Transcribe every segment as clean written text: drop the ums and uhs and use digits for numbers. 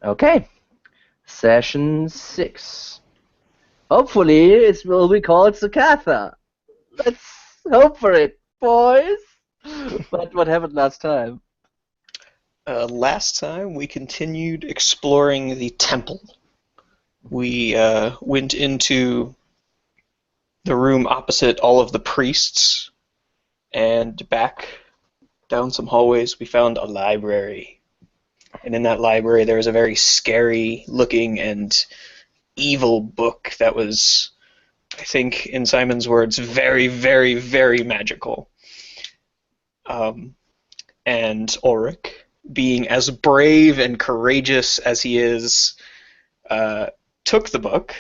Okay, session 6. Hopefully, it will be called Sakatha. Let's hope for it, boys. But what happened last time? Last time we continued exploring the temple. We went into the room opposite all of the priests, and back down some hallways we found a library. And in that library there was a very scary looking and evil book that was, I think, in Simon's words, very, very, very magical. And Ulrich, being as brave and courageous as he is, took the book,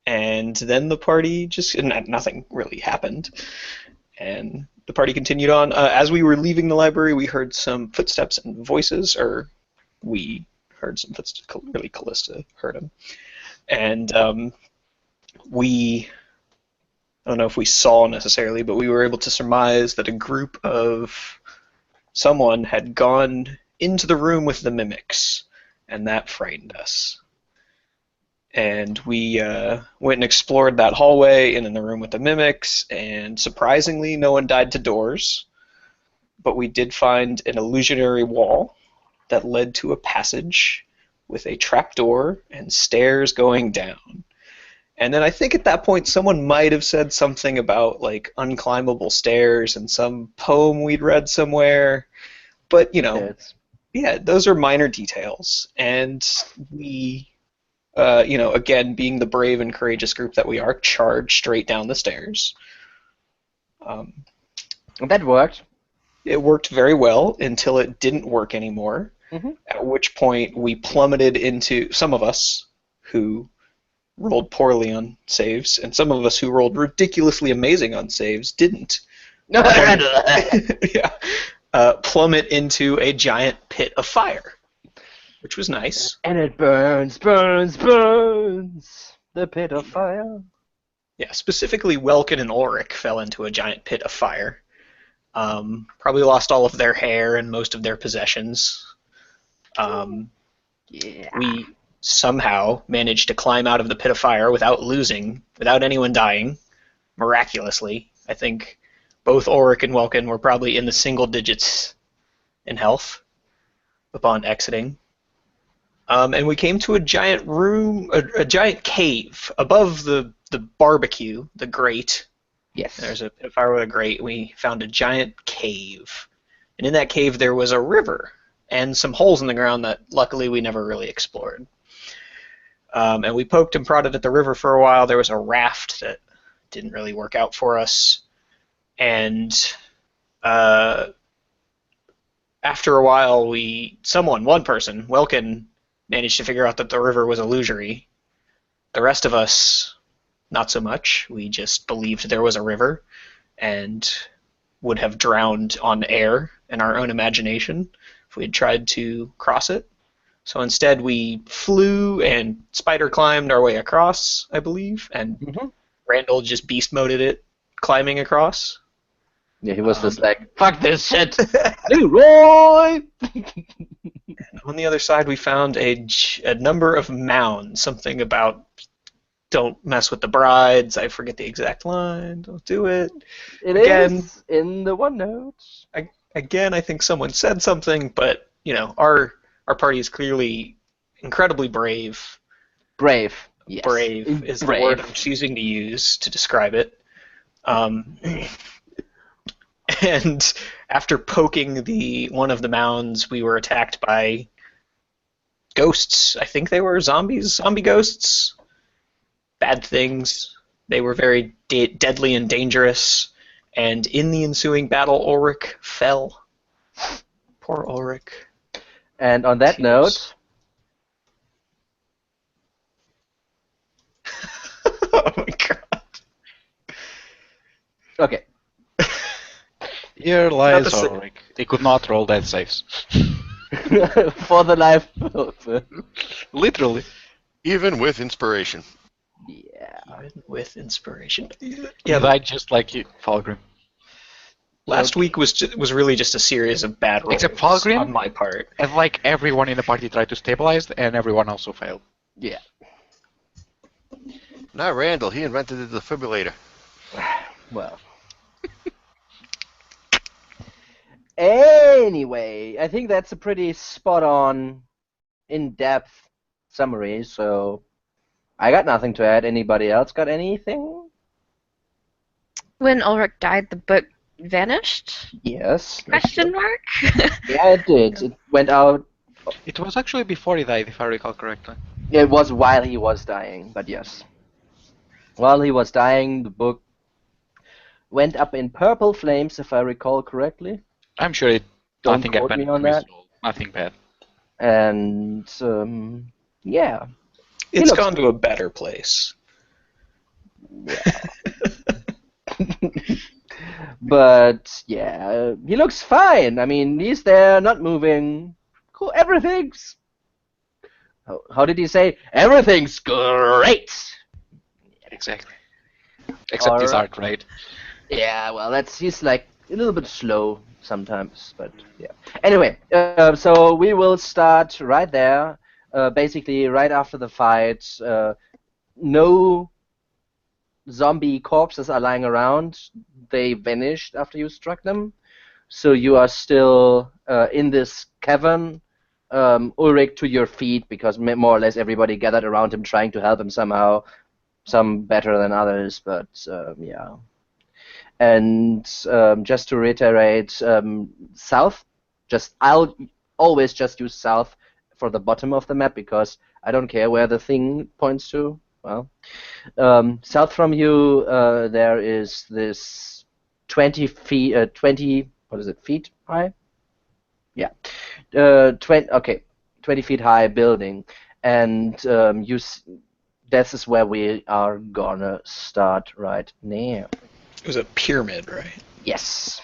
and then the party just nothing really happened, and the party continued on. As we were leaving the library, we heard some footsteps and voices, or we heard some footsteps. Really, Callista heard them, and I don't know if we saw necessarily, but we were able to surmise that a group of someone had gone into the room with the mimics, and that frightened us. And we went and explored that hallway and in the room with the mimics, and surprisingly, no one died to doors, but we did find an illusionary wall that led to a passage with a trapdoor and stairs going down. And then I think at that point someone might have said something about like unclimbable stairs and some poem we'd read somewhere, but yeah, those are minor details, and we, again, being the brave and courageous group that we are, charged straight down the stairs. That worked. It worked very well until it didn't work anymore, Mm-hmm. at which point we plummeted into, some of us who rolled poorly on saves, and some of us who rolled ridiculously amazing on saves didn't. Yeah. Plummet into a giant pit of fire, which was nice. And it burns, burns, burns. The pit of fire. Yeah, specifically Welkin and Ulrich fell into a giant pit of fire. Probably lost all of their hair and most of their possessions. Yeah. We somehow managed to climb out of the pit of fire without anyone dying, miraculously. I think both Ulrich and Welkin were probably in the single digits in health upon exiting. And we came to a giant room, a giant cave above the barbecue, the grate. Yes. There's a pit of fire with a grate. We found a giant cave. And in that cave there was a river and some holes in the ground that luckily we never really explored. And we poked and prodded at the river for a while. There was a raft that didn't really work out for us. And after a while, one person, Welkin, managed to figure out that the river was illusory. The rest of us, not so much. We just believed there was a river and would have drowned on air in our own imagination if we had tried to cross it. So instead we flew and spider climbed our way across, I believe, and Randall just beast moded it, climbing across. Yeah, he was just like, fuck this shit, Leroy! On the other side we found a number of mounds, something about don't mess with the brides. I forget the exact line. Don't do it. It is in the OneNote. Again, I think someone said something, but our party is clearly incredibly brave. Brave. Yes. Brave is the word I'm choosing to use to describe it. And after poking one of the mounds, we were attacked by ghosts. I think they were zombie ghosts. Bad things. They were very deadly and dangerous. And in the ensuing battle, Ulrich fell. Poor Ulrich. And on that note... Oh my god. Okay. Here lies Ulrich. He could not roll death saves. For the life. Literally. Even with inspiration. Yeah. Even with inspiration. Yeah, died just like you, Falgrim. Last week was really just a series of bad rolls Except Falgrim? on my part. And like everyone in the party tried to stabilize, and everyone also failed. Yeah. Not Randall. He invented the defibrillator. Well. Anyway, I think that's a pretty spot-on, in-depth summary, so I got nothing to add. Anybody else got anything? When Ulrich died, the book vanished? Yes. Question mark? Yeah, it did. It went out. It was actually before he died, if I recall correctly. It was while he was dying, but yes. While he was dying, the book went up in purple flames, if I recall correctly. I'm sure Don't nothing quote happened me on to his that. soul. Nothing bad. And yeah, It's looks- gone to a better place. but yeah, he looks fine. I mean, he's there, not moving. Cool, everything's. How did he say? Everything's great. Exactly. Except his art, right? Yeah, well, he's like a little bit slow sometimes, but yeah. Anyway, so we will start right there. Basically, right after the fight. No zombie corpses are lying around. They vanished after you struck them. So you are still in this cavern. Ulrich to your feet, because more or less everybody gathered around him trying to help him somehow. Some better than others, but yeah. And just to reiterate, south. I'll always just use south for the bottom of the map, because I don't care where the thing points to. Well, south from you, there is this 20 feet, 20, what is it, feet high? Yeah, 20 feet high building, and this is where we are gonna start right now. It was a pyramid, right? Yes.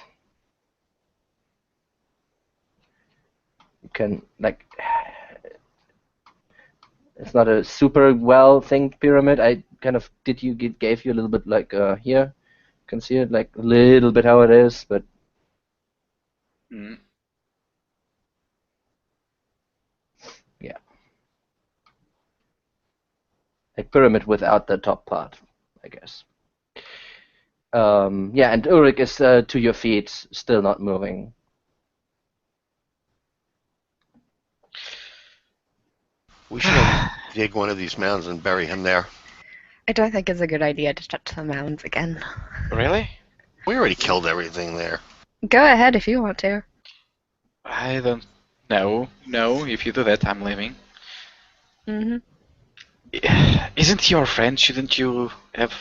You can, like, it's not a super well think pyramid. I kind of gave you a little bit like here. You can see it like a little bit how it is, but Mm. yeah, like pyramid without the top part, I guess. Yeah, and Ulrich is to your feet, still not moving. We should dig one of these mounds and bury him there. I don't think it's a good idea to touch the mounds again. Really? We already killed everything there. Go ahead if you want to. I don't know. No, if you do that, I'm leaving. Hmm. Isn't he your friend? Shouldn't you have,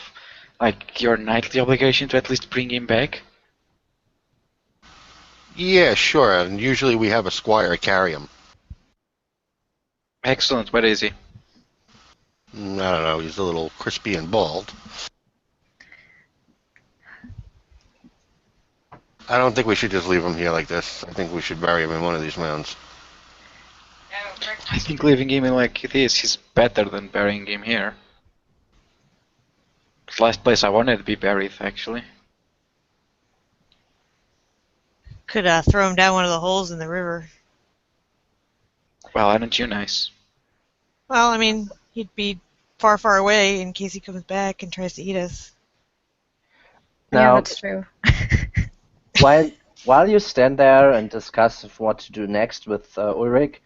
like, your nightly obligation to at least bring him back? Yeah, sure. And usually we have a squire carry him. Excellent. Where is he? I don't know. He's a little crispy and bald. I don't think we should just leave him here like this. I think we should bury him in one of these mounds. I think leaving him in like this is better than burying him here. The last place I wanted to be buried, actually. Could throw him down one of the holes in the river. Well, aren't you nice? Well, I mean, he'd be far, far away in case he comes back and tries to eat us. Yeah, Now, that's true. while you stand there and discuss what to do next with Ulrich,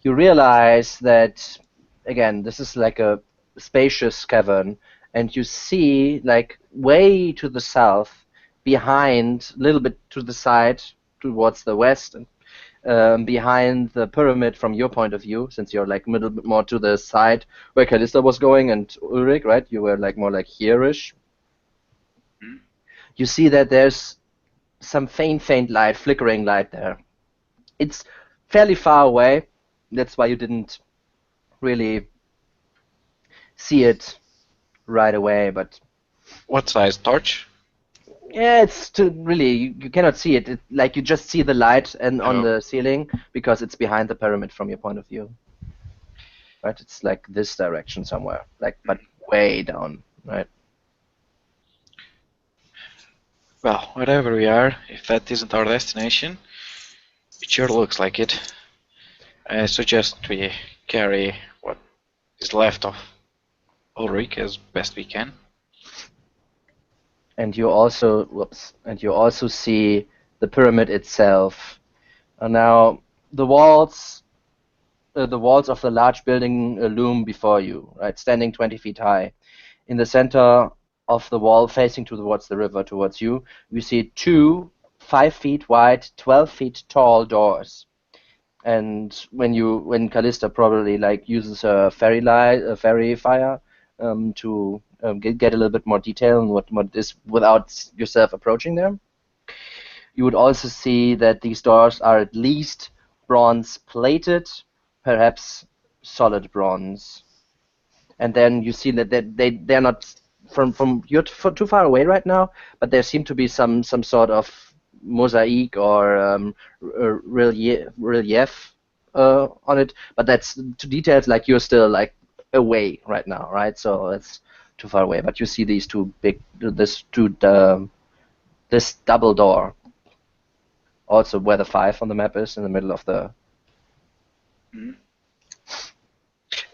you realize that, again, this is like a spacious cavern, and you see, like, way to the south, behind, a little bit to the side, towards the west, and behind the pyramid from your point of view, since you're like a little bit more to the side where Callista was going and Ulrich, right? You were like more like here-ish. Hmm. You see that there's some faint light, flickering light there. It's fairly far away. That's why you didn't really see it right away, but What size torch? yeah, it's really you cannot see it. Like you just see the light and on Oh. the ceiling because it's behind the pyramid from your point of view. Right? It's like this direction somewhere, like but way down, right? Well, wherever we are, if that isn't our destination, it sure looks like it. I suggest we carry what is left of Ulrich as best we can. And you also see the pyramid itself. Now the walls of the large building loom before you, right, standing 20 feet high. In the center of the wall, facing towards the river, towards you, you see two 5 feet wide, 12 feet tall doors. And when Callista probably like uses a fairy fire to get a little bit more detail on what it is without yourself approaching them, you would also see that these doors are at least bronze plated, perhaps solid bronze. And then you see that they're not from you're too far away right now, but there seem to be some sort of mosaic or relief on it, but that's to details like you're still like away right now, right? So it's too far away. But you see these this double door, also where the 5 on the map is in the middle of the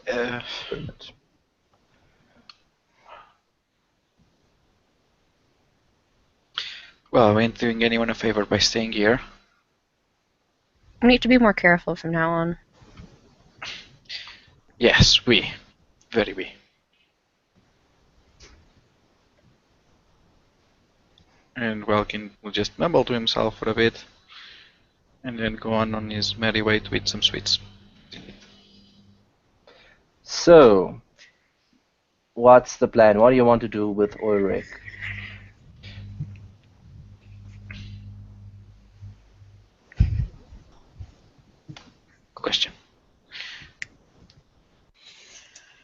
pyramid. Well, we ain't doing anyone a favor by staying here. We need to be more careful from now on. Yes, we. Very we. And Welkin will just mumble to himself for a bit, and then go on his merry way to eat some sweets. So, what's the plan? What do you want to do with Ulrich? Question.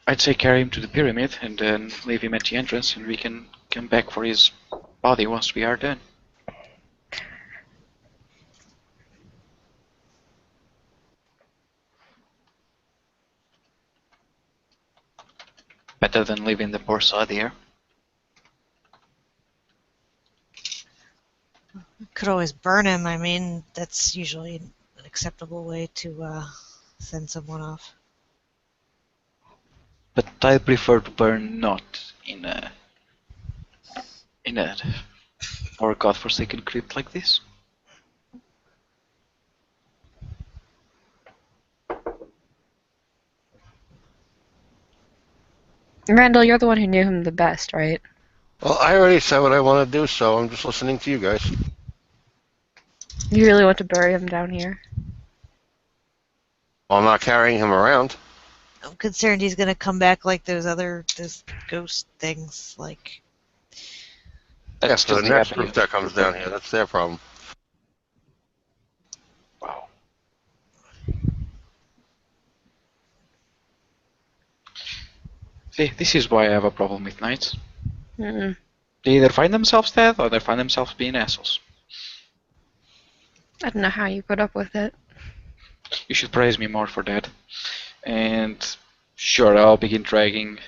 I'd say carry him to the pyramid and then leave him at the entrance, and we can come back for his body once we are done. Better than leaving the poor sod here. Could always burn him. I mean, that's usually an acceptable way to send someone off. But I prefer to burn not in a our godforsaken crypt like this. Randall, you're the one who knew him the best, right? Well, I already said what I want to do, so I'm just listening to you guys. You really want to bury him down here? Well, I'm not carrying him around. I'm concerned he's gonna come back like those ghost things. Like, Yes, just the next group that comes down here, that's their problem. Wow. See, this is why I have a problem with knights. Mm-mm. They either find themselves dead or they find themselves being assholes. I don't know how you put up with it. You should praise me more for that. And sure, I'll begin dragging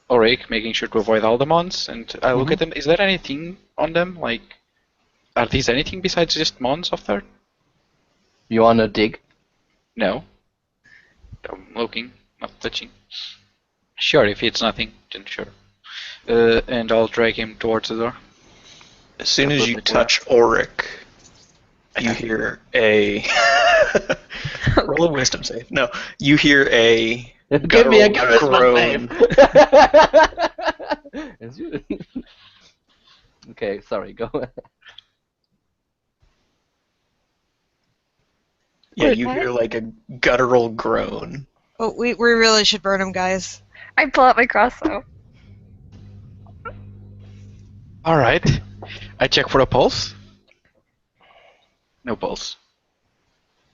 Ulrich, making sure to avoid all the mons, and I look at them. Is there anything on them? Like, are these anything besides just mons of third? You wanna dig? No. I'm looking, not touching. Sure, if it's nothing, then sure. And I'll drag him towards the door. As soon as you touch Ulrich, you hear a roll a wisdom save. No, you hear a Give me a guttural charisma save. Okay, sorry, go ahead. Yeah, you hear like a guttural groan. oh, we really should burn him, guys. I pull out my crossbow. Alright. I check for a pulse. No pulse.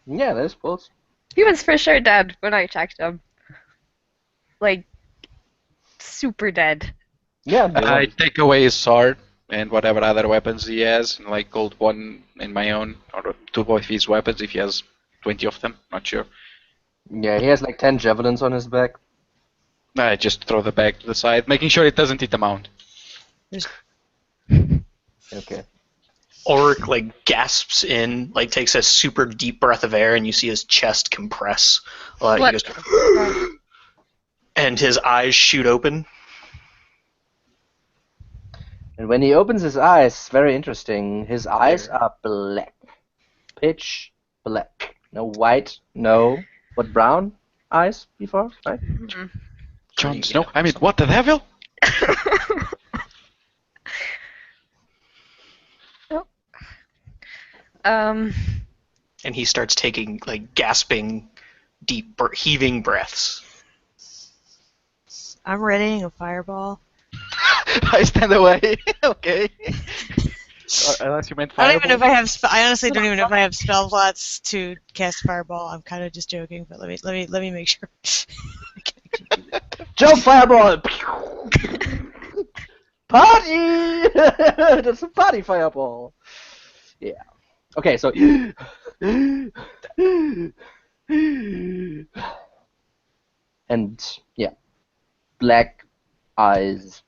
Yeah, there's pulse. He was for sure dead when I checked him. Like, super dead. Yeah, I take away his sword and whatever other weapons he has, and like hold one in my own, or two of his weapons if he has 20 of them, not sure. yeah, he has like 10 javelins on his back. I just throw the bag to the side, making sure it doesn't hit the mount. Okay. Ulrich like gasps in, like takes a super deep breath of air, and you see his chest compress. He What? goes, and his eyes shoot open. And when he opens his eyes, very interesting. His eyes are black, pitch black. No white, no. What, brown eyes before, right? Jon Snow? I mean, what the devil? Um. And he starts taking like gasping, deep, heaving breaths. I'm readying a fireball. I stand away. Okay. Unless you meant I don't fireball. even know if I have. I honestly don't even know if I have spell slots to cast fireball. I'm kind of just joking, but let me make sure. Jump fireball! Party! That's a party fireball. Yeah. Okay, so. And, yeah. Black eyes.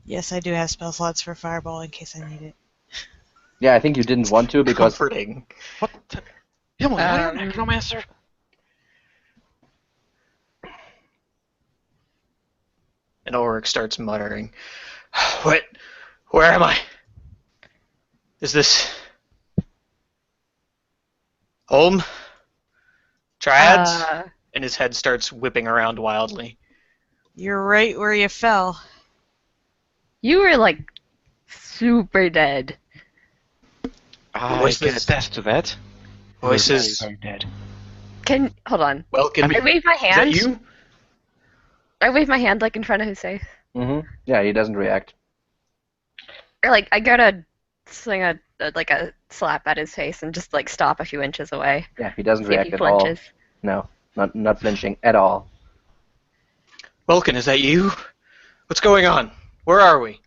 Yes, I do have spell slots for fireball in case I need it. Yeah, I think you didn't want to because. Comforting. What? Come on, you're a necromancer. And Ulrich starts muttering, "What? Where am I? Is this home? Triads?" And his head starts whipping around wildly. You're right where you fell. You were like super dead. I Voice can this- attest to that. Voices. Very dead. Hold on. Welcome. I wave my Is that hand. you? I wave my hand like in front of his face. Mm-hmm. Yeah, he doesn't react. Or like I gotta swing a slap at his face and just like stop a few inches away. Yeah, he doesn't See if react he at all. flinches. No, not flinching at all. Welkin, is that you? What's going on? Where are we?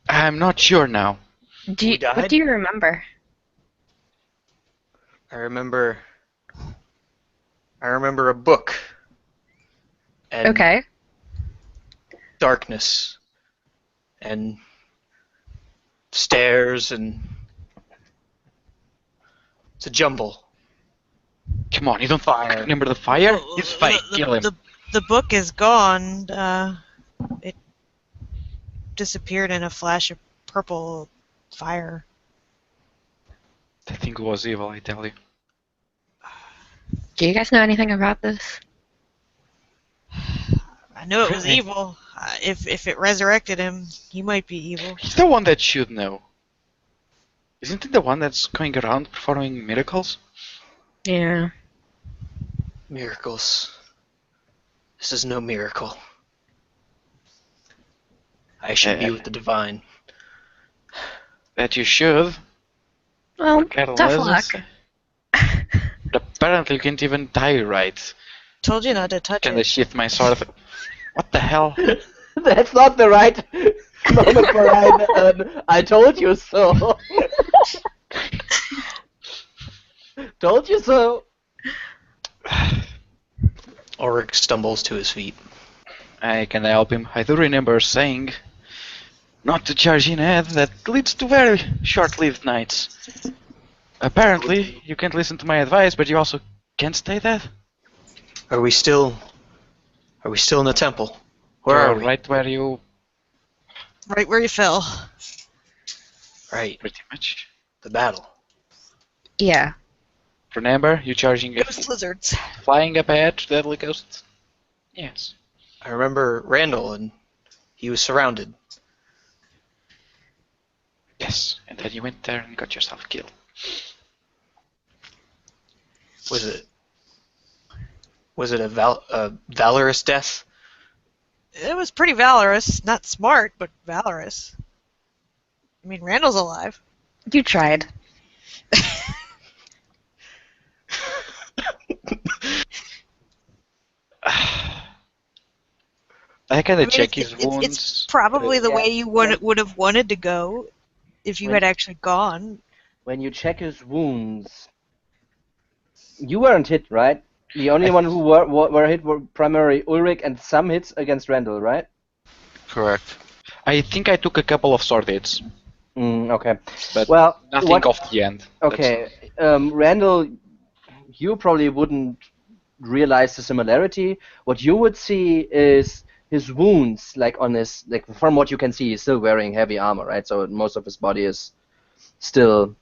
I'm not sure now. What died? do you remember? I remember a book. And Okay. darkness. And stairs and it's a jumble. Come on, you don't remember the fire? It's fine. Kill him. The book is gone. It disappeared in a flash of purple fire. I think it was evil, I tell you. Do you guys know anything about this? I knew it was Really? evil. If it resurrected him, he might be evil. He's the one that should know. Isn't it the one that's going around performing miracles? Yeah. Miracles. This is no miracle. I should be with the divine. That you should. Well, Cattle tough lizards. luck. But apparently you can't even die right. Told you not to touch Can I it. shift my sword? What the hell? That's not the right moment for I told you so. Told you so. Ulrich stumbles to his feet. I can help him. I do remember saying not to charge in head. That leads to very short-lived nights. Apparently, you can't listen to my advice, but you also can't stay dead. Are we still in the temple? Where are we? Right where you... Right where you fell. Right. Pretty much. The battle. Yeah. Remember, you charging a Ghost lizards. flying up ahead, deadly ghost? Yes. I remember Randall, and he was surrounded. Yes, and then you went there and got yourself killed. Was it a valorous death? It was pretty valorous. Not smart, but valorous. I mean, Randall's alive. You tried. I kinda check it's- his wounds. It's probably the Yeah. way you would have wanted to go if you had actually gone. When you check his wounds, you weren't hit, right? The only one who were hit were primarily Ulrich and some hits against Randall, right? Correct. I think I took a couple of sword hits. Okay. But Well, nothing what? of the end. Okay. Randall, you probably wouldn't realize the similarity. What you would see is his wounds, like on his, like from what you can see, he's still wearing heavy armor, right? So most of his body is still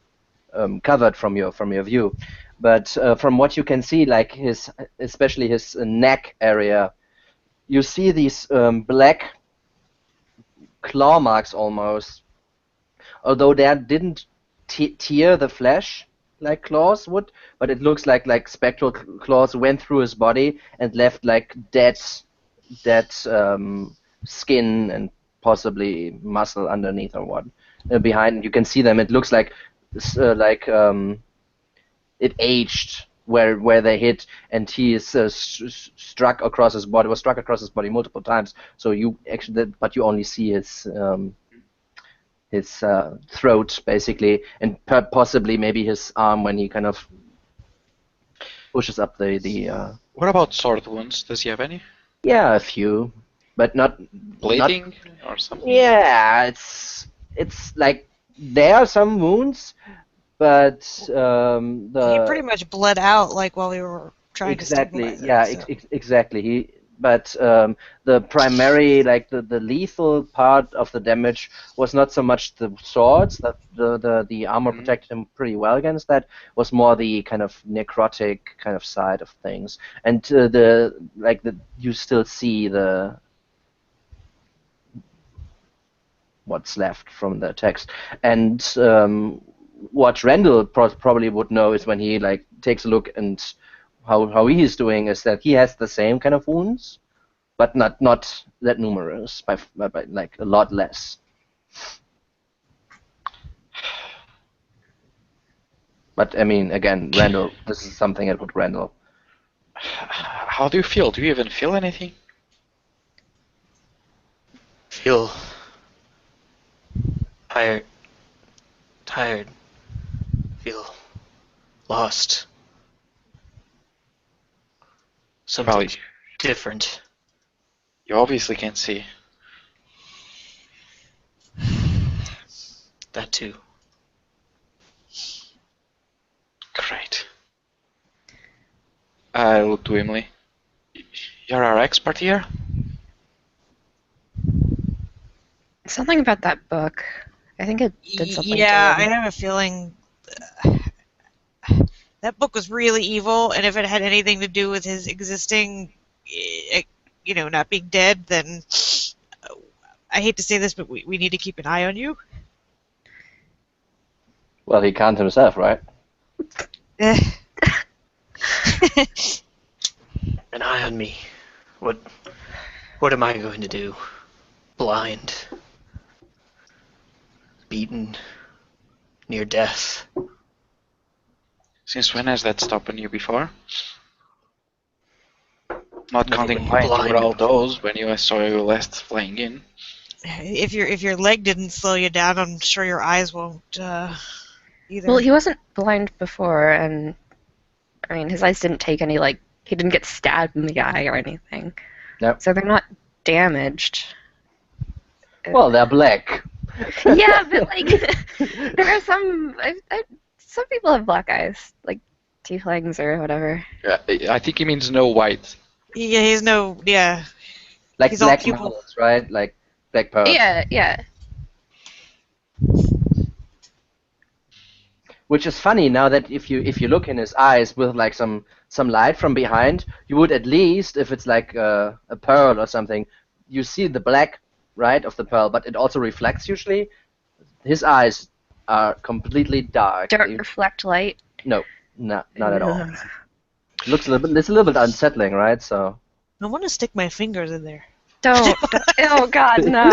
covered from your view. But from what you can see, like his, especially his neck area, you see these black claw marks almost, although they didn't tear the flesh like claws would, but it looks like spectral claws went through his body and left like dead skin and possibly muscle underneath or what behind. You can see them. It looks like it aged where they hit, and he is struck across his body. Was struck across his body multiple times. So you actually, but you only see his throat basically, and possibly maybe his arm when he kind of pushes up the. What about sword wounds? Does he have any? Yeah, a few, but not Bleeding or something? Yeah, it's like there are some wounds, but He pretty much bled out like while we were trying exactly, to stabilize him. yeah, So. exactly. But the primary, like the lethal part of the damage was not so much the swords. That the armor Mhm. protected him pretty well against that. Was more the kind of necrotic kind of side of things, and you still see the what's left from the text. And what Randall probably would know is when he like takes a look and how he is doing is that he has the same kind of wounds, but not that numerous, by like a lot less. But I mean, again, Randall, this is something that would Randall. How do you feel? Do you even feel anything? Feel tired. Feel lost. Something Well, different. you obviously can't see. That too. Great. I look to Emily. You're our expert here? Something about that book. I think it did something Yeah, to I him. have a feeling that book was really evil, and if it had anything to do with his existing, not being dead, then I hate to say this, but we need to keep an eye on you. Well, he can't himself, right? Eh. An eye on me. What am I going to do? Blind. Beaten. Near death. Since when has that stopped on you before? Not Never counting been mine, blind were all before. those when I saw you last flying in. If your leg didn't slow you down, I'm sure your eyes won't either. Well, he wasn't blind before, and I mean, his eyes didn't take any, like, he didn't get stabbed in the eye or anything. Yep. So they're not damaged. Well, they're black. Yeah, but, like, there are some people have black eyes, like tieflings or whatever. Yeah, I think he means no white. Yeah, Like he's all black pupil. pearls, right? Like black pearls. Yeah. Which is funny now that if you look in his eyes with like some light from behind, you would at least, if it's like a pearl or something, you see the black, right, of the pearl, but it also reflects usually. His eyes are completely dark. Don't reflect light. No, not at all. It's a little bit unsettling, right? So. I want to stick my fingers in there. Don't. Oh God, no.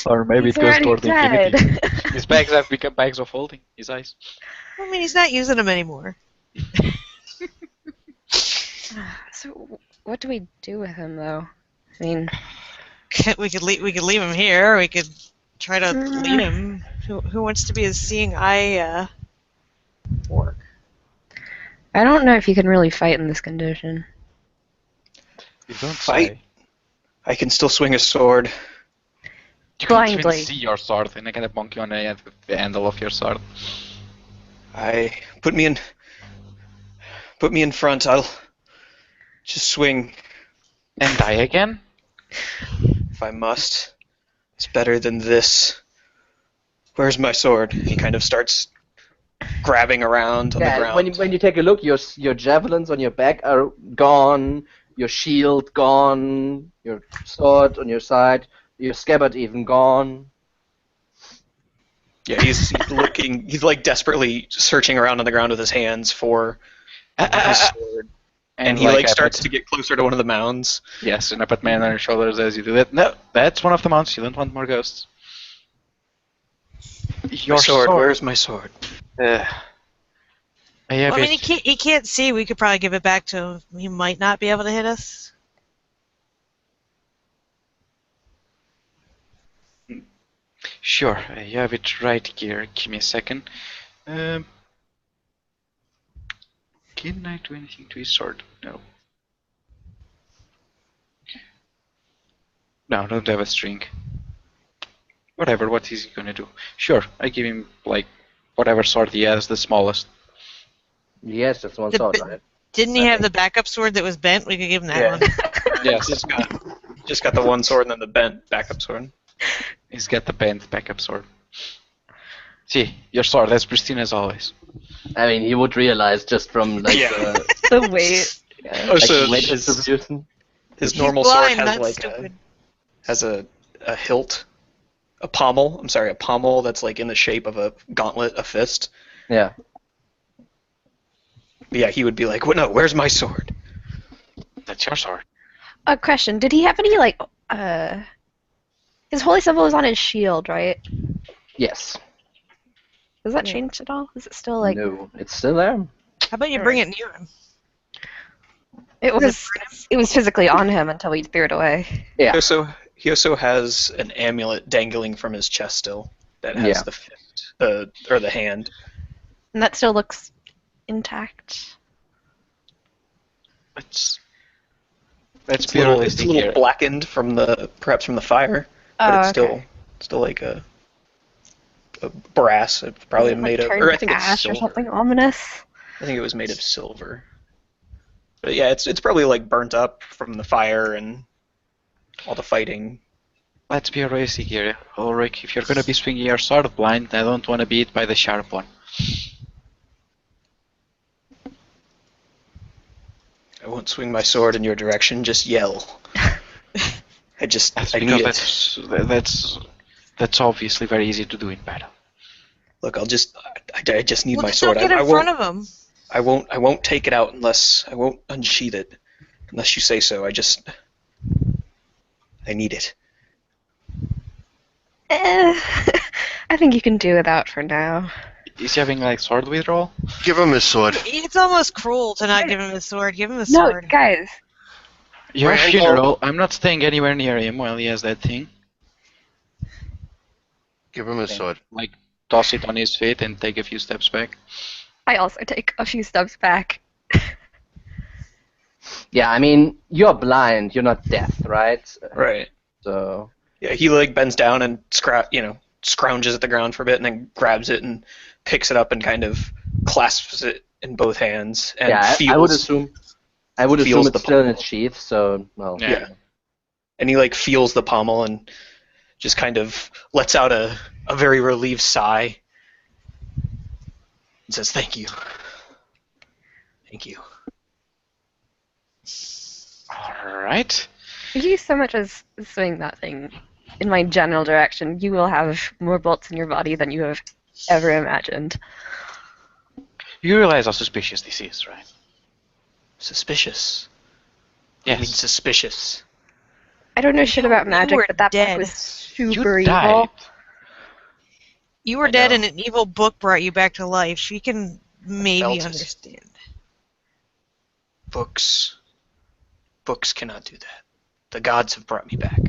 Or maybe He's it goes already toward dead. infinity. His bags have become bags of holding, his eyes. I mean, he's not using them anymore. So, what do we do with him, though? I mean, We could leave him here. We could try to lead him. Who wants to be his seeing eye orc? I don't know if you can really fight in this condition. You don't Fight. say. I can still swing a sword. You can't even Blindly. see your sword, and I kind of bonk you on the handle of your sword. Put me in front. I'll just swing And die again? if I must. It's better than this. Where's my sword? He kind of starts grabbing around on the Yeah, ground. when you take a look, your javelins on your back are gone, your shield gone, your sword on your side, your scabbard even gone. Yeah, he's looking. He's like desperately searching around on the ground with his hands for his sword, and he like starts to get closer to one of the mounds. Yes, and I put my hand on your shoulders as you do that. No, that's one of the mounts. You don't want more ghosts. Your sword. Where's my sword? I have Well, I mean, it. he can't see. We could probably give it back to him. He might not be able to hit us. Sure, I have it right here. Give me a second. Can I do anything to his sword? No. No, don't have a string. Whatever, what is he gonna do? Sure, I give him, like, whatever sword he has, the smallest. Yes, that's one The sword, bi- right? Didn't he I have think. the backup sword that was bent? We could give him that Yeah. one. Yes, Just got the one sword and then the bent backup sword. he's got the bent backup sword. See, your sword, as pristine as always. I mean, he would realize just from like Yeah. The weight. Oh, like so the weight his- distribution. His He's normal sword blind, has not like stupid. a hilt, a pommel. I'm sorry, a pommel that's like in the shape of a gauntlet, a fist. Yeah. But yeah, he would be like, "Well, no, where's my sword?" That's your sword. A question. Did he have any, like, his holy symbol was on his shield, right? Yes. Does that change at all? Is it still, like... No, it's still there. How about you bring it near him? It was physically on him until we threw it away. Yeah. He also has an amulet dangling from his chest still that has Yeah. the fist, or the hand. And that still looks intact. Let's It's be a little realistic here. blackened from perhaps from the fire, but Oh, it's okay. still like a brass. It's probably Is it, made like, of, turned or I to think it's ash or silver. something ominous. I think it was made of silver. But yeah, it's probably like burnt up from the fire and all the fighting. Let's be realistic here. Ulrich, if you're gonna be swinging your sword blind, I don't want to be hit by the sharp one. I won't swing my sword in your direction. Just yell. That's I need because it. that's obviously very easy to do in battle. Look, I just need Well, my just sword. don't get in front of him. I won't take it out I won't unsheath it unless you say so. I need it. I think you can do without for now. Is he having like sword withdrawal? Give him his sword. It's almost cruel to not give him his sword. Give him his No, sword. guys. Your Randall. funeral. I'm not staying anywhere near him while he has that thing. Give him his sword. Like toss it on his feet and take a few steps back. I also take a few steps back. Yeah, I mean, you're blind, you're not deaf, right? Right. So Yeah, he like bends down and scrounges at the ground for a bit and then grabs it and picks it up and kind of clasps it in both hands and yeah, feels. I would assume feels it's the still in pommel. its sheath. So well, Yeah. And he like feels the pommel and just kind of lets out a very relieved sigh and says, "Thank you. Thank you." Alright. If you so much as swing that thing in my general direction, you will have more bolts in your body than you have ever imagined. You realize how suspicious this is, right? Suspicious. I mean, Yes. suspicious. I don't know shit about You magic, were but that book dead. was super You died. evil. You were I dead know. and an evil book brought you back to life. She can maybe felt it. understand. Books cannot do that. The gods have brought me back.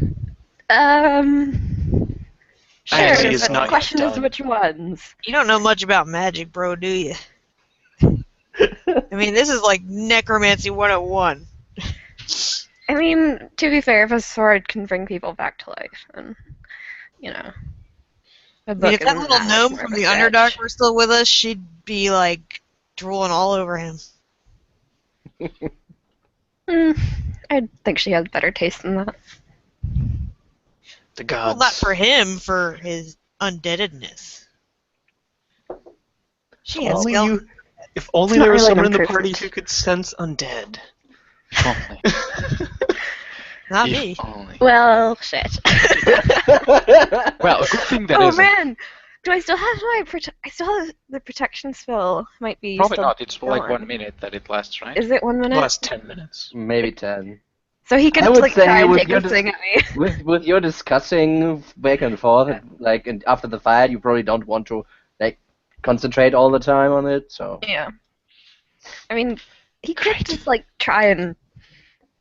Sure, Fantasy is but not the yet question is done. which ones. You don't know much about magic, bro, do you? I mean, this is like necromancy 101. I mean, to be fair, if a sword can bring people back to life, then you know, a I mean, book if that isn't little that much gnome more of from a the stretch. Underdark were still with us, she'd be like drooling all over him. I think she has better taste than that. The Well, gods. not for him, for his undeadedness. She has Only skeleton. if only not there was really an someone in the improvement. party who could sense undead. If only. Not If me. only. Well, shit. Well, a good thing that Oh isn't. man, do I still have my I still have the protection spell? Might be Probably still not. It's like going. 1 minute that it lasts, right? Is it 1 minute? Last 10 minutes. Maybe 10. So he I could would like say try and with take your a swing at me. with your discussing back and forth, like and after the fight, you probably don't want to like concentrate all the time on it. So Yeah. I mean, he could Great. just like try and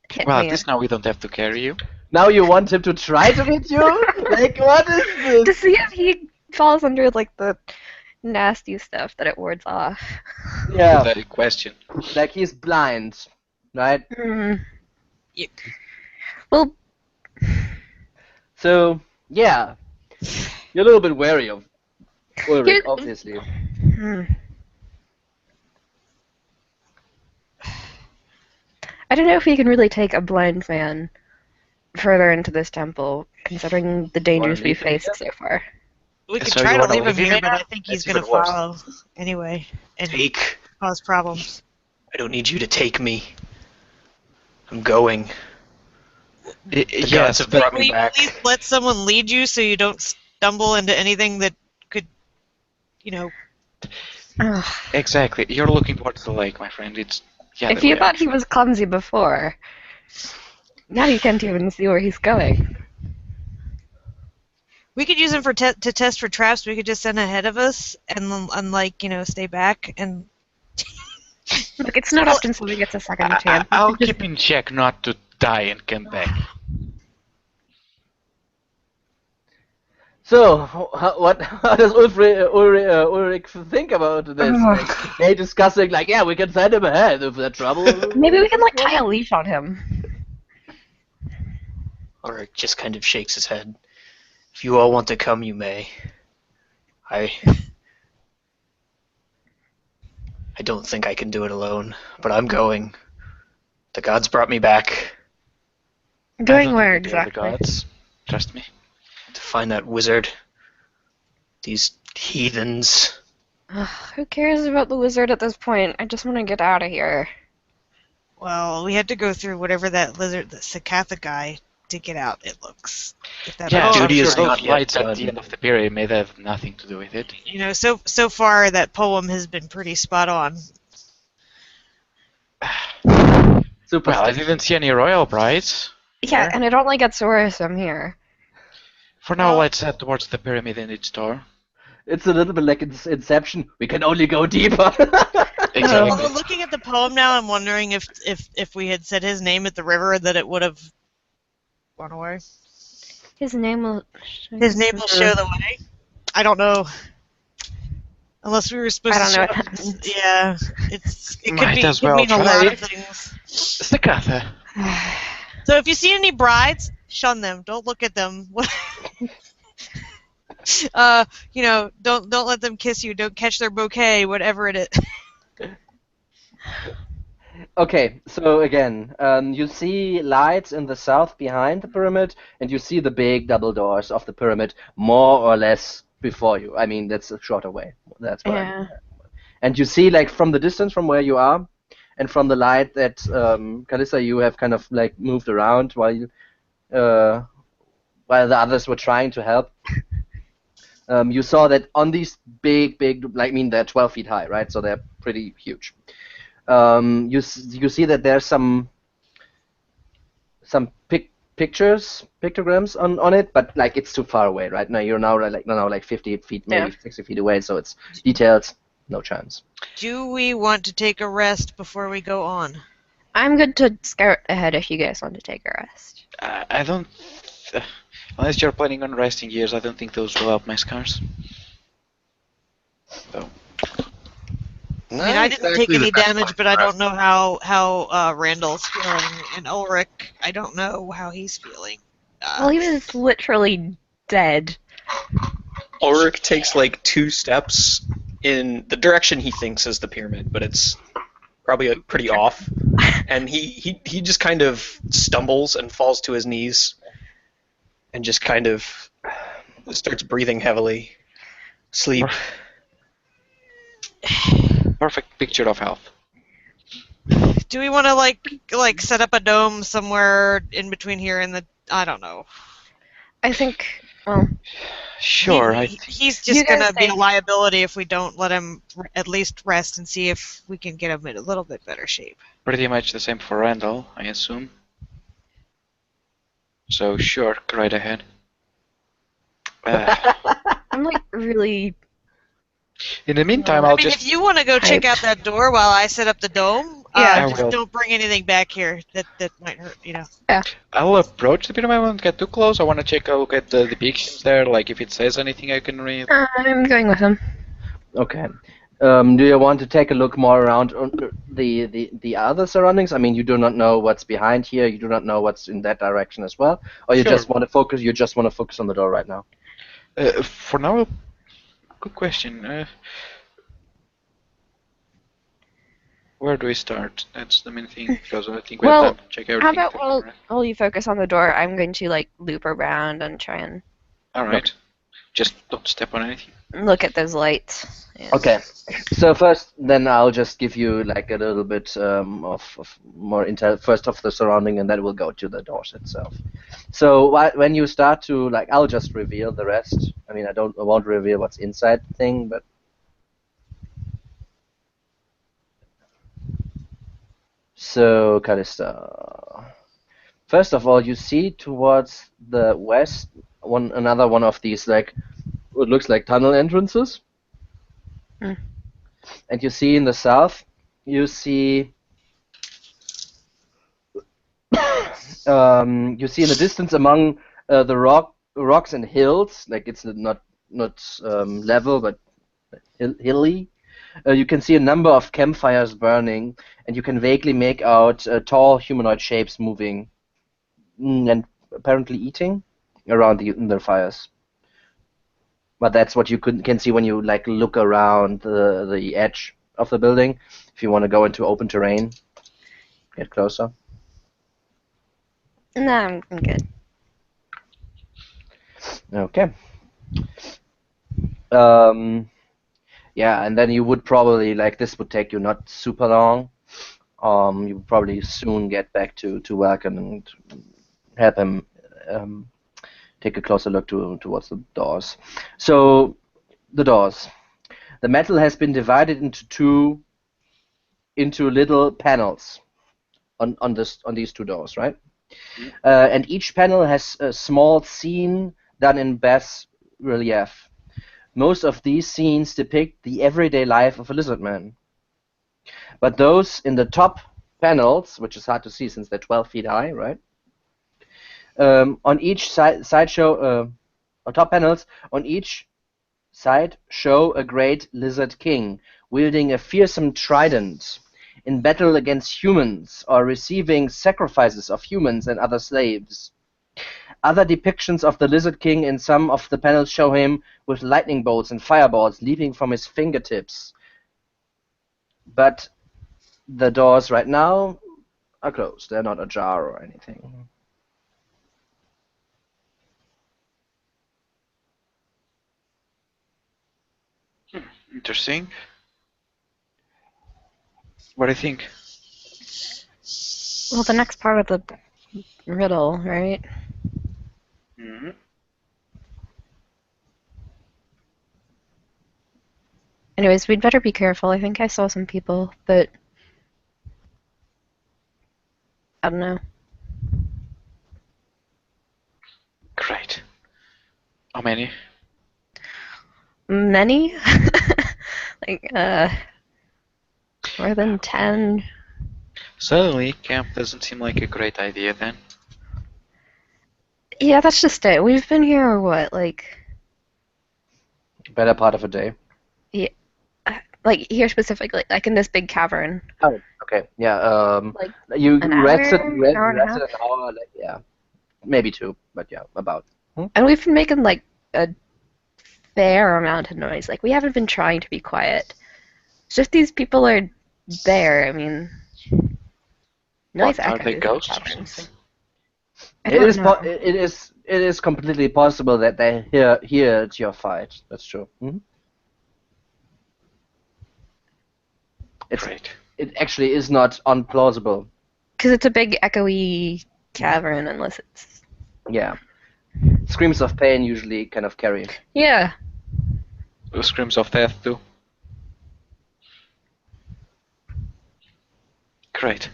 hit Well, me. at least now we don't have to carry you. now you want him to try to hit you? Like what is To this? see if he falls under like the nasty stuff that it wards off. Yeah, Pathetic question. like he's blind, right? Hmm. Yep. Well, So yeah, you're a little bit wary of Ulrich, Here- obviously. I don't know if we can really take a blind man further into this temple, considering the dangers we've leave him faced so far. We could So try you to wanna leave him leave him here, here but now? I think he's That's going to even worse. follow anyway and Take. cause problems. I don't need you to take me. I'm going. The Yes, gods have but brought Will me you back. at least let someone lead you so you don't stumble into anything that could, you know... Ugh. exactly. You're looking towards the lake, my friend. It's yeah. If you thought he was clumsy before, now you can't even see where he's going. We could use him for to test for traps. We could just send ahead of us and like, you know, stay back and... Look, it's not often somebody gets a second chance. I'll You should keep in check not to die and come back. So how does Ulrich think about this? Like, they discussing like, yeah, we can send him ahead if there's trouble. Maybe we can like tie a leash on him. Ulrich just kind of shakes his head. If you all want to come, you may. I don't think I can do it alone, but I'm going. The gods brought me back I Going don't where think they are the exactly? gods. Trust me. to find that wizard. These heathens. Ugh, who cares about the wizard at this point? I just want to get out of here. Well, we had to go through whatever that lizard, the Sakatha guy, to get out, it looks. If that Yeah, makes I'm duty sure is those not yet lights at done. the end of the pyramid have nothing to do with it. You know, so far that poem has been pretty spot on. Super. Well, I didn't see any royal brides. Yeah, Sure. and it only gets worse from here. For now, Well- let's head towards the pyramid and its door. It's a little bit like Inception. We can only go deeper. Exactly. Although looking at the poem now, I'm wondering if we had said his name at the river, that it would have gone away. His name will. His name will show the way. I don't know. Unless we were supposed I don't to. know what show- that means. Yeah, it Might could be. as Could well mean a lot try. of things. Sakatha. So if you see any brides, shun them. Don't look at them. You know, don't let them kiss you. Don't catch their bouquet, whatever it is. Okay, so again, you see lights in the south behind the pyramid, and you see the big double doors of the pyramid more or less before you. I mean, that's a shorter way. That's what I mean. Yeah. And you see, like, from the distance from where you are, and from the light that Kalissa, you have kind of like moved around while the others were trying to help. You saw that on these big, like, I mean, they're 12 feet high, right? So they're pretty huge. You see that there's some pictograms on it, but like it's too far away, right? Now you're now like 50 feet, maybe 60 feet away, so it's detailed, no chance. Do we want to take a rest before we go on? I'm good to scout ahead if you guys want to take a rest. I don't. Unless you're planning on resting years, I don't think those will help my scars. So. I mean, I didn't take any damage, but I don't know how Randall's feeling, and Ulrich, I don't know how he's feeling. Well, he was literally dead. Ulrich takes like 2 steps in the direction he thinks is the pyramid, but it's probably pretty off. And he just kind of stumbles and falls to his knees and just kind of starts breathing heavily. Sleep. Perfect picture of health. Do we want to like set up a dome somewhere in between here and the? I don't know. I think. Well, Sure, He's You just guys gonna be a think- liability if we don't let him at least rest and see if we can get him in a little bit better shape. pretty much the same for Randall, I assume. So sure, go right ahead. I'm like really. In the meantime, I I'll mean, just if you want to go check out that door while I set up the dome, Yeah. I just will. don't bring anything back here that might hurt. I'll approach the pyramid. I won't get too close. I want to take a look at the depictions there, like if it says anything I can read. I'm going with him. Okay. Do you want to take a look more around on the other surroundings? I mean, you do not know what's behind here. You do not know what's in that direction as well, or you Sure. just want to focus. You just want to focus on the door right now. For now, good question. Where do we start? That's the main thing, because I think we Well, have time to check everything. How about while you focus on the door, I'm going to like loop around and try and Alright. Just don't step on anything. look at those lights. Yeah. Okay. So first, then I'll just give you like a little bit of more intel first of the surrounding, and then we'll go to the doors itself. So when you start to like, I'll just reveal the rest. I mean, I won't reveal what's inside the thing, but. So, Callista. First of all, you see towards the west another one of these like what looks like tunnel entrances. Hmm. And you see in the south, you see you see in the distance among the rocks and hills, like it's not level but hilly. You can see a number of campfires burning, and you can vaguely make out tall humanoid shapes moving and apparently eating around the fires. But that's what you can see when you like look around the edge of the building. If you want to go into open terrain, get closer. No, I'm good. Okay. Yeah, and then you would probably like this would take you not super long. You would probably soon get back to Welkin and help him take a closer look towards the doors. So the doors. The metal has been divided into little panels on these two doors, right? And each panel has a small scene done in bas relief. Most of these scenes depict the everyday life of a lizard man. But those in the top panels, which is hard to see since they're 12 feet high, right? On each side show, on top panels, on each side show a great lizard king wielding a fearsome trident in battle against humans or receiving sacrifices of humans and other slaves. Other depictions of the Lizard King in some of the panels show him with lightning bolts and fireballs leaping from his fingertips. But the doors right now are closed. They're not ajar or anything. Interesting. What do you think? Well, the next part of the riddle, right? Mm-hmm. Anyways, we'd better be careful. I think I saw some people, but I don't know. Great. How many? Many? Like, more than 10. Suddenly, camp doesn't seem like a great idea then. Yeah, that's just it. We've been here, what, like Better part of a day. here specifically, like in this big cavern. Oh, okay. Yeah. Like You an rested, hour, rested hour and a half? an hour. Like, yeah, maybe two, but yeah, about. And we've been making like a fair amount of noise. Like, we haven't been trying to be quiet. It's just these people are there. I mean, noise What, are they echoes in ghosts or caverns. something? I don't know. It is completely possible that they hear your fight. That's true. Great. It actually is not unplausible. Because it's a big echoey cavern, unless it's... Yeah. Screams of pain usually kind of carry. Yeah. The screams of death too. Great.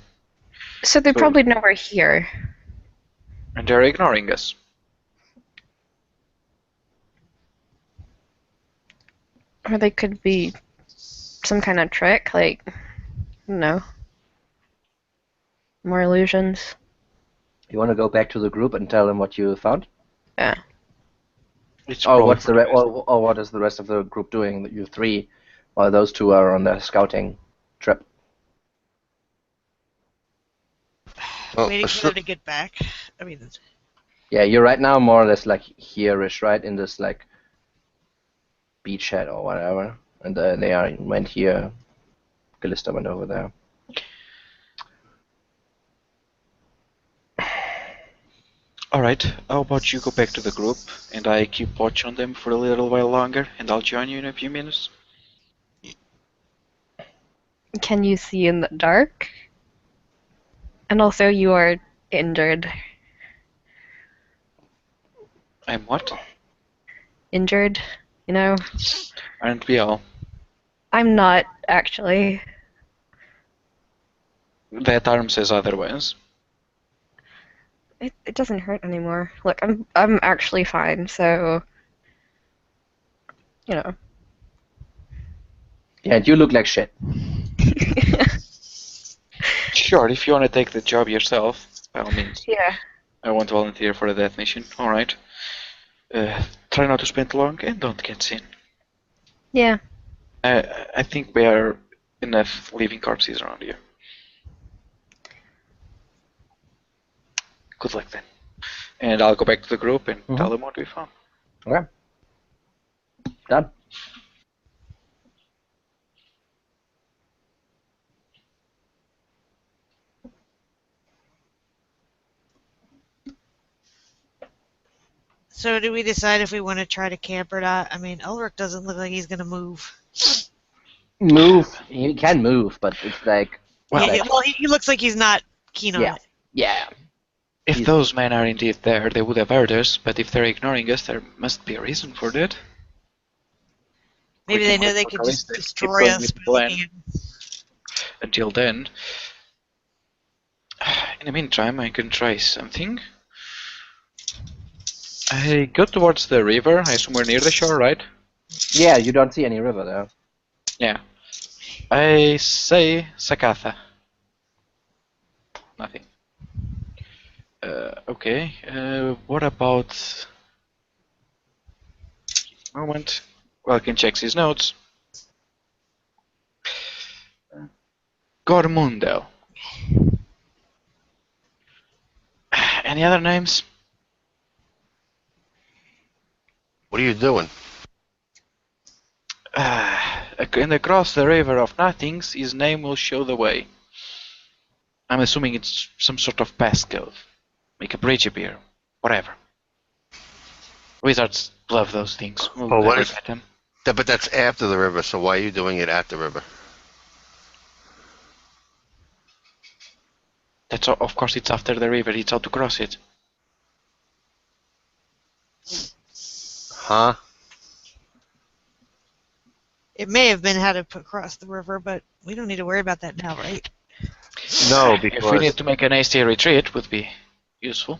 So they So- probably know we're here. And they're ignoring us. Or they could be some kind of trick, like, I don't know. More illusions. You want to go back to the group and tell them what you found? Yeah. It's Or probably what's for the the best. or what is the rest of the group doing? You three, while those two are on their scouting trip. Well, Waiting for them to get back. I mean, Yeah, you're right now more or less like here-ish, right? In this like beachhead or whatever. And they went here. Callista went over there. Alright, how about you go back to the group and I keep watch on them for a little while longer and I'll join you in a few minutes? Can you see in the dark? And also, you are injured. I'm what? Injured, you know? Aren't we all? I'm not, actually. That arm says otherwise. It doesn't hurt anymore. Look, I'm actually fine, so... You know. Yeah, and you look like shit. Sure, if you want to take the job yourself, by all means. Yeah. I won't volunteer for a death mission. Alright. Try not to spend long and don't get seen. Yeah. I think we are enough living corpses around here. Good luck then. And I'll go back to the group and tell them what we found. Okay. Done. so do we decide if we want to try to camp or not? I mean, Ulrich doesn't look like he's gonna move. Move. He can move, but it's like Well, He looks like he's not keen on yeah, it. yeah. if He's- those men are indeed there, they would have heard us, but if they're ignoring us, there must be a reason for that. Maybe We they can know wait they for could just Callista, keep destroy going us with by the plan. looking at. Until then, in the meantime, I can try something. I go towards the river. I assume we're near the shore, right? Yeah, you don't see any river there. Yeah. I say Sakatha. Nothing. Okay. What about... Moment. Welkin checks his notes. Gormundo. Any other names? What are you doing? And across the river of nothings, his name will show the way. I'm assuming it's some sort of passcode. Make a bridge appear. Whatever. Wizards love those things. We'll Oh, what never is- get them. But that's after the river, so why are you doing it at the river? That's of course it's after the river. It's how to cross it. Huh? It may have been how to cross the river, but we don't need to worry about that now, right? No, If we because need to make an hasty retreat, would be useful.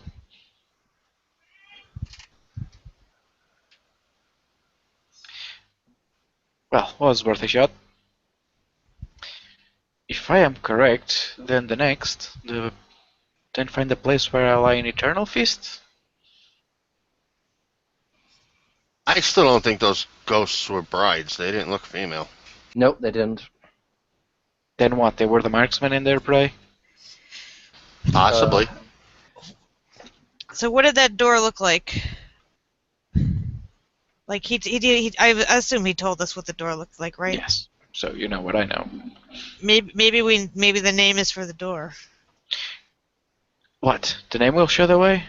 Well, was worth a shot. If I am correct, then the next, then find the place where I lie in eternal feast. I still don't think those ghosts were brides. They didn't look female. Nope, they didn't. Then what? They were the marksmen in their prey. Possibly. So what did that door look like? Like I assume he told us what the door looked like, right? Yes. So you know what I know. Maybe the name is for the door. What? The name will show the way?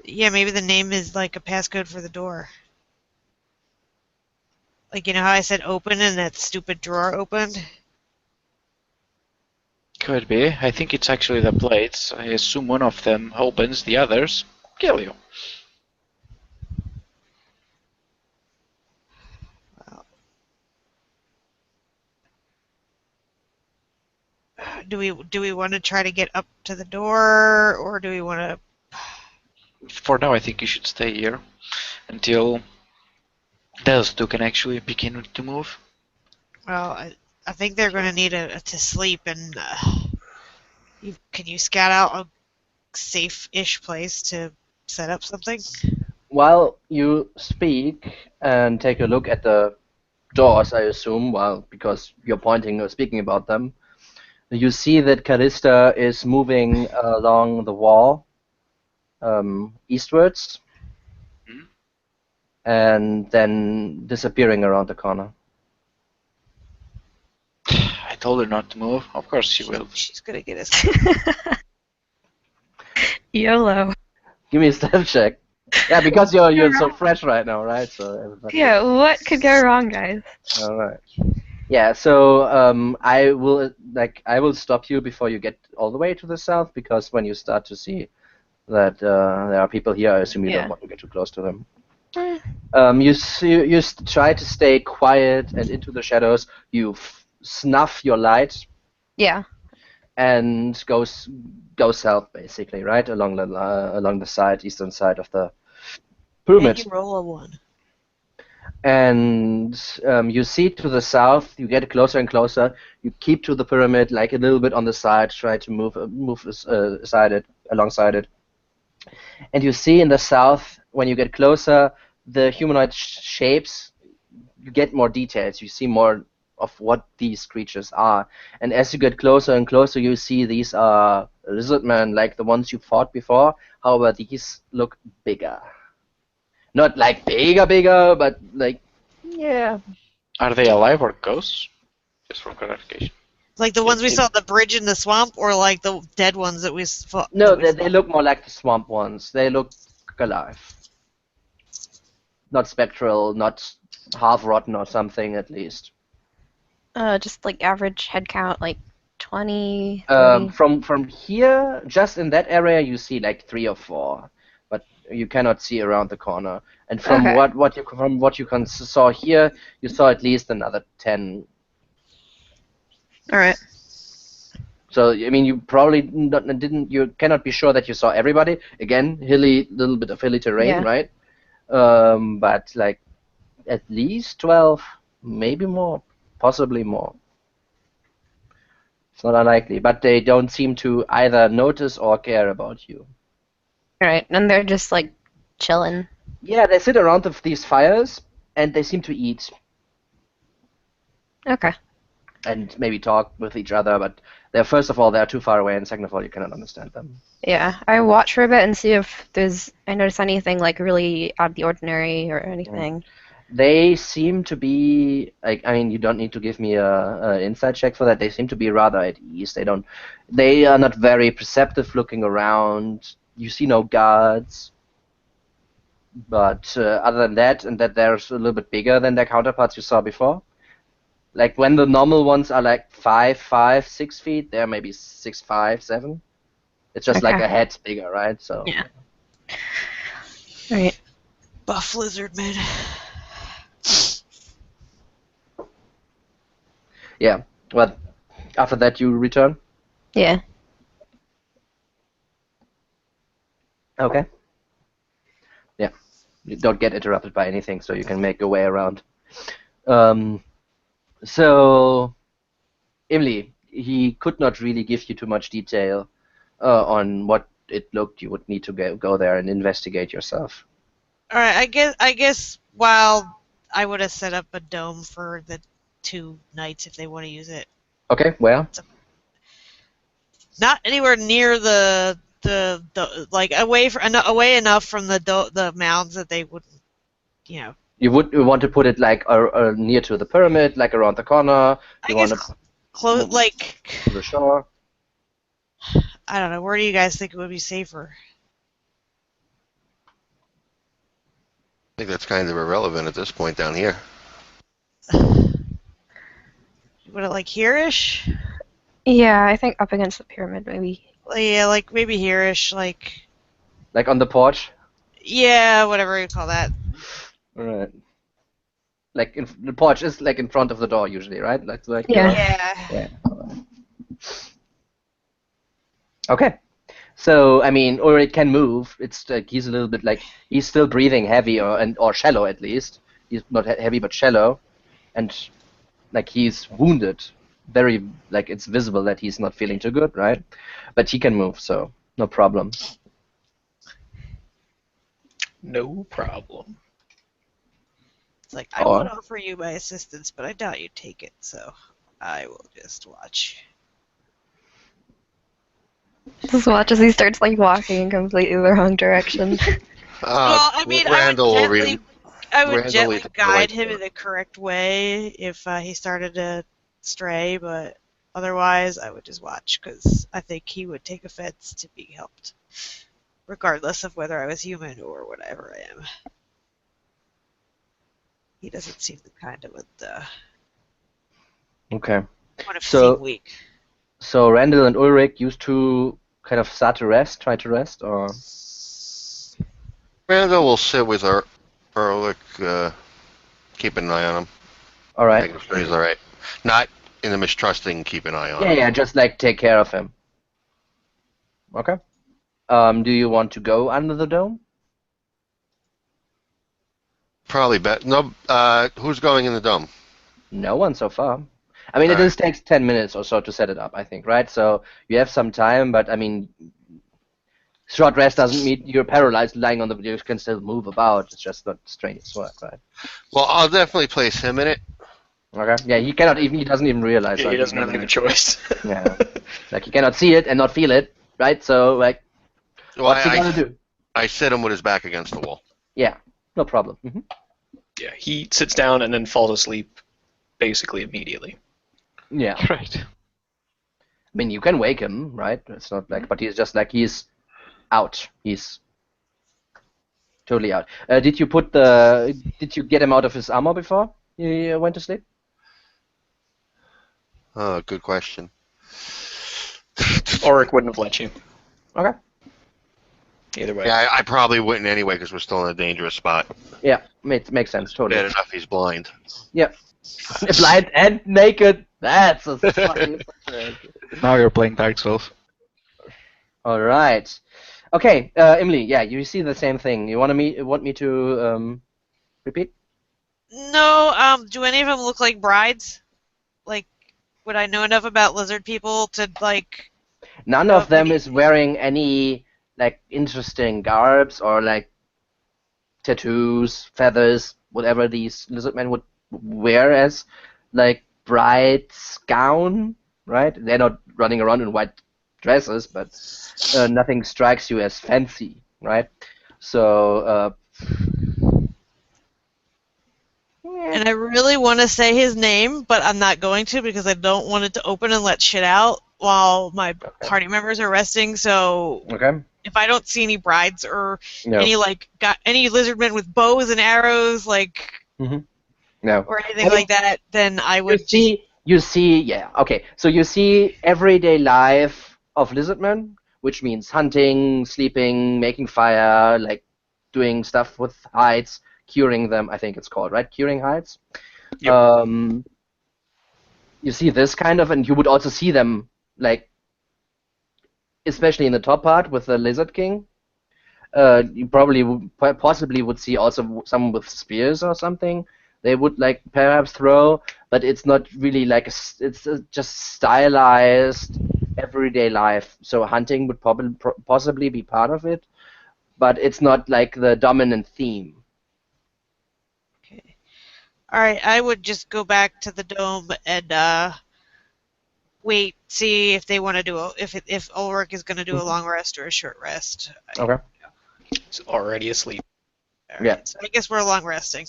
Yeah, maybe the name is like a passcode for the door. Like, you know how I said open and that stupid drawer opened? Could be. I think it's actually the plates. I assume one of them opens, the others kill you. Do we want to try to get up to the door, or do we want to? For now, I think you should stay here until those two can actually begin to move. Well, I think they're going to need to sleep, and can you scout out a safe-ish place to set up something? While you speak and take a look at the doors, I assume, well, because you're pointing or speaking about them, you see that Callista is moving along the wall eastwards Hmm? and then disappearing around the corner. I told her not to move. Of course she will. She's going to get us. YOLO. Give me a step check. Yeah, because you're so fresh right now, right? So everybody. Yeah, what could go wrong, guys? All right. Yeah. So I will stop you before you get all the way to the south, because when you start to see that there are people here, I assume you Yeah. don't want to get too close to them. Eh. You try to stay quiet and into the shadows. You snuff your light Yeah. and go south, basically, right along the eastern side of the pyramid. And you roll a 1. And you see to the south. You get closer and closer. You keep to the pyramid, like a little bit on the side. Try to move alongside it. And you see in the south, when you get closer, the humanoid shapes. You get more details. You see more of what these creatures are. And as you get closer and closer, you see these are lizardmen, like the ones you fought before. However, these look bigger. Not like bigger, but like, yeah. Are they alive or ghosts? Just for clarification. Like the ones we It- saw at the bridge in the swamp, or like the dead ones that we fought? No, that we they look more like the swamp ones. They look alive. Not spectral, not half rotten or something, at least. Just like average head count, like 20, 30. From here, just in that area, you see like 3 or 4, but you cannot see around the corner. And from Okay. what you saw here, you saw at least another 10. All right. So I mean, you probably you cannot be sure that you saw everybody. Again, little bit of hilly terrain, Yeah. right? But like at least 12, maybe more, possibly more. It's not unlikely, but they don't seem to either notice or care about you. All right. And they're just like chilling. Yeah, they sit around these fires and they seem to eat Okay. and maybe talk with each other, but first of all, they're too far away, and second of all, you cannot understand them. Yeah. I watch for a bit and see if I notice anything like really out of the ordinary or anything. They seem to be like, I mean, you don't need to give me a insight check for that. They seem to be rather at ease. They are not very perceptive looking around. You see no guards. But other than that, and that they're a little bit bigger than their counterparts you saw before. Like when the normal ones are like 5'5", 6 feet, they're maybe 6'5", 7. It's just like Okay. a head bigger, right? So Yeah. All right. buff lizard man. yeah. Well, after that you return. Yeah. Okay. Yeah. You don't get interrupted by anything, so you can make your way around. So, Emily, he could not really give you too much detail on what it looked. You would need to go there and investigate yourself. All right, I guess while I would have set up a dome for the 2 knights if they want to use it. Okay, where? Not anywhere near the like away enough from the mounds that they wouldn't, You want to put it like near to the pyramid, like around the corner. You I want guess to close, move like, to the shore. I don't know. Where do you guys think it would be safer? I think that's kind of irrelevant at this point down here. Would it like here-ish? Yeah, I think up against the pyramid maybe. Yeah, like maybe here-ish. Like, Like on the porch. yeah, whatever you call that. All right. Like the porch is like in front of the door usually, right? Like Yeah. Yeah. yeah. Okay. So I mean, or it can move. It's like he's a little bit like he's still breathing heavy or shallow at least. He's not heavy but shallow, and like he's wounded. Very like it's visible that he's not feeling too good, right? But he can move, so no problem. No problem. It's like, I would offer you my assistance, but I doubt you'd take it, so I will just watch. Just watch as he starts like walking in completely the wrong direction. Well, I mean, Randall will read. I would Randall gently leads the guide way him in forward. the correct way if he started to stray, but otherwise I would just watch because I think he would take offense to being helped, regardless of whether I was human or whatever I am. He doesn't seem the kind of Okay. want to So- seem weak. So Randall and Ulrich used to kind of start to rest, try to rest, or Randall will sit with Ehrlich, keep an eye on him. all right. Making sure he's all right. Not in the mistrusting, keep an eye on Yeah, him. yeah, just like take care of him. Okay. Do you want to go under the dome? Probably bet. No. Who's going in the dome? No one so far. I mean, it Alright. just takes 10 minutes or so to set it up, I think, right? So you have some time, but I mean, short rest doesn't mean you're paralyzed lying on the. You can still move about. It's just not strenuous work, right? Well, I'll definitely place him in it. Okay. Yeah, he cannot even. He doesn't even realize. Yeah, he like, doesn't really have a choice. Yeah. Like he cannot see it and not feel it, right? So like, Well, what's he gonna do? I sit him with his back against the wall. Yeah, no problem. Hmm. Yeah, he sits down and then falls asleep basically immediately. Yeah. Right. I mean, you can wake him, right? It's not like, but he's just like he's out. He's totally out. Did you get him out of his armor before you went to sleep? Oh, good question. Ulrich wouldn't have let you. Okay. Either way. Yeah, I probably wouldn't anyway because we're still in a dangerous spot. Yeah, makes sense. Totally. Bad enough he's blind. Blind and naked. That's a fucking. Now you're playing Dark Souls. All right. Okay, Emily. Yeah, you see the same thing. You want me to repeat? No, do any of them look like brides? Like, would I know enough about lizard people to, like... None Oh, of them maybe- is wearing any like interesting garbs or like tattoos, feathers, whatever these lizard men would wear as like bride's gown, right? They're not running around in white dresses, but nothing strikes you as fancy, right? So, And I really want to say his name, but I'm not going to because I don't want it to open and let shit out while my party members are resting, so... okay, If I don't see any brides or no, any lizard men with bows and arrows, like, no. or anything like that, then I would You see, yeah, okay. So you see everyday life of lizardmen, which means hunting, sleeping, making fire, like doing stuff with hides, curing them. I think it's called, right? Curing hides. Yep. You see this kind of, and you would also see them like, especially in the top part with the Lizard King. You probably possibly would see also some with spears or something. They would like perhaps throw, but it's not really like it's just stylized everyday life. So hunting would possibly be part of it, but it's not like the dominant theme. Okay. All right, I would just go back to the dome and wait, see if they want to do if Ulrich is going to do a long rest or a short rest. Okay. He's already asleep. Alright, Yeah. so I guess we're long resting.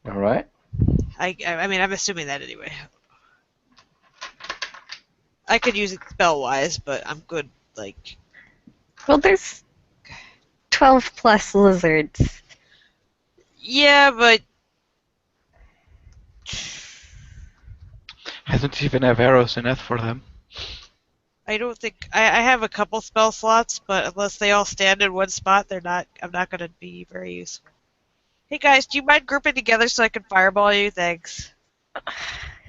All right. I mean, I'm assuming that anyway. I could use it spell-wise, but I'm good, like... Well, there's 12 plus lizards. Yeah, but... I don't even have arrows enough for them. I don't think... I have a couple spell slots, but unless they all stand in one spot, I'm not going to be very useful. Hey guys, do you mind grouping together so I can fireball you? Thanks.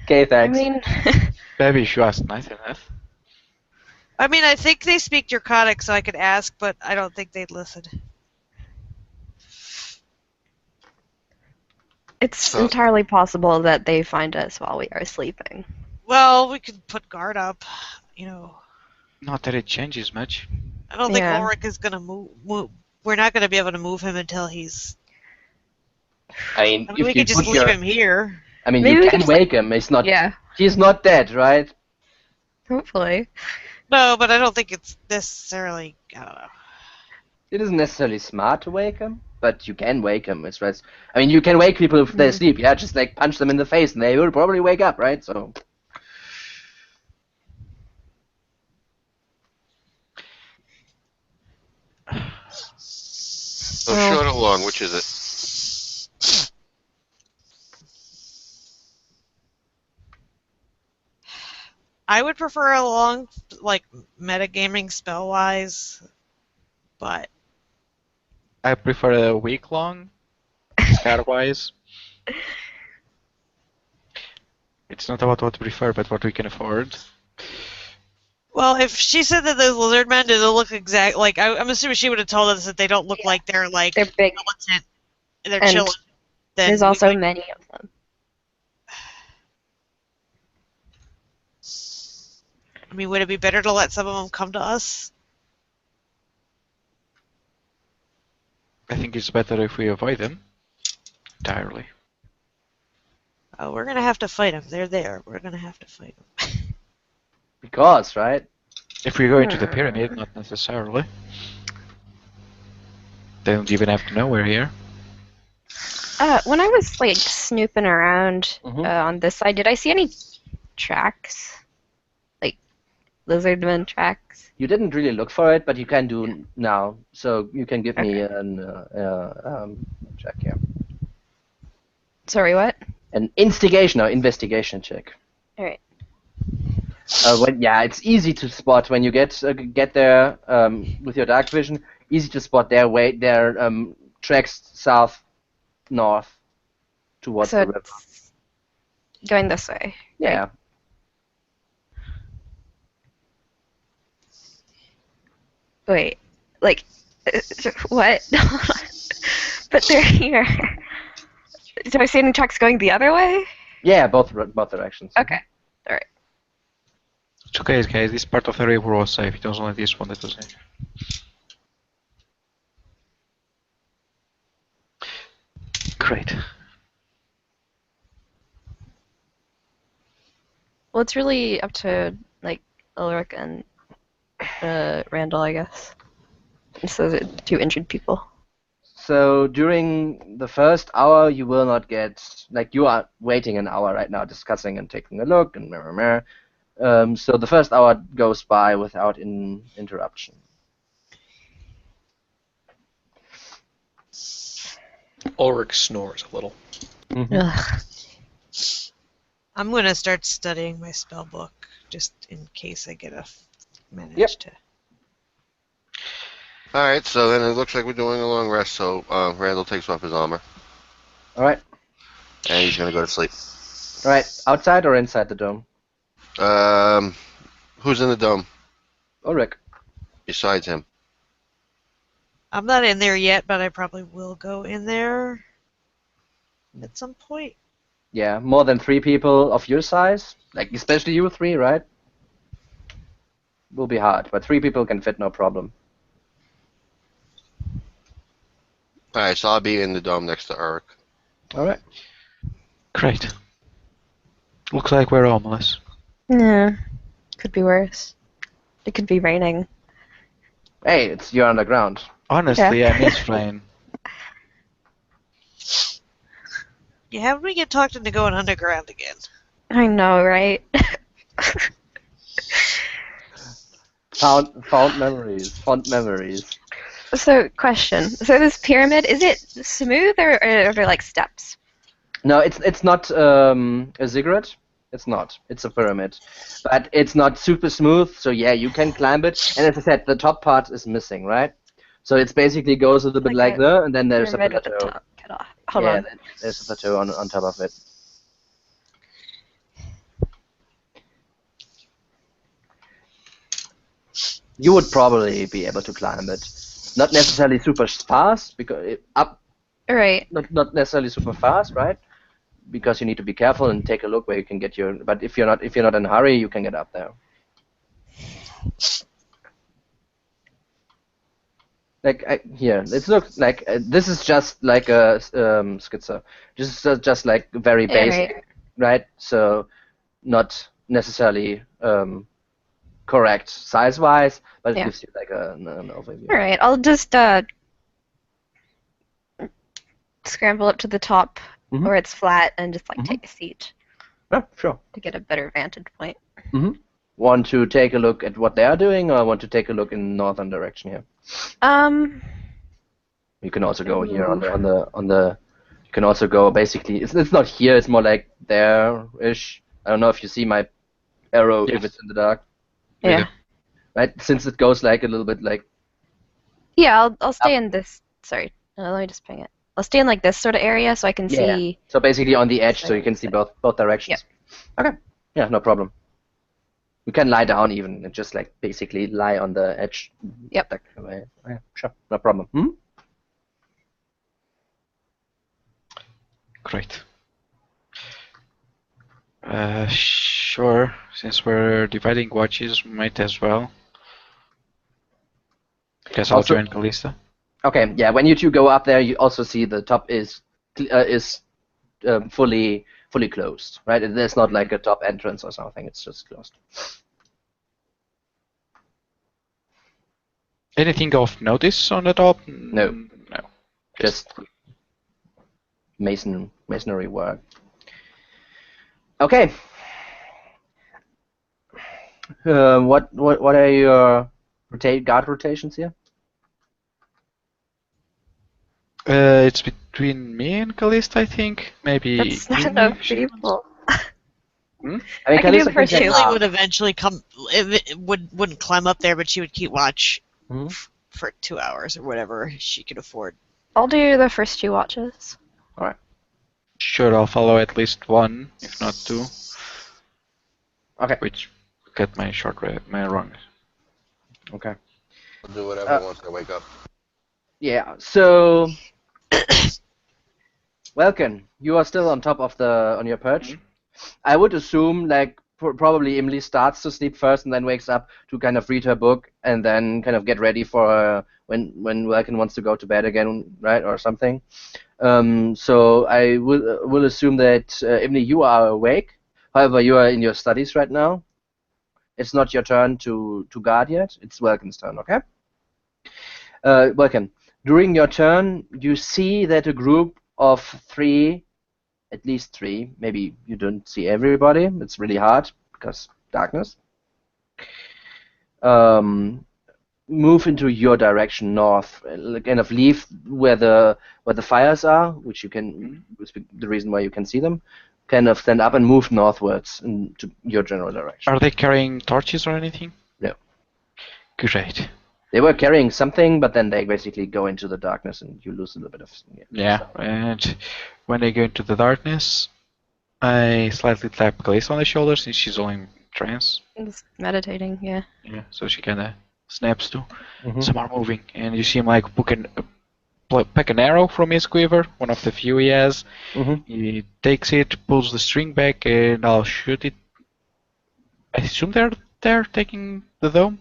Okay, I thanks. mean, Maybe if you ask nice enough. I mean, I think they speak Draconic, so I could ask, but I don't think they'd listen. it's So- entirely possible that they find us while we are sleeping. Well, we could put guard up, you know. Not that it changes much. I don't think Yeah. Ulrich is gonna move. We're not gonna be able to move him until he's. I mean, I mean, if we you could just put leave your, him here. I mean, Maybe you we can could wake him. It's not. Yeah, He's not dead, right? hopefully. No, but I don't think it's necessarily. I don't know. It isn't necessarily smart to wake him, but you can wake him. It's right. I mean, you can wake people if they're asleep. Yeah, just like punch them in the face, and they will probably wake up, right? So. So short or long, which is it? I would prefer a long, like, metagaming spell wise, but I prefer a week long, stat-wise. It's not about what we prefer, but what we can afford. well, if she said that those lizard men didn't look exact, like I'm assuming she would have told us that they don't look like they're like They're big. militant, they're And chilling. Then There's we also might- many of them. I mean, would it be better to let some of them come to us? I think it's better if we avoid them entirely. Oh, we're gonna have to fight them. They're there. We're gonna have to fight them. Because, right? If we go into the pyramid, not necessarily. They don't even have to know we're here. When I was like snooping around Mhm. on this side, did I see any tracks? Like lizardman tracks? You didn't really look for it, but you can do now. So you can give me an check here. Sorry, what? An instigation or investigation check. Alright. Yeah, it's easy to spot when you get there with your dark vision. Easy to spot their tracks south, north, towards So the river. it's going this way. Yeah. Wait, like, what? But they're here. Do I see any tracks going the other way? Yeah, both directions. Okay. Alright. It's okay, guys. This part of the river was safe. It was only this one that was safe. Great. Well, it's really up to, like, Ulrich and Randall, I guess. So the two injured people. So during the first hour, you will not get, like, you are waiting an hour right now, discussing and taking a look and so the first hour goes by without interruption. Ulrich snores a little. Ugh. I'm gonna start studying my spell book just in case I get a manage Yep. to. Alright, so then it looks like we're doing a long rest, so Randall takes off his armor, All right. and he's gonna go to sleep. All right. Outside or inside the dome? Who's in the dome Ulrich. besides him? I'm not in there yet, but I probably will go in there at some point. Yeah, more than 3 people of your size, like especially you 3, right? Will be hard, but 3 people can fit no problem. Alright, so I'll be in the dome next to Ulrich. All right. Great. Looks like we're homeless. Yeah. Could be worse. It could be raining. Hey, you're underground. Honestly, I miss flying. You haven't we get talked into going underground again? I know, right? Found memories. Fond memories. So, question. So this pyramid, is it smooth or are there like steps? No, it's not a ziggurat. It's not. It's a pyramid, but it's not super smooth. So yeah, you can climb it. And as I said, the top part is missing, right? So it basically goes a little bit like Like that, and then there's a Pyramid with the plateau. top cut off. Hold Yeah, on. then there's a plateau on top of it. You would probably be able to climb it. Not necessarily super fast, because Right. not necessarily super fast, right? Because you need to be careful and take a look where you can get your. But if you're not in a hurry, you can get up there. Like here, it looks like this is just like a schizo. This is just like very Yeah, basic, right? So not necessarily correct size-wise, but it Yeah. gives you like an overview. All right. I'll just scramble up to the top Mhm. where it's flat and just like Mhm. take a seat Yeah, sure. to get a better vantage point. Want to take a look at what they are doing, or want to take a look in northern direction here? You can also go here on the. You can also go basically. It's not here. It's more like there-ish. I don't know if you see my arrow if Yes. it's in the dark. Yeah. Right, since it goes like a little bit like. Yeah. I'll stay in this. Sorry. Let me just ping it. I'll stay in like this sort of area so I can Yeah. see. So basically on the edge, so you can see both directions. Okay. Yeah, no problem. You can lie down even and just like basically lie on the edge. Yep. That kind of way. Yeah, sure, no problem. Great. Sure. Since we're dividing watches, might as well. Guess I'll Also- join Callista. Okay, yeah. When you two go up there, you also see the top is fully closed, right? There's not like a top entrance or something. It's just closed. Anything of notice on the top? No. No. Just masonry work. Okay. What are your guard rotations here? It's between me and Callista, I think. Maybe. That's not Amy, enough if she wants. people. I mean, I can do Calista the first take two. half. Emily would eventually come. It wouldn't climb up there, but she would keep watch Mhm. for 2 hours or whatever she could afford. I'll do the first two watches. Sure, I'll follow at least one, if not two. Okay. Which got my my wrong. Okay. I'll do whatever once I wake up. Yeah. So, Welkin, you are still on top of on your perch. I would assume like probably Emily starts to sleep first and then wakes up to kind of read her book and then kind of get ready for when Welkin wants to go to bed again, right, or something. So I will assume that Emily, you are awake. However, you are in your studies right now. It's not your turn to guard yet. It's Welkin's turn. Okay. Welkin, during your turn, you see that a group of three, at least three, maybe you don't see everybody, it's really hard because darkness, move into your direction north, kind of leave where the fires are, which you can, the reason why you can see them, kind of stand up and move northwards into your general direction. Are they carrying torches or anything? No. Great. They were carrying something, but then they basically go into the darkness and you lose a little bit of. Yeah, and when they go into the darkness, I slightly tap Callista on the shoulder since she's all in trance. Just meditating, yeah. Yeah, so she kind of snaps to. Mhm. Some are moving, and you see him like pick an arrow from his quiver, one of the few he has. Mhm. He takes it, pulls the string back, and I'll shoot it. I assume they're taking the dome.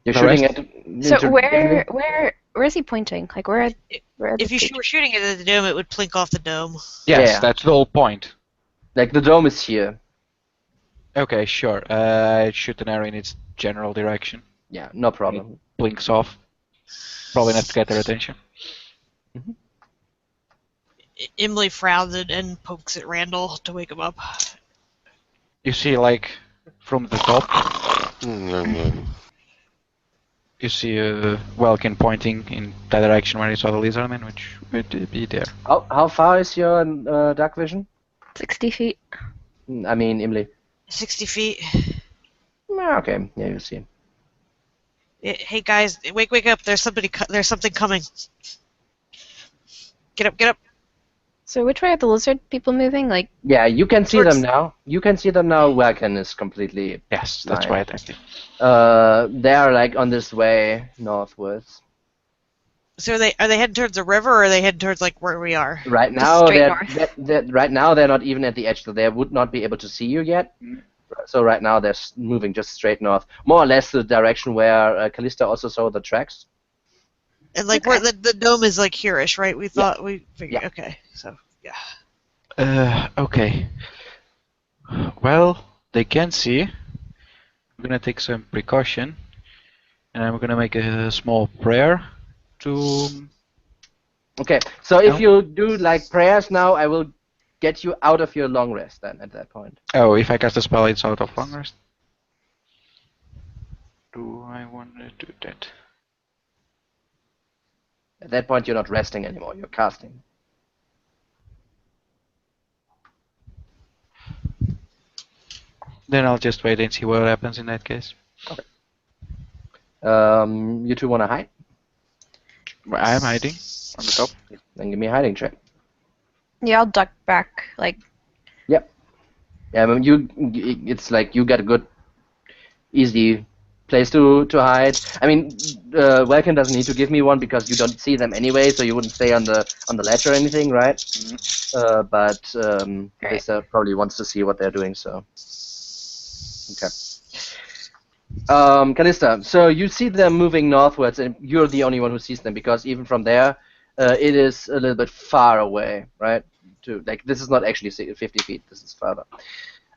You're The shooting rest? at. So where is he pointing? Like where are the If you two- were shooting it at the dome, it would plink off the dome. Yes, Yeah. that's the whole point. Like the dome is here. Okay, sure. I shoot an arrow in its general direction. Yeah, no problem. Blinks off. Probably enough to get their attention. Emily frowns and pokes at Randall to wake him up. You see, like, from the top, you see Welkin pointing in that direction where he saw the lizardman, which would be there. How far is your dark vision? 60 feet. I mean, Emily. 60 feet. Okay, yeah, you see. Hey guys, wake up! There's something coming. Get up! So which way are the lizard people moving? Like, Yeah, you can see Towards- them now. You can see them now. Welkin is completely. Yes, that's Nice. why I attacked it. They are like on this way northwards. So are they heading towards the river, or are they heading towards like where we are? Right now, straight right now they're not even at the edge, so they would not be able to see you yet. So right now they're moving just straight north, more or less the direction where Callista also saw the tracks. And like Okay. where the dome is like here-ish, right? We thought we figured. Yeah. Okay, so yeah. Okay. Well, they can see. I'm gonna take some precaution, and I'm gonna make a small prayer to. Okay, so if No. you do like prayers now, I will get you out of your long rest then at that point. Oh, if I cast a spell, it's out of long rest. Do I want to do that? At that point, you're not resting anymore, you're casting. Then I'll just wait and see what happens in that case. You two want to hide? I'm hiding on the top. Then give me a hiding check. yeah, I'll duck back. Like, Yeah, I mean, it's like you got a good, easy place to hide. I mean, Welkin doesn't need to give me one because you don't see them anyway, so you wouldn't stay on the ledge or anything, right? But Lisa probably wants to see what they're doing, so. Okay. Callista, so you see them moving northwards, and you're the only one who sees them because even from there, it is a little bit far away, right? This is not actually 50 feet. This is further.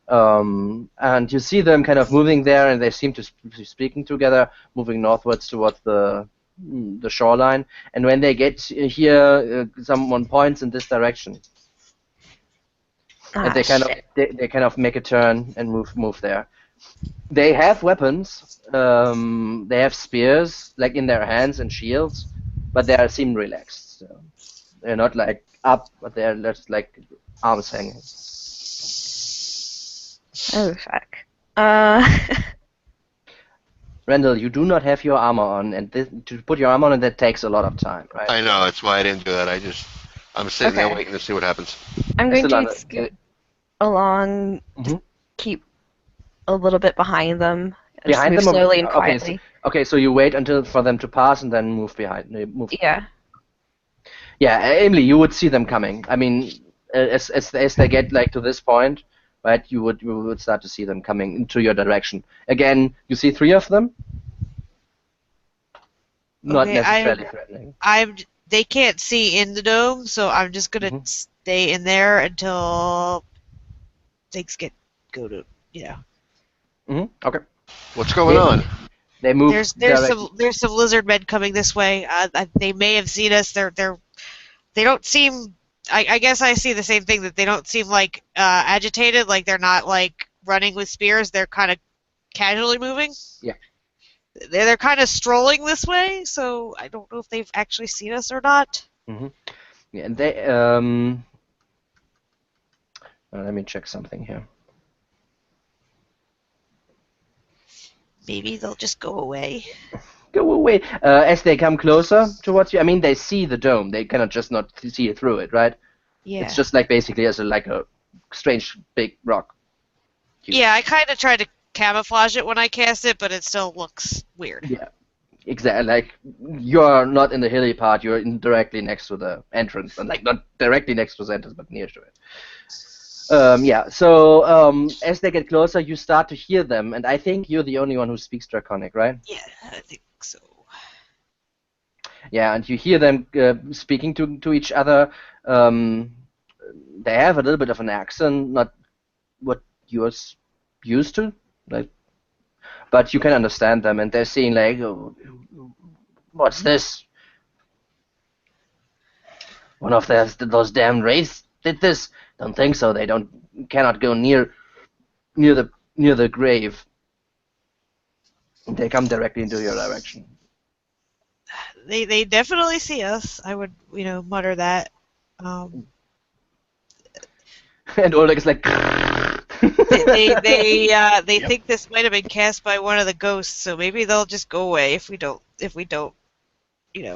And you see them kind of moving there, and they seem to be speaking together, moving northwards towards the shoreline. And when they get here, someone points in this direction, and they kind of make a turn and move there. They have weapons. They have spears, like in their hands and shields, but they seem relaxed. So they're not like up, but they're just like arms hanging. oh fuck. Randall, you do not have your armor on, and to put your armor on, that takes a lot of time, right? I know, that's why I didn't do that. I'm sitting there Okay. waiting to see what happens. I'm going Solana, to scoot along, Mhm. keep a little bit behind them. Just Behind move them? slowly and Okay, quietly. Okay, so you wait for them to pass and then move behind. Move. Yeah. Yeah, Emily, you would see them coming. I mean, as they get like to this point, right? You would start to see them coming into your direction. Again, you see 3 of them. Not Okay, necessarily threatening. They can't see in the dome, so I'm just gonna Mhm. stay in there until things go to Okay. What's going on? They move. There's direct- there's some lizard men coming this way. They may have seen us. They don't seem. I guess I see the same thing, that they don't seem like agitated. Like they're not like running with spears. They're kind of casually moving. Yeah. They're kind of strolling this way. So I don't know if they've actually seen us or not. Yeah, and they let me check something here. Maybe they'll just go away. Go away. As they come closer towards you, I mean, they see the dome. They cannot just not see through it, right? Yeah. It's just like basically as like a strange big rock. Yeah, I kind of tried to camouflage it when I cast it, but it still looks weird. Yeah, exactly. Like you're not in the hilly part. You're directly next to the entrance, and like not directly next to the entrance, but near to it. Yeah. So as they get closer, you start to hear them, and I think you're the only one who speaks Draconic, right? Yeah, I think so. Yeah, and you hear them speaking to each other. They have a little bit of an accent, not what you're used to, like, but you can understand them, and they're saying like, oh, What's this? One of those damn wraiths did this? Don't think so. They cannot go near the grave. They come directly into your direction. They definitely see us. I would, mutter that. And Ulrich is like. They think this might have been cast by one of the ghosts, so maybe they'll just go away if we don't, do It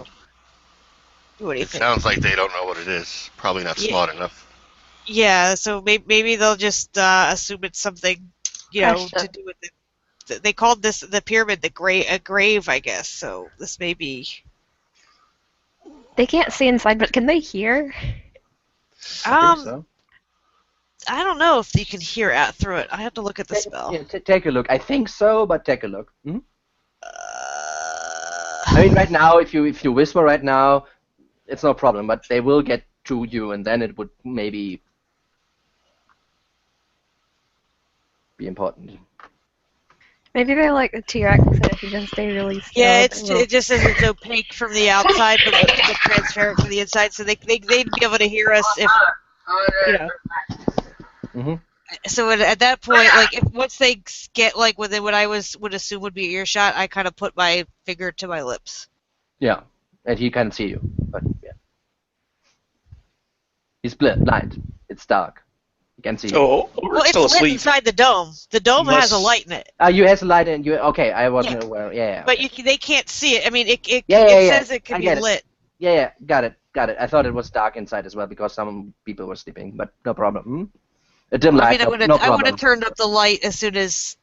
anything. sounds like they don't know what it is. Probably not smart enough. Yeah, so maybe they'll just assume it's something, to do with it. They called the pyramid a grave, I guess. So this may be. They can't see inside, but can they hear? I think so. I don't know if you can hear out through it. I have to look at the spell. Yeah, take a look. I think so, but take a look. I mean, right now, if you whisper right now, it's no problem. But they will get to you, and then it would maybe be important. Maybe they're like a T-Rex, and if you just stay really still. Yeah, it just says it's opaque from the outside, but it's transparent from the inside, so they'd be able to hear us if, Mm-hmm. So at that point, like, once they get like within what I would assume would be earshot, I kind of put my finger to my lips. Yeah, and he can't see you, but yeah. He's blind. It's dark. He can't see you. Oh, Well, we're it's still lit asleep. inside the dome. The dome has a light in it. You has a light and you. Okay, I wasn't aware. Yeah. But they can't see it. I mean, it Yeah. says it can I be get it. lit. Yeah, got it. I thought it was dark inside as well because some people were sleeping, but no problem. A dim light. I mean, no I would problem. have turned up the light as soon as.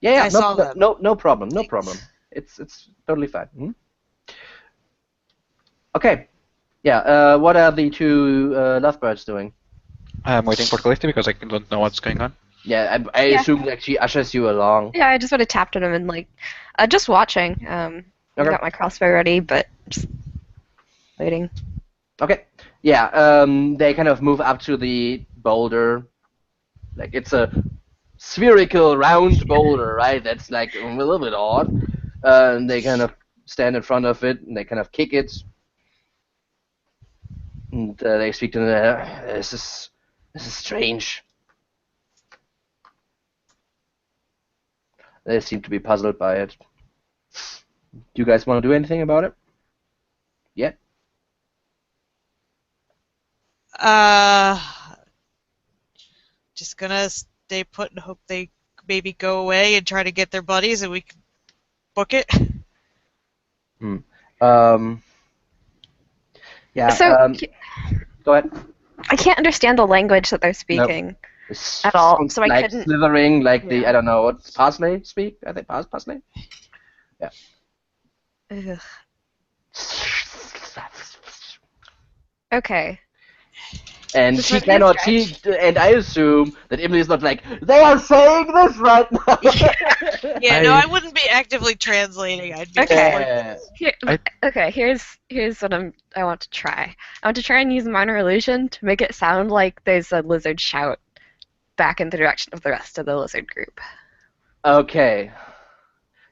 Yeah, I saw them. no problem. It's totally fine. Okay. Yeah. What are the two lovebirds doing? I'm waiting for Callisto because I don't know what's going on. Yeah, I assume that she ushers you along. Yeah, I just would have tapped at him and just watching. I got my crossbow ready, but just waiting. Okay. Yeah. They kind of move up to the boulder. Like it's a spherical round boulder, right? That's like a little bit odd. And they kind of stand in front of it and they kind of kick it. And they speak to them. This is strange. They seem to be puzzled by it. Do you guys want to do anything about it? Yet? Just gonna stay put and hope they maybe go away and try to get their buddies and we can book it. Yeah. So, go ahead. I can't understand the language that they're speaking at all, so I like couldn't. slithering, like the I don't know what parsley speak. I think parsley. Yeah. Ugh. Okay. And This she might be a cannot see, and I assume that Emily is not like, they are saying this right now! Yeah, no, I wouldn't be actively translating. I'd be Okay. Yeah. Here's what I want to try. I want to try and use minor illusion to make it sound like there's a lizard shout back in the direction of the rest of the lizard group. Okay.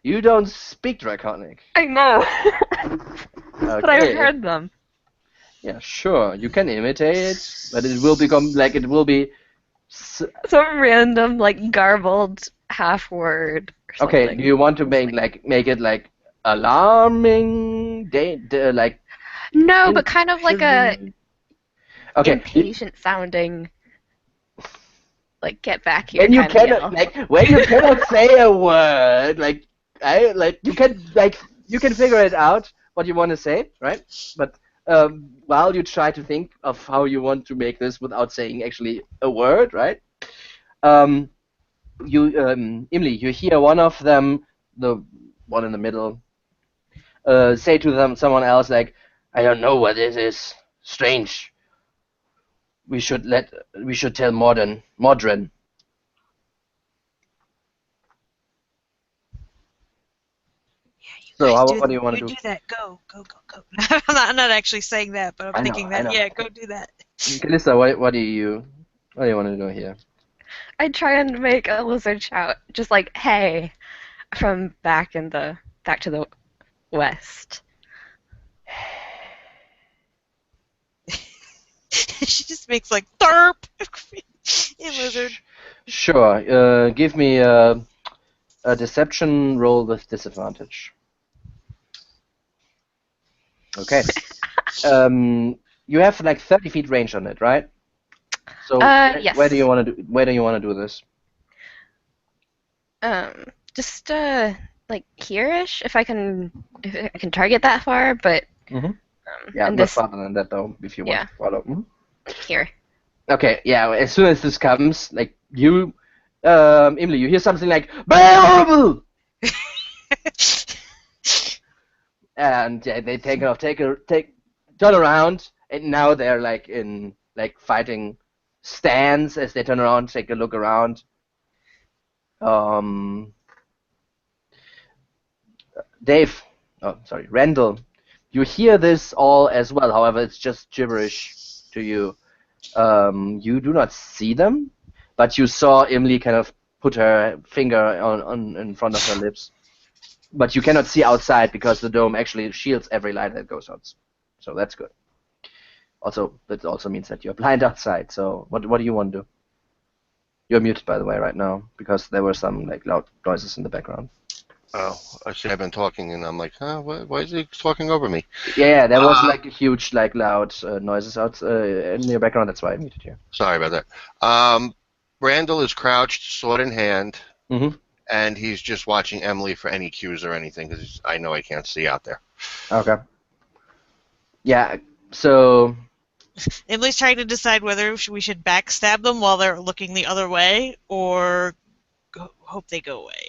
You don't speak Draconic. I know! But I Okay. heard them. Yeah, sure. You can imitate it, but it will become like it will be. Some random, garbled half word or something. Okay. Do you want to make it like alarming? Like. No, but kind of like a Okay. impatient sounding. Like, get back here. When you kind of cannot yell. when you cannot say a word, you can figure it out what you want to say, right? But while you try to think of how you want to make this without saying actually a word, right? Emily, you hear one of them, the one in the middle, say to someone else like, "I don't know what this is. Strange. We should tell Modern." So what do you want to do? You do that. Go. I'm not actually saying that, but I'm thinking that. Yeah, go do that. Calista, what do you want to do here? I try and make a lizard shout, just like, hey, from back to the west. She just makes like therp in lizard. Sure. Give me a deception roll with disadvantage. Okay. You have like 30 feet range on it, right? So Yes. where do you want to do this? Just like here-ish, if I can target that far, but Mhm. Yeah, and not this farther than that though, if you want Yeah. to follow. Mhm. here. Okay, yeah, as soon as this comes, like you, Emily, you hear something like "Bearable!" and yeah, they turn around, and now they're like in like fighting stands as they turn around, take a look around. Dave, oh sorry, Randall, you hear this all as well. However, it's just gibberish to you. You do not see them, but you saw Emily kind of put her finger on in front of her lips. But you cannot see outside because the dome actually shields every light that goes out. So that's good. Also, that also means that you're blind outside. So what do you want to do? You're muted, by the way, right now because there were some like loud noises in the background. Oh, I see. I've been talking, and I'm like, huh? Why is he talking over me? Yeah, there was like a huge like loud noises out in your background. That's why I muted you. Sorry about that. Randall is crouched, sword in hand, Mhm. and he's just watching Emily for any cues or anything because I know I can't see out there. Okay. Yeah. So Emily's trying to decide whether we should backstab them while they're looking the other way, or hope they go away.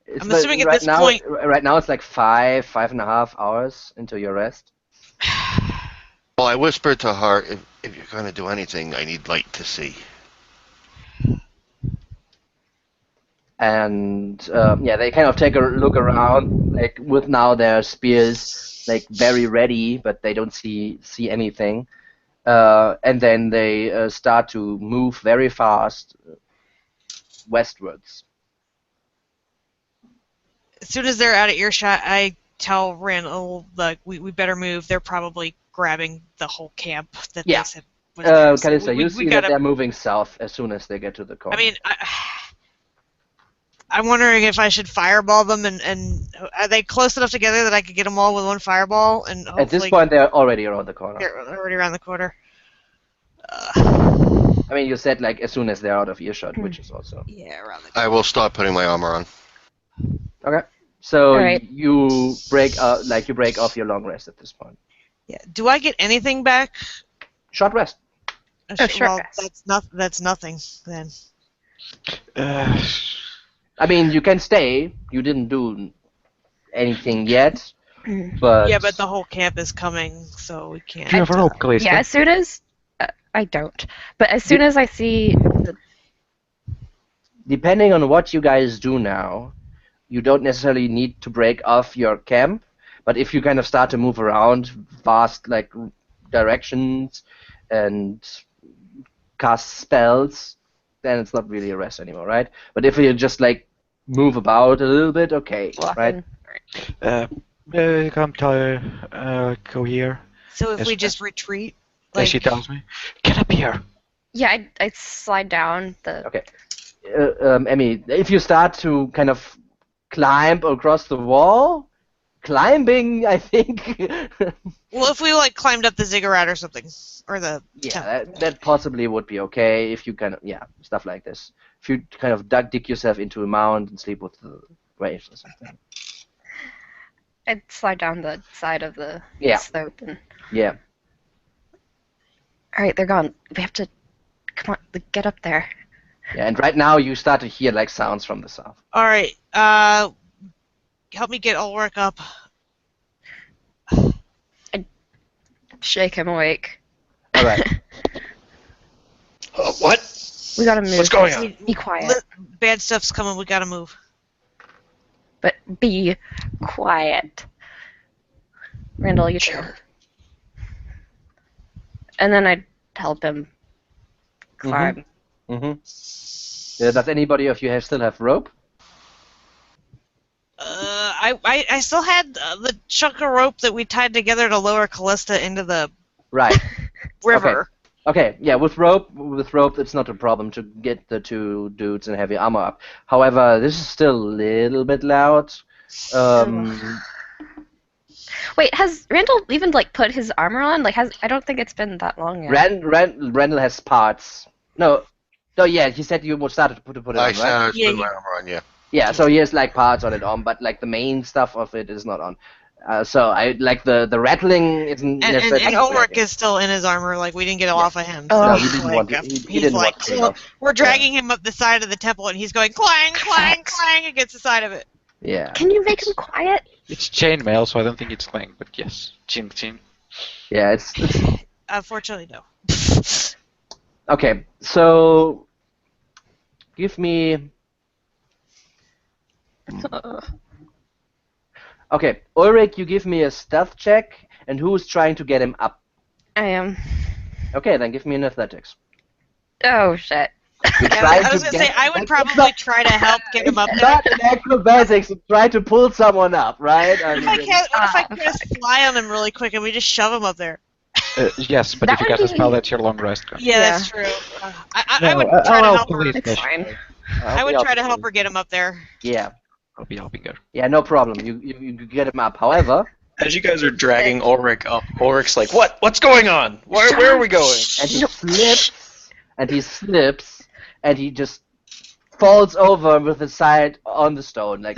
it's I'm assuming at this point. Right now it's like 5.5 hours into your rest. Well, I whispered to her, if you're going to do anything, I need light to see. And yeah, they kind of take a look around, like with now their spears like very ready, but they don't see anything. And then they start to move very fast westwards. As soon as they're out of earshot, I tell Randall, like, we better move. They're probably grabbing the whole camp that Yeah. they said was there. So Kalista, you see that gotta. they're moving south as soon as they get to the corner. I mean, I'm wondering if I should fireball them, and are they close enough together that I could get them all with one fireball? And hopefully at this point, they're already around the corner. they're already around the corner. I mean, you said like as soon as they're out of earshot, which is also Yeah, around the I corner. will start putting my armor on. okay. So All right. you break off your long rest at this point. Yeah. Do I get anything back? Short rest. Short Well, rest. that's nothing then. I mean, you can stay. You didn't do anything yet, but Yeah, but the whole camp is coming, so we can't. Do you have a rope, Calista? Yeah, as soon as I don't, but as soon as I see the depending on what you guys do now, you don't necessarily need to break off your camp. But if you kind of start to move around vast like directions and cast spells, then it's not really a rest anymore, right? But if you just like move about a little bit, okay, right? Come to go here. So if Yes, we just retreat, As she tells me, get up here. yeah, I slide down the. Okay. Emmy, if you start to kind of climb across the wall, climbing, I think. well, if we like climbed up the ziggurat or something, or the Yeah, that possibly would be okay if you kind of stuff like this. If you kind of dig yourself into a mound and sleep with the waves or something. I'd slide down the side of the slope and. Yeah. All right, they're gone. We have to. Come on, get up there. Yeah, and right now you start to hear like sounds from the south. All right, help me get Ulrich up. Shake him awake. All right. What? We gotta move. What's going on? Be quiet. Bad stuff's coming. We gotta move. But be quiet. Randall, you too. And then I'd help him climb. Does anybody of you still have rope? I still had the chunk of rope that we tied together to lower Callista into the. Right. river. Okay, yeah, with rope, it's not a problem to get the two dudes in heavy armor up. However, this is still a little bit loud. Wait, has Randall even like put his armor on? Like, I don't think it's been that long yet. Randall has parts. No, yeah, he said you started to put it I on, said I right? was Yeah, putting my armor on, yeah. Yeah, so he has like parts on it on, but like the main stuff of it is not on. So I like the rattling isn't And necessarily. Ulrich is still in his armor, like we didn't get it off of him. Oh. So No, he he's didn't like, want to- he he's didn't like, want to take off. we're dragging him up the side of the temple, and he's going clang, clang, clang against the side of it. Yeah. Can you make him quiet? It's chainmail, so I don't think it's clang, but yes, chin. Yeah, it's Unfortunately, no. okay. So give me. Okay, Ulrich, you give me a stealth check, and who's trying to get him up? I am. Okay, then give me an athletics. Oh shit. You Yeah, try I was to gonna say get- I would it's probably not- try to help get him up It's there. not an acrobatics to try to pull someone up, right? What if I cast fly on him really quick and we just shove him up there? Yes, but That if you would cast a be- spell, that's your long rest. Gone. Yeah, Yeah. that's true. I would try to I'll help her. police It's this. fine. I would try to help her get him up there. Yeah, I'll be helping her. yeah, no problem. You get him up. However, As you guys are dragging Ulrich up, Ulrich's like, "What? What's going on? Where are we going?" and he slips, and he just falls over with his side on the stone. Like,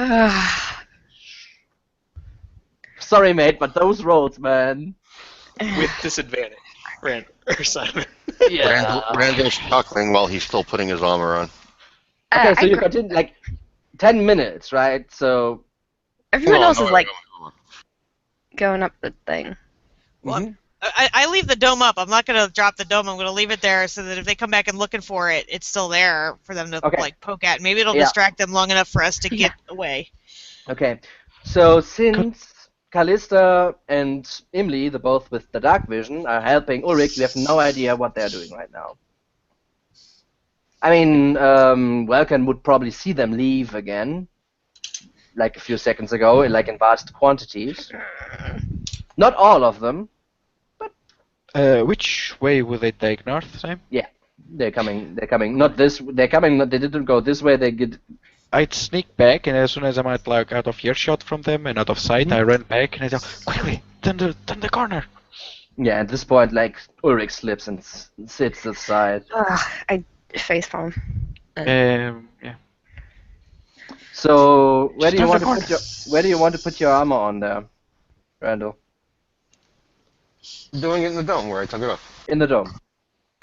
sorry, mate, but those rolls, man. With disadvantage, Simon. Randall's chuckling while he's still putting his armor on. Okay, so I you gr- continue like 10 minutes, right? So Everyone else is like No. going up the thing. Well, I leave the dome up. I'm not gonna drop the dome. I'm gonna leave it there so that if they come back and looking for it, it's still there for them to Okay. like poke at. Maybe it'll Yeah. distract them long enough for us to get away. okay, so since Callista and Imli, the both with the dark vision, are helping Ulrich, you have no idea what they're doing right now. I mean, Welkin would probably see them leave again, like a few seconds ago, like in vast quantities. Not all of them. Which way will they take? North, Sam? They're coming. Not this. They're coming. They didn't go this way. They get. I'd sneak back, and as soon as I'm like out of earshot from them and out of sight, I run back and I go, quickly, turn the corner. Yeah. At this point, like Ulrich slips and sits aside. I facepalm. Yeah. So where do you Turn want the to corner. put your armor on there, Randall? Doing it in the dome where I took it off. In the dome.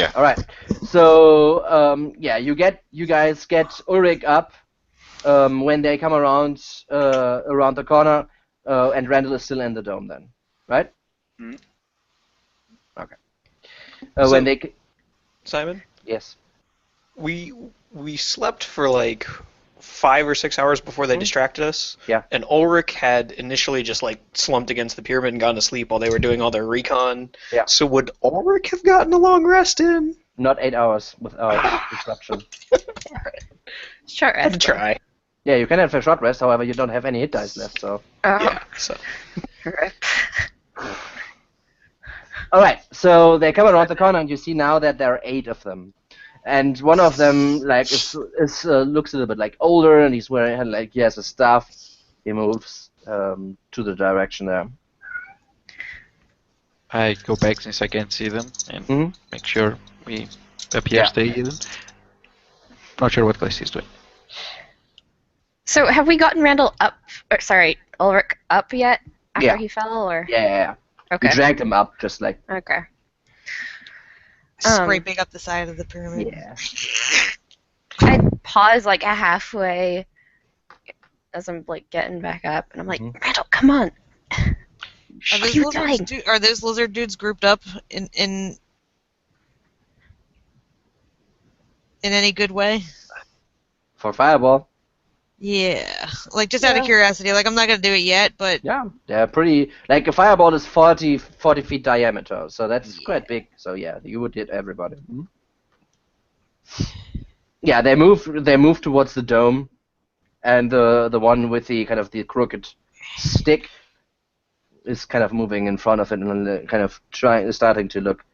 Yeah. All right. So yeah, you guys get Ulrich up when they come around the corner, and Randall is still in the dome then, right? Mhm. Okay. So- When they Simon, yes. we slept for like 5 or 6 hours before they distracted us. Yeah. And Ulrich had initially just like slumped against the pyramid and gone to sleep while they were doing all their recon. Yeah. So would Ulrich have gotten a long rest in? Not 8 hours without disruption. Short I'd rest. try. Yeah, you can have a short rest. However, you don't have any hit dice left. So. Yeah. So Rip. All right, so they come around the corner, and you see now that there are 8 of them, and one of them like is looks a little bit like older, and he's wearing like he has a staff. He moves to the direction there. I go back since I can't see them and Mhm. make sure we appear stay hidden. Not sure what Glace is doing. So have we gotten Randall up? Or, sorry, Ulrich up yet? After Yeah. he fell, or Yeah, okay, you dragged him up just like okay. Scraping up the side of the pyramid. yeah. I'd pause like halfway as I'm like getting back up, and I'm like, Randall, come on. Are What those, are you lizards doing? are those lizard dudes grouped up in any good way? For fireball, Yeah. Like, just out of curiosity. Like, I'm not going to do it yet, but yeah, they're pretty. Like a fireball is 40 feet diameter, so that's quite big. So yeah, you would hit everybody. Mhm. Yeah, they move towards the dome, and the one with the kind of the crooked stick is kind of moving in front of it and kind of starting to look.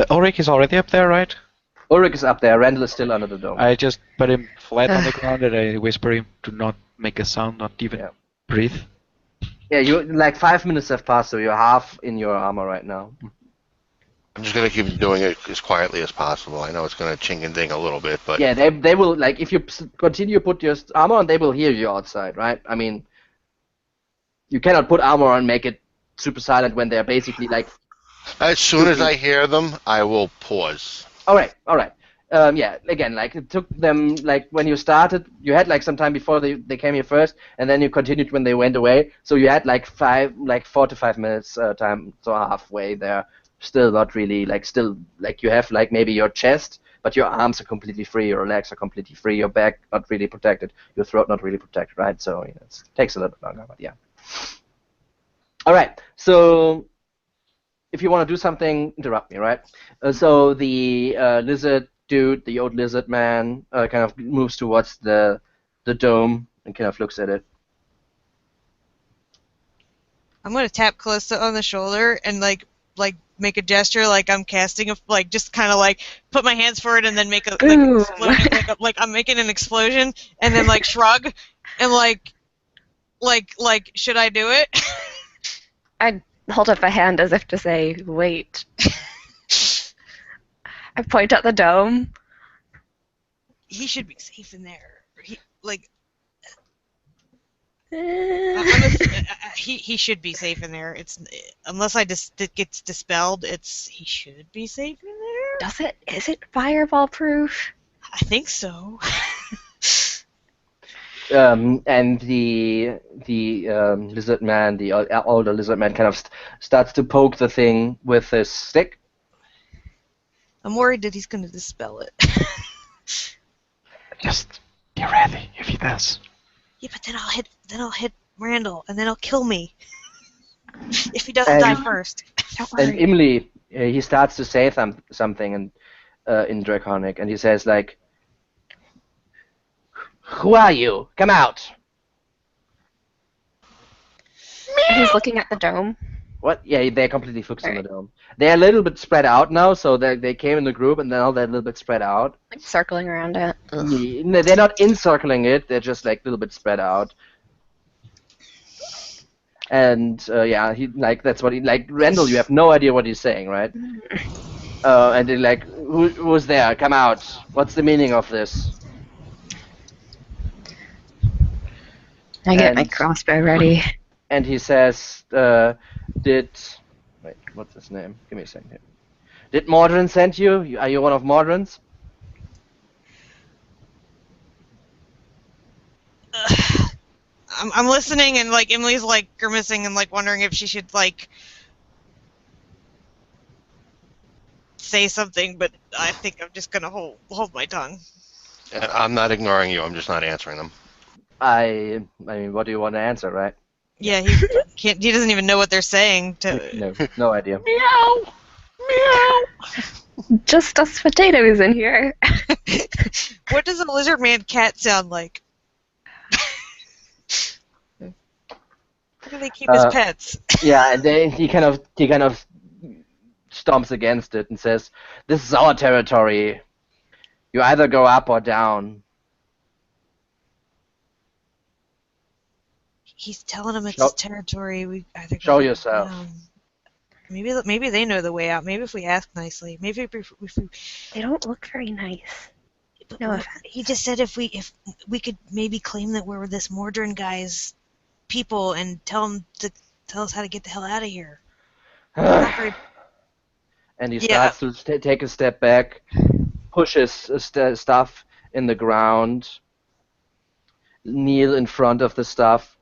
Ulrich is already up there, right? Ulrich is up there. Randall is still under the dome. I just put him flat on the ground and I whisper him to not make a sound, not even Yeah. breathe. Yeah, you like 5 minutes have passed, so you're half in your armor right now. I'm just gonna keep doing it as quietly as possible. I know it's gonna ching and ding a little bit, but Yeah, they will like if you continue to put your armor on, they will hear you outside, right? I mean, you cannot put armor on and make it super silent when they're basically like. as soon as I hear them, I will pause. All right. Yeah, again, like it took them like when you started, you had like some time before they came here first, and then you continued when they went away. So you had like 4 to 5 minutes time, so halfway there. Still not really still you have like maybe your chest, but your arms are completely free, your legs are completely free, your back not really protected, your throat not really protected, right? So it takes a little bit longer, but yeah. All right, so if you want to do something, interrupt me, right? So the lizard dude, the old lizard man, kind of moves towards the dome and kind of looks at it. I'm gonna tap Callista on the shoulder and like make a gesture like I'm casting just kind of like put my hands forward and then make a Boom. like I'm making an explosion and then like shrug and like should I do it? I'd hold up a hand as if to say, wait. I point at the dome. He should be safe in there. He should be safe in there. It's unless it gets dispelled. He should be safe in there. Is it fireball proof? I think so. And the lizard man, the older lizard man, kind of starts to poke the thing with his stick. I'm worried that he's gonna dispel it. Just be ready if he does. Yeah, but then I'll hit Randall, and then he'll kill me. If he doesn't die first. Don't worry. And Imli, he starts to say something in Draconic, and he says like, "Who are you? Come out!" He's looking at the dome. What? Yeah, they're completely focused on the dome. They're a little bit spread out now, so they came in the group, and now they're a little bit spread out. Like circling around it. No, they're not encircling it. They're just like a little bit spread out. And yeah, that's what he like. Randall, you have no idea what he's saying, right? And they're like, who's there? Come out. What's the meaning of this? I get my crossbow ready. And he says, wait, what's his name? Give me a second here. Did Mordrin send you? Are you one of Mordrin's? I'm listening, and like Emily's like grimacing and like wondering if she should like say something, but I think I'm just gonna hold my tongue. I'm not ignoring you. I'm just not answering them. I mean, what do you want to answer, right? Yeah, he can't. He doesn't even know what they're saying. No idea. Meow, meow. Just us potatoes in here. What does a lizard man cat sound like? How do they keep his pets? Yeah, and then he kind of stomps against it and says, "This is our territory. You either go up or down." He's telling him it's his territory. We either go Show up or yourself. down. Maybe they know the way out. Maybe if we ask nicely. Maybe if we They don't look very nice. No offense. He just said if we could maybe claim that we're this Mordrin guy's people and tell him to tell us how to get the hell out of here. Not very- And he starts to take a step back, pushes stuff in the ground, kneel in front of the stuff,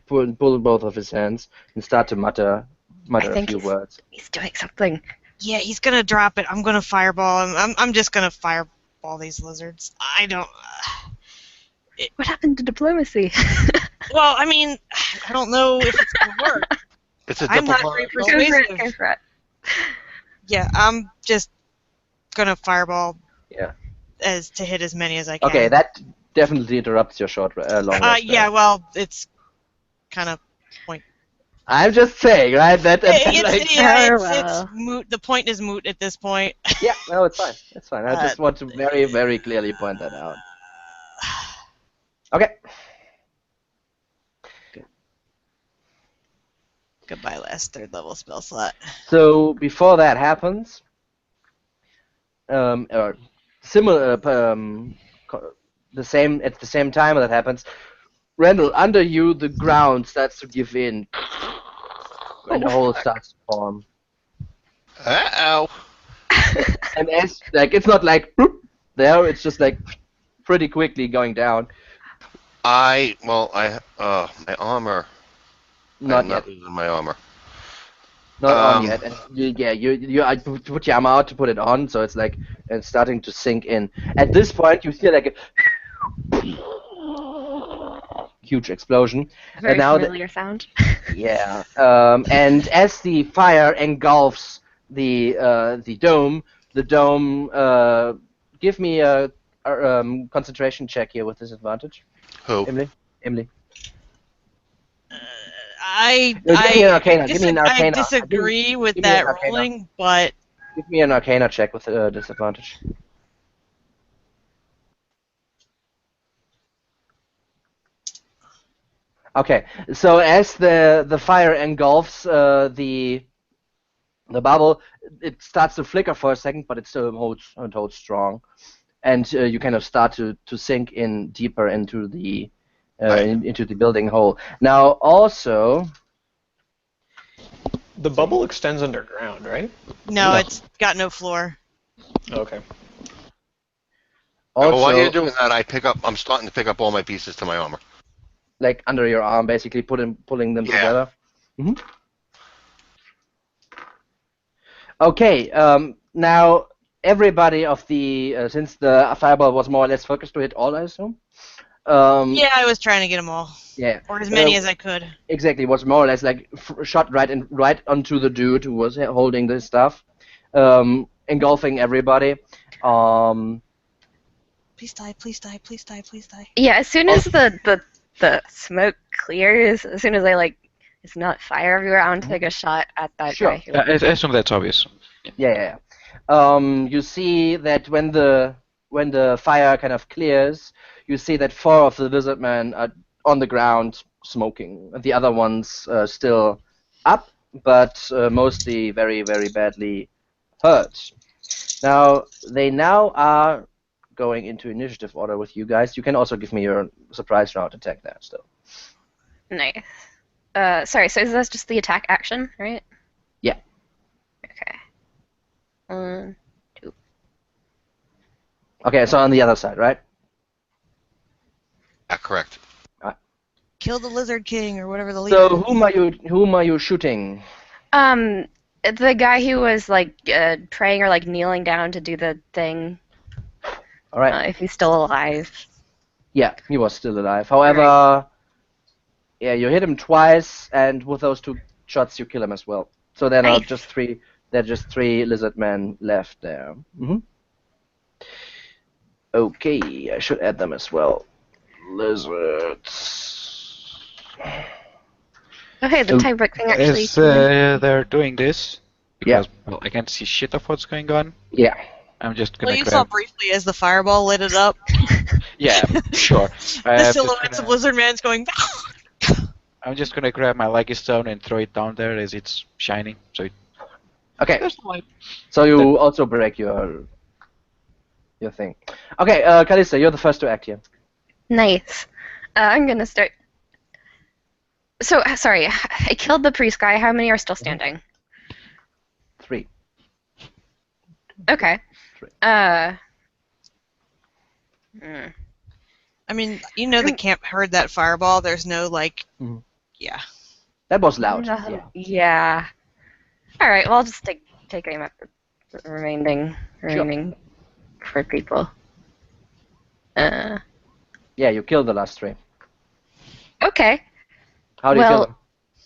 pull both of his hands, and start to mutter a few words. He's doing something. Yeah, he's gonna drop it. I'm gonna fireball him. I'm just gonna fireball these lizards. I don't. What happened to diplomacy? Well, I mean, I don't know if it's gonna work. It's a I'm not diplomatic. very persuasive. Go for it. Yeah, I'm just gonna fireball. Yeah. To hit as many as I can. Okay, that definitely interrupts your long rest. Yeah, well, it's kind of I'm just saying, right? That like, well. It's moot. The point is moot at this point. yeah, no, it's fine. It's fine. I Uh, just want to very, very clearly point that out. Okay. Goodbye, last third level spell slot. So before that happens, or similar, the same at the same time that happens, Randall, under you the ground starts to give in, and the hole starts to form. Uh-oh. And as like it's not like boop, there, it's just like pretty quickly going down. My armor. Not I'm yet. not losing my armor. Not on yet. And I put your arm out to put it on, so it's like it's starting to sink in. At this point, you hear like a huge explosion. Very and now familiar sound. Yeah. And as the fire engulfs the dome, give me a concentration check here with disadvantage. Who? Emily. I No, give me an Arcana. Give me an I Arcana. disagree with give me an that Arcana. ruling, but Give me an Arcana check with disadvantage. Okay, so as the fire engulfs the bubble, it starts to flicker for a second, but it still holds strong, and you kind of start to sink in deeper into the into the building hole. Now also, The bubble extends underground, right? no, No. it's got no floor. Okay. While you're also doing that, I'm starting to pick up all my pieces to my armor. like under your arm, basically pulling them Yeah. together. hmm Okay, now everybody of the since the fireball was more or less focused to hit all, I assume. Yeah, I was trying to get them all, Yeah. or as many as I could. Exactly, was more or less like shot right onto the dude who was holding this stuff, engulfing everybody. Please die! Please die! Please die! Please die! Yeah, as soon as the smoke clears, as soon as I like, it's not fire everywhere, I want to take a shot at that Sure. guy. Who, I assume that's obvious. Yeah. You see that when the fire kind of clears, you see that 4 of the lizard men are on the ground smoking. The other ones still up, but mostly very, very badly hurt. Now they are going into initiative order with you guys. You can also give me your surprise round attack there still. nice. Sorry. So is that just the attack action, right? Yeah. Okay. 1, 2. Okay, so on the other side, right? Yeah, correct. Kill the lizard king or whatever the leader. So whom are you shooting? The guy who was like praying or like kneeling down to do the thing. All right. If he's still alive. Yeah, he was still alive. However, yeah, you hit him twice, and with those 2 shots, you kill him as well. So there are Nice. just 3. There are just 3 lizard men left there. Okay, I should add them as well. Lizards. Okay, the tiebreak thing actually. As they're doing this, Yeah. because well, I can't see shit of what's going on, Yeah. I'm just gonna Well, you saw grab. briefly as the fireball lit it up. Yeah, sure. The silhouettes of lizard man's going. I'm just gonna grab my lucky stone and throw it down there as it's shining. So Okay. there's no light. So you also break your thing. Okay, Kalista, you're the first to act here. Nice. I'm gonna start. So sorry, I killed the priest guy. How many are still standing? 3. Okay. Three. I mean, you know, the camp heard that fireball. There's no like, Mhm. yeah. That was loud. No, Yeah. yeah. All right. Well, I'll just take aim at the remaining 4 people. Yeah, you killed the last 3. Okay. How do you kill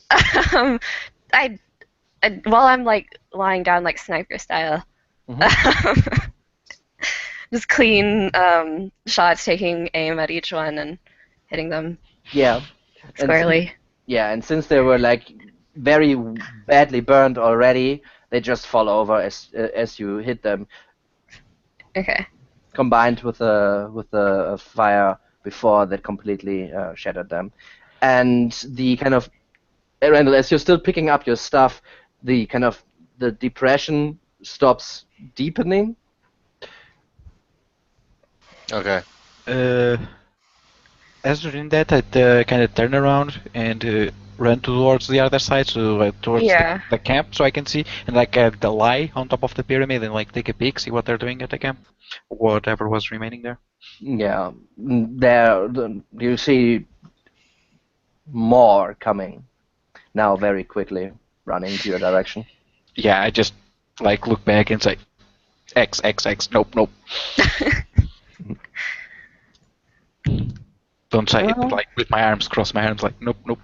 Well, them? I while I'm like lying down like sniper style, just clean shots, taking aim at each one and hitting them Yeah. squarely. Yeah, and since they were like very badly burned already. They just fall over as you hit them, Okay. combined with the fire before that completely shattered them. And the kind of Randall, as you're still picking up your stuff, the depression stops deepening. Okay. As you're in that, I'd kind of turn around and run towards the other side, so towards Yeah. the camp, so I can see, and like the lie on top of the pyramid, and like take a peek, see what they're doing at the camp, whatever was remaining there. Yeah, you see more coming now very quickly, running to your direction. Yeah, I just like look back and say, X, X, X, nope, nope. Don't say it, Well. like with my arms, cross my arms, like nope, nope.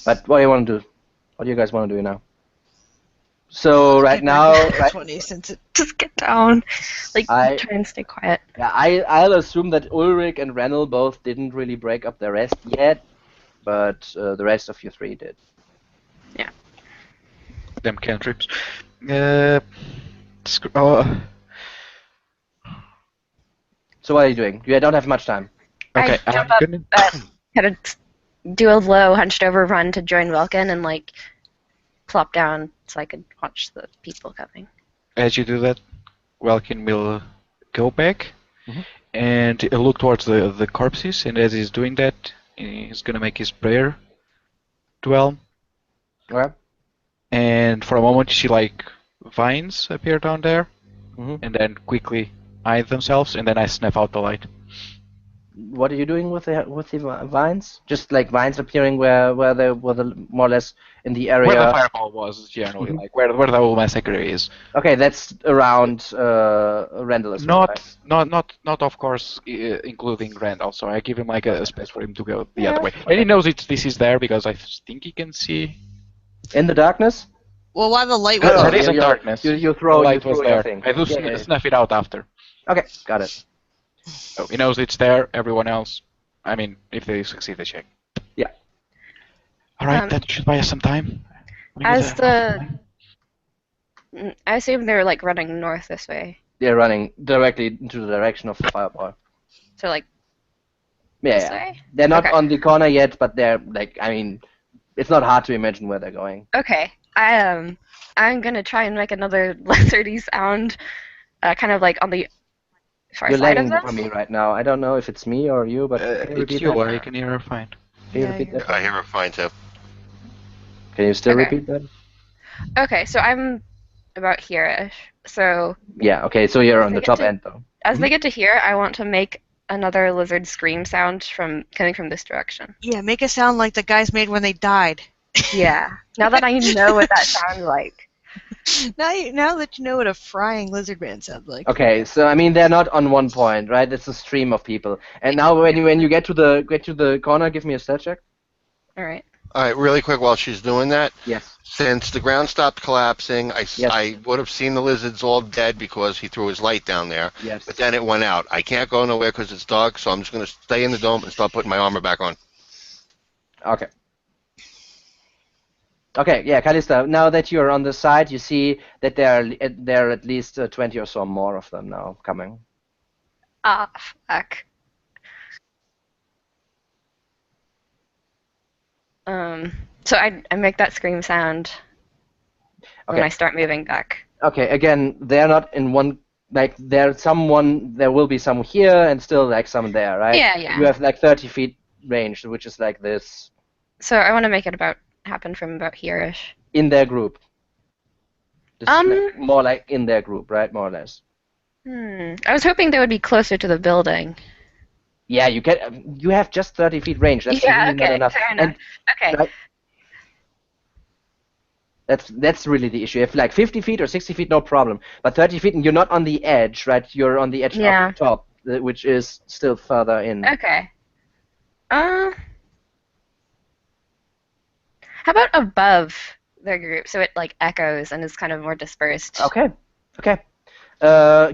But what do you want to do? What do you guys want to do now? So right Get my now, nat 20 since it. Just get down. Like, I- try and stay quiet. yeah, I'll assume that Ulrich and Rennell both didn't really break up the rest yet, but the rest of you three did. Them cantrips. Uh, oh, So what are you doing? You don't have much time. okay, I jump I'm up, gonna. kind of do a low, hunched over run to join Welkin and, like, plop down so I could watch the people coming. As you do that, Welkin will go back Mhm. and look towards the corpses, and as he's doing that, he's gonna make his prayer dwell. Okay. And for a moment, you see like vines appear down there, Mhm. and then quickly hide themselves, and then I snuff out the light. What are you doing with the vines? Just like vines appearing where they were more or less in the area. Where the fireball was, generally, Mhm. like where the whole massacre is. Okay, that's around Randall as well, right? Not of course, including Randall. So I give him like a space for him to go the other way, and he knows this is there because I think he can see. In the darkness? Well, while the light No, was no, There is on. a darkness. You The throw light was your there. thing. I do Yeah. snuff it out after. Okay, got it. So he knows it's there. Everyone else, I mean, if they succeed the check. Yeah. All right, Um, that should buy us some time. As I assume they're, like, running north this way. They're running directly into the direction of the fireball. So, like, Yeah, this yeah. way? They're not Okay. on the corner yet, but they're like, I mean, it's not hard to imagine where they're going. Okay. I'm gonna try and make another lizardy sound, kind of like on the far You're side of lagging them. for me right now. I don't know if it's me or you, but can you it's repeat you. that? I can hear her fine. Can you Yeah, repeat you're that? I hear her fine too. Can you still Okay. repeat that? Okay, so I'm about here-ish. So Yeah. Okay. So you're on the Forget top to- end though. as they get to here, I want to make another lizard scream sound coming from this direction. Yeah, make it sound like the guys made when they died. Yeah. Now that I know what that sounds like. Now that you know what a frying lizard man sounds like. Okay. So I mean, they're not on one point, right? It's a stream of people. And now when you get to the corner, give me a stat check. All right. All right, really quick while she's doing that, Yes. since the ground stopped collapsing, Yes. I would have seen the lizards all dead because he threw his light down there. Yes. But then it went out. I can't go nowhere because it's dark, so I'm just going to stay in the dome and start putting my armor back on. Okay. Okay, yeah, Callista, now that you're on the side, you see that there are at least 20 or so more of them now coming. Ah, fuck. So I make that scream sound when Okay. I start moving back. Okay, again, they're not in one, like, there will be some here and still, like, some there, right? Yeah, yeah. You have, like, 30 feet range, which is like this, So I want to make it happen from about here-ish. in their group. This is, Um, like, more like in their group, right? More or less. I was hoping they would be closer to the building. Yeah, you have just 30 feet range. That's Yeah, really not okay, enough. fair enough. Okay. Right. That's really the issue. If like 50 feet or 60 feet, no problem. But 30 feet, and you're not on the edge, right? You're on the edge Yeah. up top, which is still further in. Okay. How about above their group so it like echoes and is kind of more dispersed? Okay. Okay.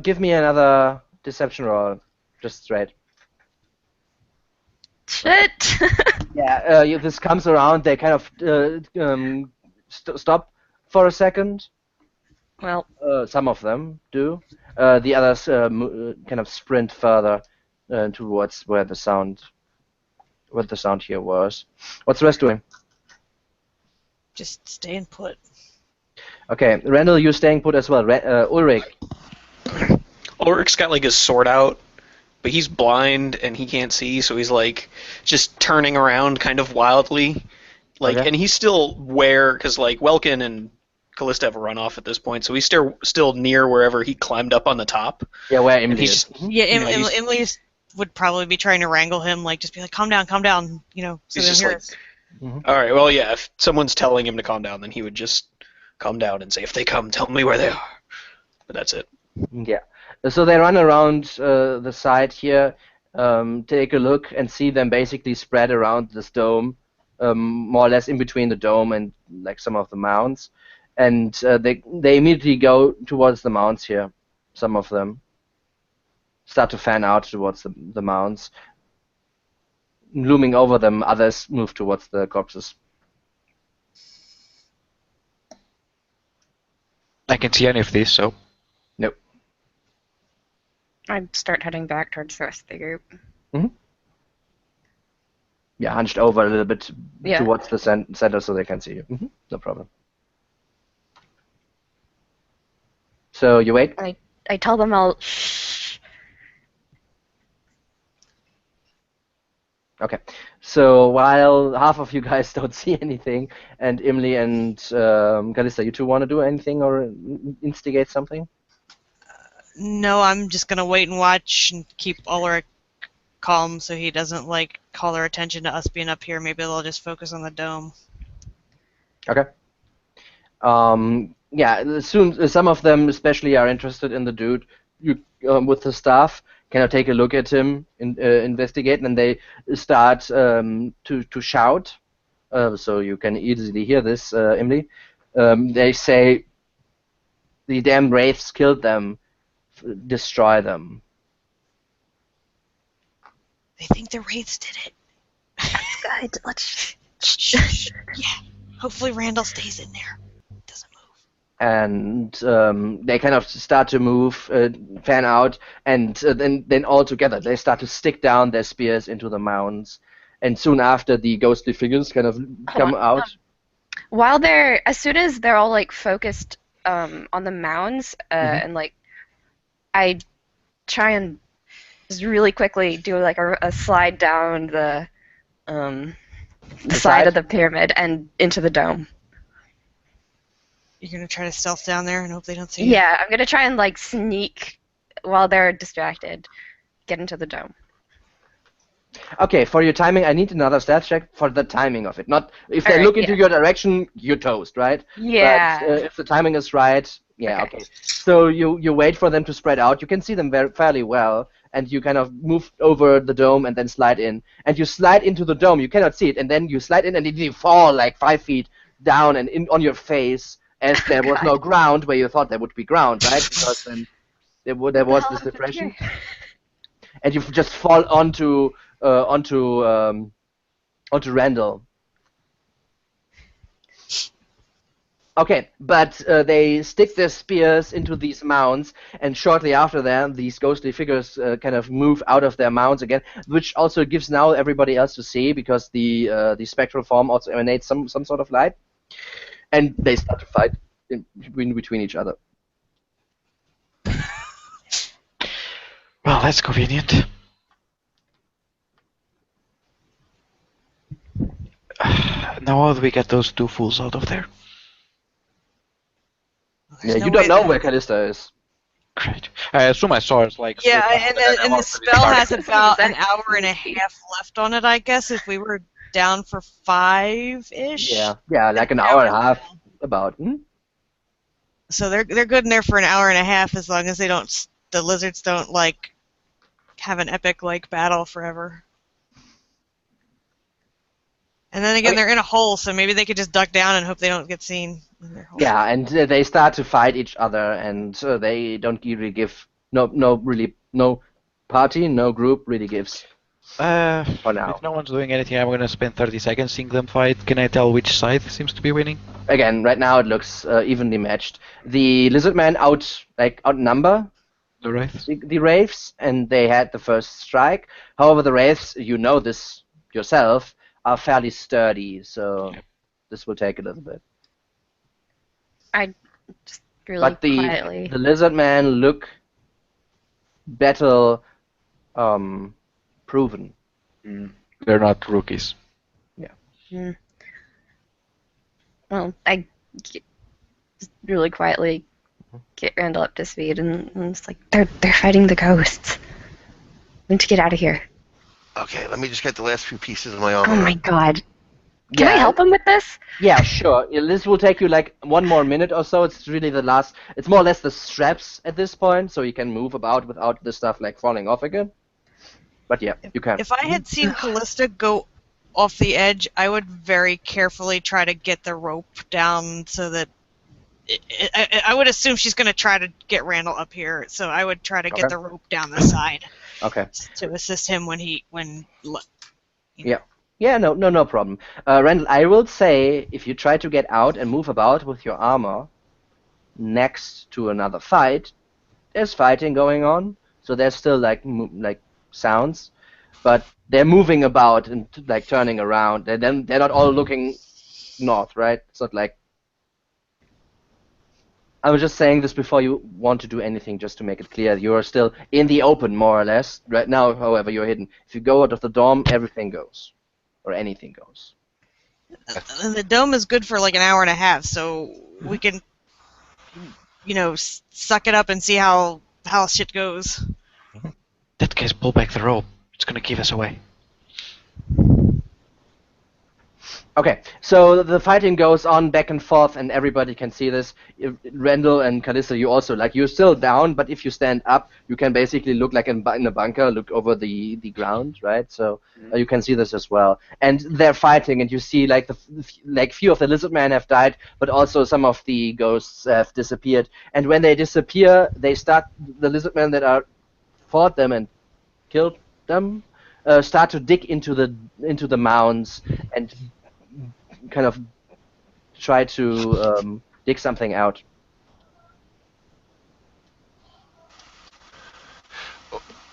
Give me another deception roll, just straight. Shit. Yeah, this comes around. They kind of stop for a second. Well, Some of them do. The others kind of sprint further towards where the sound here was. What's the rest doing? Just staying put. Okay, Randall, you're staying put as well. Ulrich. Ulrich's got like his sword out, but he's blind and he can't see, so he's like just turning around kind of wildly. Like, Okay. and he's still where, because like Welkin and Callista have run off at this point, so he's still near wherever he climbed up on the top. Yeah, where And Emily he's is. just, Yeah, he's- Emily would probably be trying to wrangle him, like just be like, calm down, you know, so He's they'll just hear like- us. all right, well, yeah, if someone's telling him to calm down, then he would just calm down and say, if they come, tell me where they are. But that's it. Yeah. So they run around the side here, take a look, and see them basically spread around this dome, more or less in between the dome and like some of the mounds. And they immediately go towards the mounds here. Some of them start to fan out towards the mounds. Looming over them, others move towards the corpses. I can see any of these, so Nope. I'd start heading back towards the rest of the group. Yeah, hunched over a little bit Yeah. towards the center so they can see you. No problem. So you wait? I tell them all, shh. Okay. So while half of you guys don't see anything, and Emily and Callista, you two want to do anything or instigate something? No, I'm just gonna wait and watch and keep Ulrich calm so he doesn't like call their attention to us being up here. Maybe they'll just focus on the dome. Okay. Yeah, soon some of them especially are interested in the dude with the staff. Can I take a look at him, investigate, and they start to shout. So you can easily hear this, Emily. They say, "The damn wraiths killed them. Destroy them." They think the wraiths did it. Good. Let's. Shh. Yeah. Hopefully Randall stays in there. Doesn't move. And they kind of start to move, fan out, and then all together they start to stick down their spears into the mounds. And soon after, the ghostly figures kind of come out. While as soon as they're all like focused on the mounds, and like, I try and just really quickly do like a slide down the side of the pyramid and into the dome. You're gonna try to stealth down there and hope they don't see you? Yeah, I'm gonna try and like sneak while they're distracted, get into the dome. Okay, for your timing, I need another stat check for the timing of it. Not if they Alright, look into yeah. your direction, you're toast, right? Yeah. But if the timing is right, yeah, Okay. okay. So you wait for them to spread out. You can see them fairly well, and you kind of move over the dome and then slide in. And you slide into the dome. You cannot see it, and then you slide in, and you fall like 5 feet down and on your face, as there was no ground where you thought there would be ground, right? Because then there was this depression, and you just fall onto Randall. Okay, but they stick their spears into these mounds, and shortly after that, these ghostly figures kind of move out of their mounds again, which also gives now everybody else to see, because the spectral form also emanates some sort of light, and they start to fight between each other. well, that's convenient. Now how do we get those two fools out of there? Yeah, There's you no don't way know that- where Callista is. Great. I assume I saw it like. Yeah, slip out, and I the was pretty spell dark. has about an Exactly. hour and a half left on it, I guess, if we were down for 5-ish. Yeah, like an hour and a half, about. So they're good in there for an hour and a half, as long as the lizards don't like have an epic like battle forever. And then again, Okay. they're in a hole, so maybe they could just duck down and hope they don't get seen in their hole. Yeah, and they start to fight each other, and they don't really give no party, no group really gives For now. If no one's doing anything, I'm gonna spend 30 seconds seeing them fight. Can I tell which side seems to be winning? Again, right now it looks evenly matched. The lizard men outnumber The Wraiths? the wraiths, and they had the first strike. However, the wraiths, you know this yourself, are fairly sturdy, so Yep. this will take a little bit. I just really But quietly. the lizard men look better proven. They're not rookies. Well, I just really quietly get Randall up to speed, and it's like they're fighting the ghosts. We need to get out of here. Okay, let me just get the last few pieces of my Oh armor. my god! Can I Yeah, help him with this? Yeah, sure. Yeah, this will take you like 1 more minute or so. It's really the last. It's more or less the straps at this point, so you can move about without the stuff like falling off again. But yeah, you can. If I had seen Callista go off the edge, I would very carefully try to get the rope down so that I would assume she's going to try to get Randall up here, so I would try to get Okay. the rope down the side Okay. to assist him when Yeah, no problem. Randall, I will say if you try to get out and move about with your armor next to another fight, there's fighting going on, so there's still like sounds, but they're moving about and like turning around. They're not all looking north, right? It's not like. I was just saying this before you want to do anything, just to make it clear. You're still in the open, more or less. Right now, however, you're hidden. If you go out of the dome, everything goes. Or anything goes. the dome is good for like an hour and a half, so we can, suck it up and see how shit goes. That case, pull back the rope. It's gonna give us away. Okay, so the fighting goes on back and forth, and everybody can see this. Randall and Callista, you also, like, you're still down, but if you stand up, you can basically look like in a bunker, look over the ground, right? So you can see this as well. And they're fighting, and you see, like, few of the lizard men have died, but also some of the ghosts have disappeared. And when they disappear, the lizard men that fought them and killed them, start to dig into the mounds and kind of try to dig something out.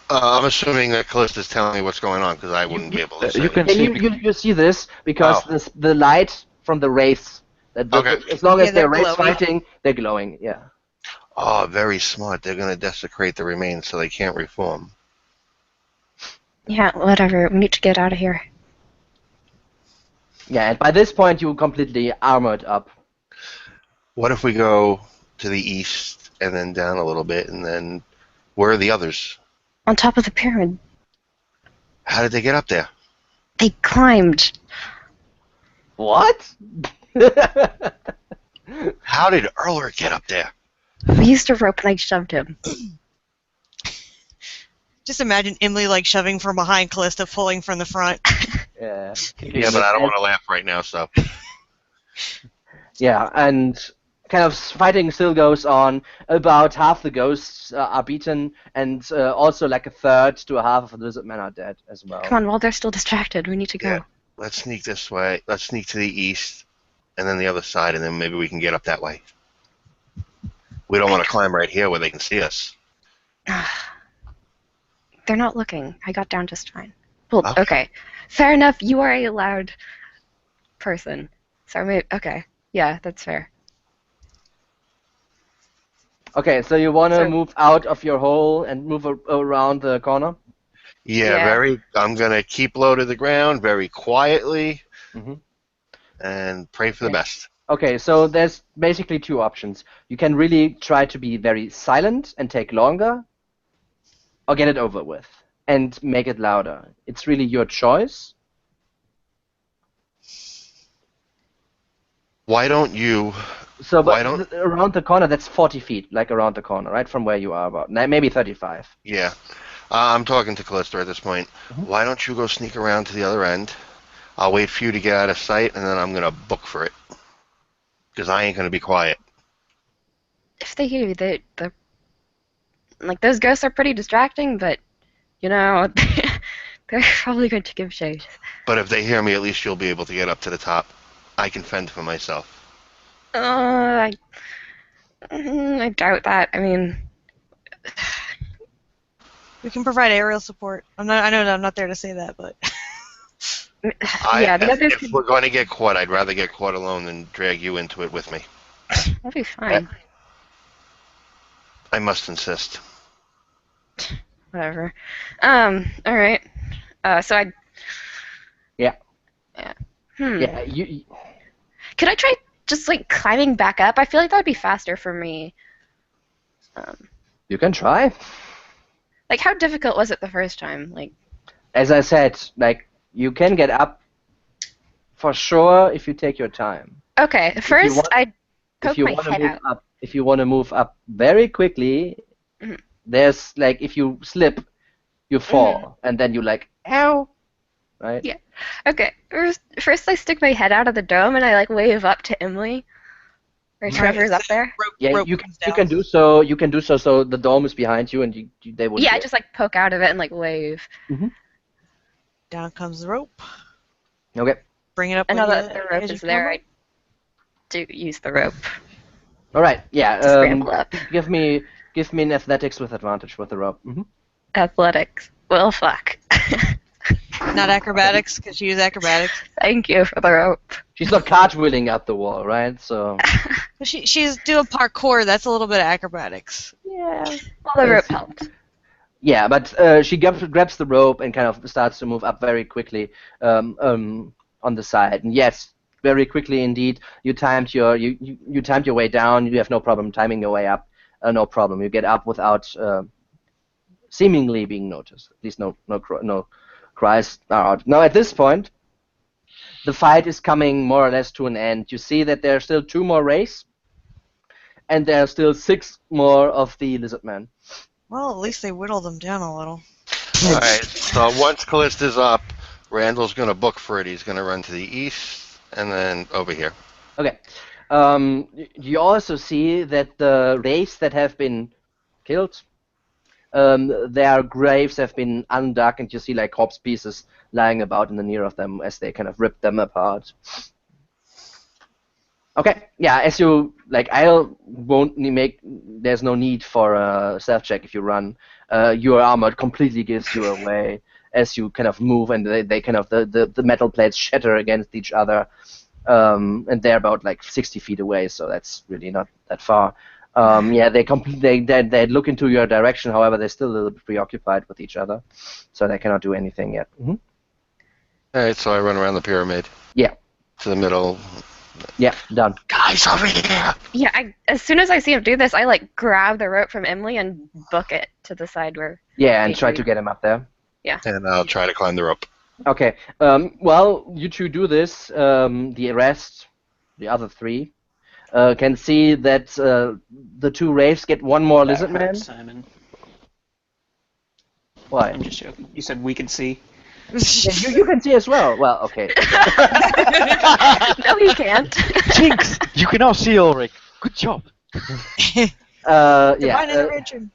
I'm assuming that Callista's telling me what's going on because I wouldn't be able to see. You can And see. you see this because the light from the wraiths. Okay. As long as Yeah, they're they're wraiths glowing. fighting, they're glowing. Yeah. Oh, very smart. They're going to desecrate the remains so they can't reform. Yeah, whatever. We need to get out of here. Yeah. And by this point, you're completely armored up. What if we go to the east and then down a little bit, and then where are the others? On top of the pyramid. How did they get up there? They climbed. What? How did Erler get up there? We used a rope and I shoved him. Just imagine Emily like shoving from behind, Callista pulling from the front. Yeah. Yeah, but I don't want to laugh right now, so. Yeah, and kind of fighting still goes on. About half the ghosts are beaten, and also like a third to a half of the lizard men are dead as well. Come on, while they're still distracted, we need to go. Yeah. Let's sneak this way. Let's sneak to the east, and then the other side, and then maybe we can get up that way. We don't want to climb right here where they can see us. They're not looking. I got down just fine. Well, Okay. okay. Fair enough. You are a loud person. So okay. Yeah, that's fair. Okay, so you want to So- move out of your hole and move around the corner? Yeah, Yeah. I'm going to keep low to the ground very quietly Mhm. and pray for the Okay. best. Okay, so there's basically two options. You can really try to be very silent and take longer, or get it over with and make it louder. It's really your choice. Why don't you... So, Why but don't- around the corner, that's 40 feet, like around the corner, right, from where you are, about maybe 35. Yeah. I'm talking to Callista at this point. Mhm. Why don't you go sneak around to the other end? I'll wait for you to get out of sight, and then I'm going to book for it. Because I ain't going to be quiet. If they hear you, like those ghosts are pretty distracting, but you know, They're probably going to give chase. But if they hear me, at least you'll be able to get up to the top. I can fend for myself. I doubt that. I mean, We can provide aerial support. I know that I'm not there to say that, but yeah, the others If could. we're going to get caught, I'd rather get caught alone than drag you into it with me. That'll be fine. I must insist. Whatever. All right. So I. Yeah. Yeah. Yeah, you Could I try just like climbing back up? I feel like that would be faster for me. you can try. Like, how difficult was it the first time? Like, As I said, like you can get up for sure if you take your time. okay, first want- I'd If poke you my want to head move out. up, if you want to move up very quickly, Mhm. there's like if you slip, you fall, and then you like ow, right? Yeah. Okay, first I stick my head out of the dome and I like wave up to Emily. Or Trevor's up there. Yeah, rope you comes you down. can do so. You can do so. So the dome is behind you, and they would. Yeah, I just like poke out of it and like wave. Down comes the rope. Okay. Bring it up. And now on that the the rope edge is of there, cover. I do use the rope All right. Yeah. to scramble up. Give me an athletics with advantage with the rope. Athletics. Well, fuck. Not acrobatics, because you use acrobatics. Thank you for the rope. She's not cartwheeling up the wall, right? So. She's doing parkour. That's a little bit of acrobatics. Yeah. Well, the rope helped. Yeah, but she grabs the rope and kind of starts to move up very quickly on the side. And yes, very quickly indeed. You timed you timed your way down. You have no problem timing your way up. No problem. You get up without seemingly being noticed. At least no cries are out. Now at this point, the fight is coming more or less to an end. You see that there are still 2 more Wraiths, and there are still 6 more of the lizard men. Well, at least they whittled them down a little. Alright, so once Callista's up, Randall's going to book for it. He's going to run to the east, and then over here. Okay. You also see that the wraiths that have been killed, their graves have been undug, and you see like corpse pieces lying about in the near of them as they kind of rip them apart. Okay, yeah, as you like, there's no need for a stealth check if you run. Your armor completely gives you away as you kind of move, and they kind of the metal plates shatter against each other. And they're about like 60 feet away, so that's really not that far. Yeah, they look into your direction. However, they're still a little bit preoccupied with each other, so they cannot do anything yet. Alright, so I run around the pyramid. Yeah. To the middle. Yeah, done. Guys, over here! Yeah, as soon as I see him do this, I like grab the rope from Emily and book it to the side where. Yeah, and try to get him up there. Yeah. And I'll try to climb the rope. Okay. Well, you two do this. The rest, the other 3, can see that the 2 wraiths get 1 more That lizard man. hurt, Simon. Why? I'm just joking. You said we could see. Yeah, you can see as well. Well, okay. No, he can't. Jinx! You can now see Ulrich. Good job. Divine Yeah. intervention.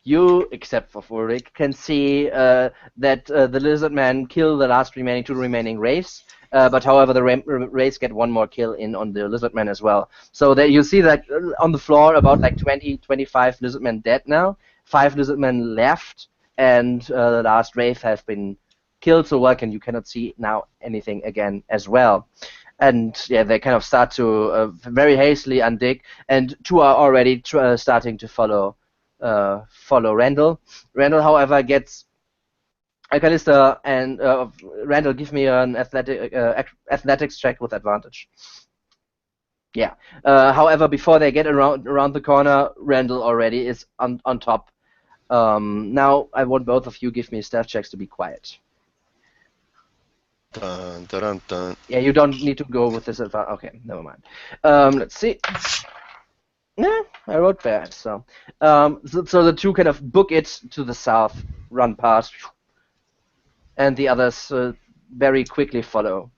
You, except for Ulrich, can see that the lizard man kill the last 2 remaining wraiths. But however, the wraiths get 1 more kill in on the lizard man as well. So that you see that on the floor about like 25 lizard men dead now. 5 lizard men left. And the last wraith have been killed, so Vulcan, you cannot see now anything again as well. And yeah, they kind of start to very hastily undig, and 2 are already starting to follow Randall. Randall, however, gets Callista and Randall. Give me an athletics check with advantage. Yeah. However, before they get around the corner, Randall already is on top. Now I want both of you give me stealth checks to be quiet. Dun, dun, dun, dun. Yeah, you don't need to go with this advantage. Okay, never mind. Let's see. Nah, I wrote bad. So the 2 kind of book it to the south, run past, and the others very quickly follow.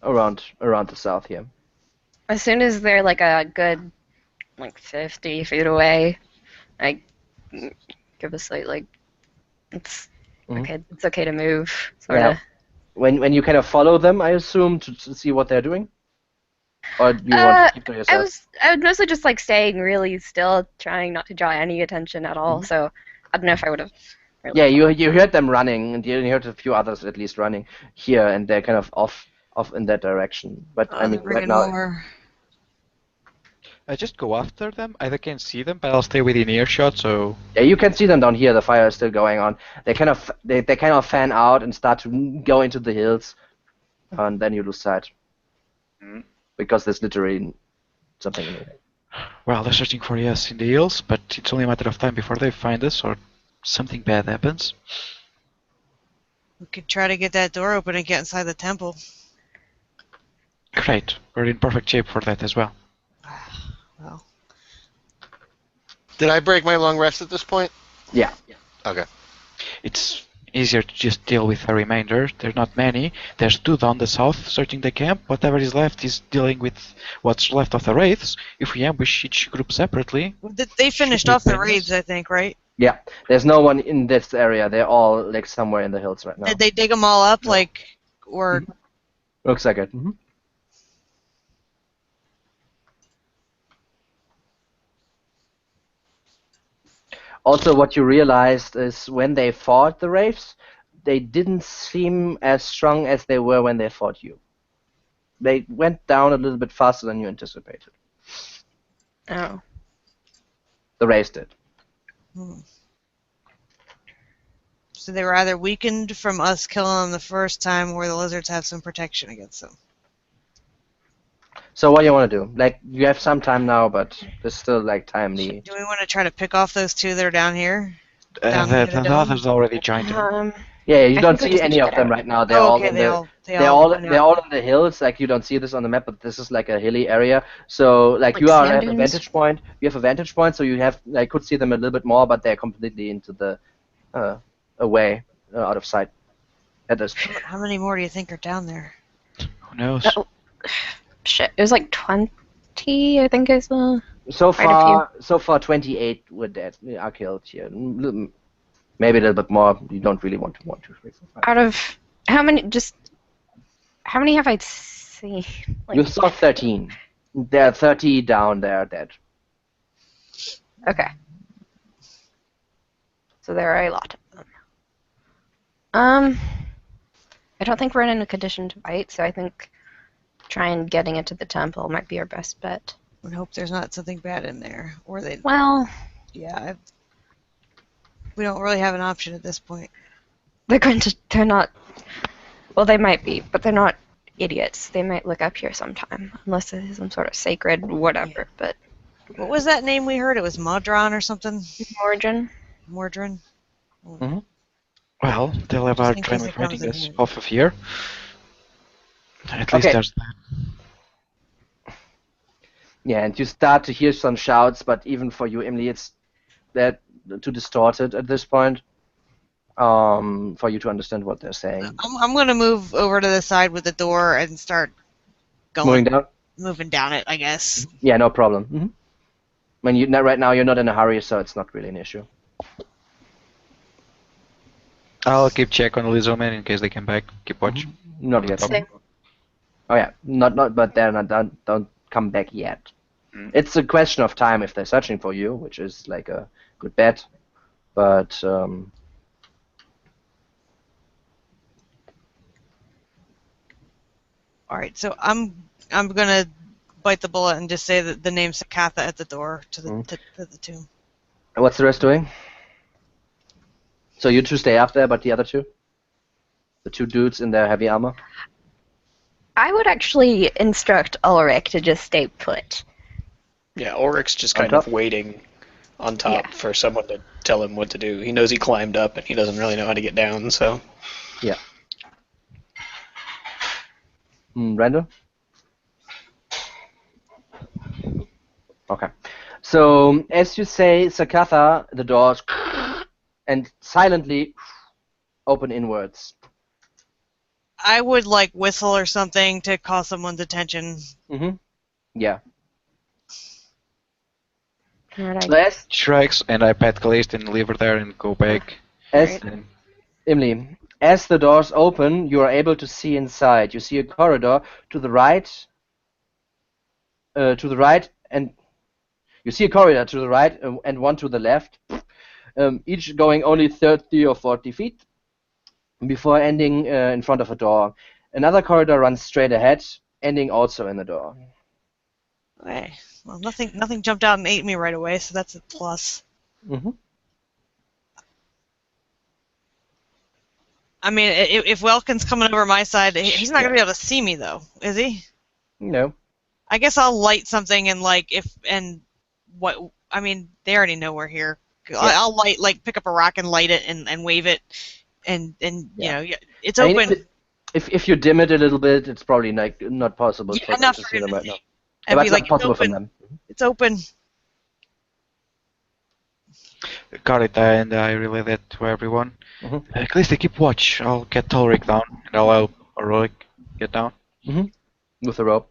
Around the south here. As soon as they're like a good like 50 feet away. I give a slight like, it's Mhm. okay. It's okay to move, Yeah. sort of. When you kind of follow them, I assume, to see what they're doing? Or do you want to keep to yourself? I was mostly just like staying really still, trying not to draw any attention at all. Mhm. So I don't know if I would have. Really Yeah, you heard them running, and you heard a few others at least running here, and they're kind of off in that direction. But I They're mean, right bringing now, more. I just go after them. I can't see them, but I'll stay within earshot. So yeah, you can see them down here. The fire is still going on. They kind of fan out and start to go into the hills, and then you lose sight Mm. because there's literally something in the way. well, they're searching for us in the hills, but it's only a matter of time before they find us or something bad happens. We could try to get that door open and get inside the temple. Great, we're in perfect shape for that as well. Well, Did I break my long rest at this point? Yeah. Okay. It's easier to just deal with a remainder. There's not many. There's two down the south searching the camp. Whatever is left is dealing with what's left of the wraiths. If we ambush each group separately, they finished Should we off the find raids, us? I think, right? Yeah, there's no one in this area. They're all like somewhere in the hills right now. Did they dig them all up, No. like, or Looks like it. Mhm. Also, what you realized is when they fought the Wraiths, they didn't seem as strong as they were when they fought you. They went down a little bit faster than you anticipated. Oh. The Wraiths did. so they were either weakened from us killing them the first time, or the lizards have some protection against them. So what do you want to do? Like, you have some time now, but there's still like time. Do we want to try to pick off those two that are down here? Down the, near the the dome? others already joined them. Yeah, you I don't think we see just any need to of get them out. right now. They're Oh, all okay. in They the all went they're out. all in the hills. Like, you don't see this on the map, but this is like a hilly area. So like Like you sand have a dunes? vantage point. You have a vantage point, so you have like could see them a little bit more, but they're completely into the away, out of sight at this point. How many more do you think are down there? Who knows? Oh, shit. It was like 20, I think I saw. So Quite a few. far, 28 were dead. Are killed here. Maybe a little bit more. You don't really want to 1, 2, 3, 4, 5. Out of how many have I seen? Like, You saw 13. There are 30 down there dead. okay. So there are a lot of them. I don't think we're in a condition to fight, so I think trying getting into the temple might be our best bet. We hope there's not something bad in there, or they. Well, Yeah, we don't really have an option at this point. they're not, well, they might be, but they're not idiots. They might look up here sometime, unless it is some sort of sacred whatever, but What was that name we heard? It was Modron or something? origin. Mordrin? Well, they'll have a Just in hard case time it comes fighting in us here. off of here. At least Okay. there's that. Yeah, and you start to hear some shouts, but even for you, Emily, it's that too distorted at this point for you to understand what they're saying. I'm going to move over to the side with the door and start Moving down? moving down it, I guess. Yeah, no problem. When right now you're not in a hurry, so it's not really an issue. I'll keep check on the lizardmen in case they come back. Keep watch. Not yet. Same. Oh yeah, but they're not done. Don't come back yet. Mm. It's a question of time if they're searching for you, which is like a good bet. But All right, so I'm gonna bite the bullet and just say that the name Sakatha at the door to the to the tomb. what's the rest doing? So you two stay up there, but the other two, the two dudes in their heavy armor. I would actually instruct Ulrich to just stay put. Yeah, Ulrich's just On kind top? of waiting on top Yeah. for someone to tell him what to do. He knows he climbed up and he doesn't really know how to get down, so. Yeah. Randall? Okay. So as you say, Sakatha, the doors and silently open inwards. I would like whistle or something to call someone's attention. Yeah. Alright, So as Strikes, and I pat Callisto and leave her there and go back. as And Emily, as the doors open, you are able to see inside. You see a corridor to the right, and you see a corridor to the right and one to the left, each going only 30 or 40 feet before ending in front of a door. Another corridor runs straight ahead, ending also in a door. Okay. Well, nothing jumped out and ate me right away, so that's a plus. Mm-hmm. I mean, if Welkin's coming over my side, he's not gonna be able to see me though, is he? No. I guess I'll light something and I mean, they already know we're here. I'll pick up a rock and light it and wave it, and Yeah. it's I mean, open. if you dim it a little bit, it's probably not possible Yeah, for them enough to for see him them to right see. now. And But be it's like, not possible it's for open. them. It's open. got it, and I relay that to everyone. Mm-hmm. Callisto, keep watch. I'll get Ulrich down, and I'll help Ulrich get down. Mm-hmm. With the rope.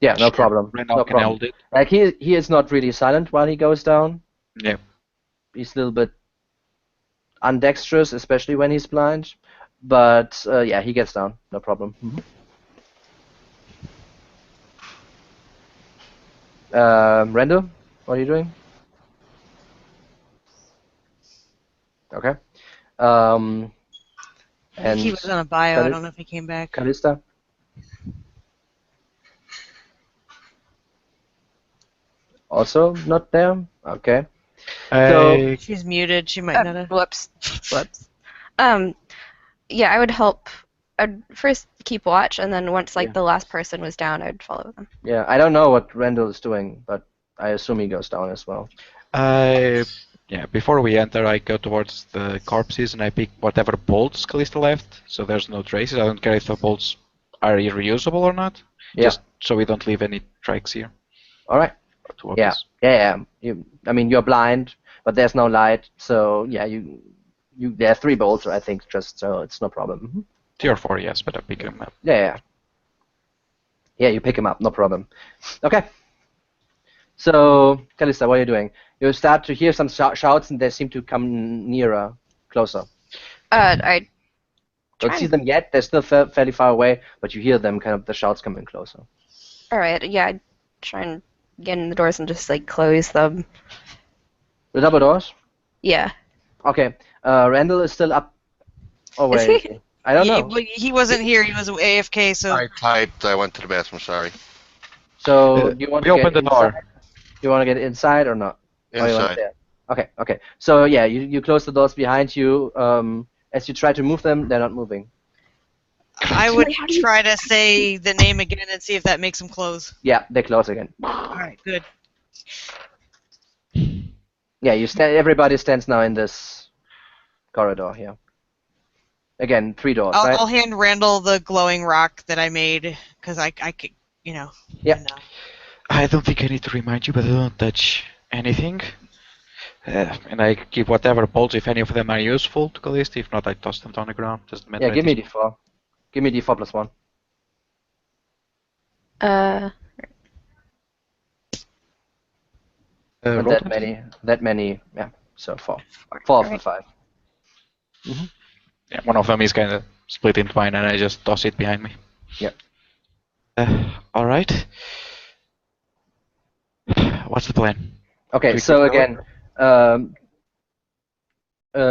Yeah, no Sure. problem. Randall No can problem. hold it. Like he is not really silent while he goes down. Yeah. He's a little bit undexterous, especially when he's blind. But yeah, he gets down. No problem. Mm-hmm. Randall, what are you doing? Okay. I think he And was on a bio. I Calli- don't know if he came back. Callista? Also not there? Okay. So, She's muted. She might not have. Whoops. Yeah, I would help. I'd first keep watch, and then once Yeah. the last person was down, I'd follow them. yeah, I don't know what Randall is doing, but I assume he goes down as well. Yeah, before we enter, I go towards the corpses and I pick whatever bolts Callisto left, so there's no traces. I don't care if the bolts are reusable or not, Yeah. just so we don't leave any tracks here. All right. To Yeah. obvious. Yeah. I mean, you're blind, but there's no light, so yeah, there are 3 bolts, I think, just so it's no problem. Mhm. 3 or 4, yes, but I pick them up. Yeah. Yeah, you pick him up, no problem. Okay. So, Callista, what are you doing? You start to hear some shouts, and they seem to come nearer, closer. I Don't see them yet. They're still fairly far away, but you hear them, kind of the shouts coming closer. all right. Yeah, I'd try and get in the doors and just close them. The double doors? Yeah. Okay. Randall is still up. Oh, where Is is he? I don't know. He wasn't here. He was AFK. So I typed. I went to the bathroom. Sorry. So, do you want we to get open the inside? door. You want to get inside or not? Or you want to Inside. stay? Okay. So, yeah, you close the doors behind you. As you try to move them, they're not moving. I would try to say the name again and see if that makes them close. Yeah, they close again. All right, good. Yeah, everybody stands now in this corridor here. Again, 3 doors, right? I'll hand Randall the glowing rock that I made because I could, Yep. you know. I don't think I need to remind you, but I don't touch anything. And I keep whatever bolts, if any of them are useful, to Callisto. If not, I toss them down the ground. Doesn't matter. Yeah, give me D4. Give me D4 plus 1. And Roll that many, yeah. So 4. 4 of the Right. 5. Yeah, one of them is kind of split into mine, and I just toss it behind me. Yep. All right. What's the plan? Okay, We so could go again,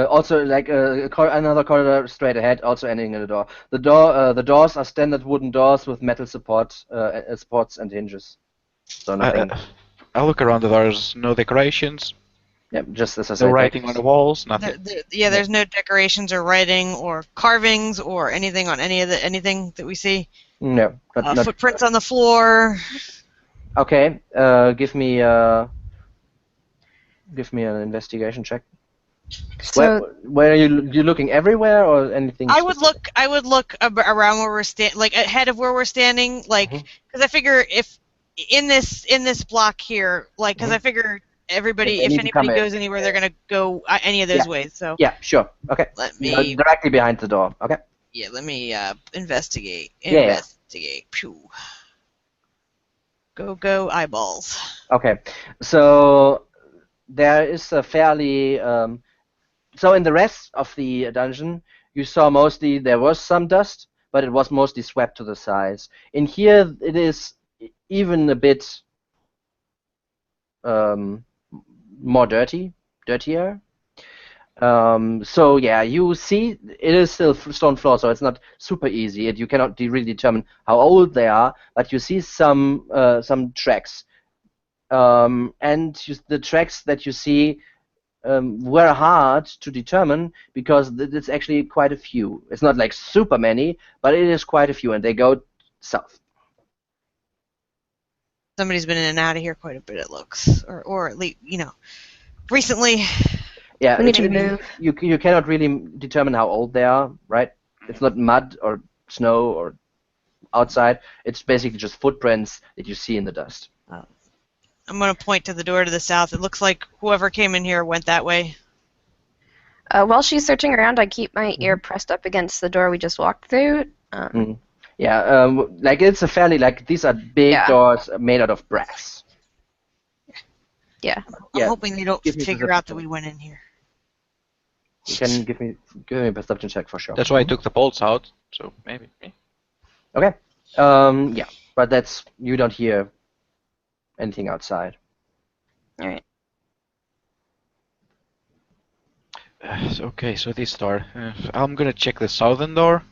also another corridor straight ahead, also ending in a door. The doors are standard wooden doors with metal supports and hinges. So nothing. I look around the doors. No decorations. Yeah, just as I No said. writing on the walls. Nothing. There's no decorations or writing or carvings or anything on anything that we see. No, not. Footprints on the floor. Okay, give me an investigation check. So Where are you looking everywhere or anything? I would specific? look around where we're standing, like ahead of where we're standing, like because I figure if in this block here, like because I figure everybody, If they if need to come anybody in. goes anywhere, they're gonna go any of those ways. So Yeah, sure. Okay. let me Directly behind the door. Okay. investigate. Yeah. Investigate. Phew. Go eyeballs. Okay. So there is a fairly so in the rest of the dungeon, you saw mostly there was some dust, but it was mostly swept to the sides. In here, it is even a bit more dirtier. So yeah, you see, it is still stone floor, so it's not super easy. You cannot really determine how old they are, but you see some tracks, and the tracks that you see were hard to determine because it's actually quite a few. It's not like super many, but it is quite a few, and they go south. Somebody's been in and out of here quite a bit, it looks, or at least recently. Yeah, We need to move. You cannot really determine how old they are, right? It's not mud or snow or outside. It's basically just footprints that you see in the dust. I'm going to point to the door to the south. It looks like whoever came in here went that way. While she's searching around, I keep my ear pressed up against the door we just walked through. Yeah, like it's a fairly these are big doors made out of brass. Yeah. I'm hoping they don't figure out that we went in here. You can give me a perception check for sure. That's why I took the bolts out, so maybe. Okay. Yeah, but you don't hear anything outside. All right. Okay, so this door. I'm gonna check the southern door.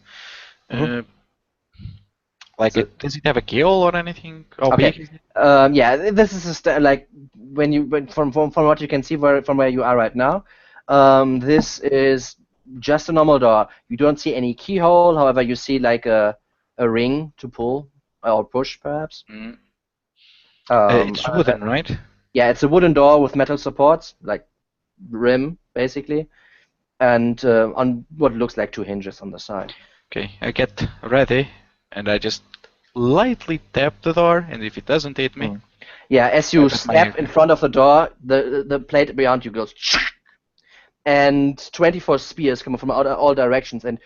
Does it have a keyhole or anything? How big is it? Yeah, this is from what you can see from where you are right now. This is just a normal door. You don't see any keyhole. However, you see like a ring to pull or push, perhaps. It's wooden, right? Yeah, it's a wooden door with metal supports, like rim, basically, and on what looks like two hinges on the side. Okay, I get ready, and I just lightly tap the door, and if it doesn't hit me... Yeah, as you step in front of the door, the plate beyond you goes... And 24 spears come from all directions and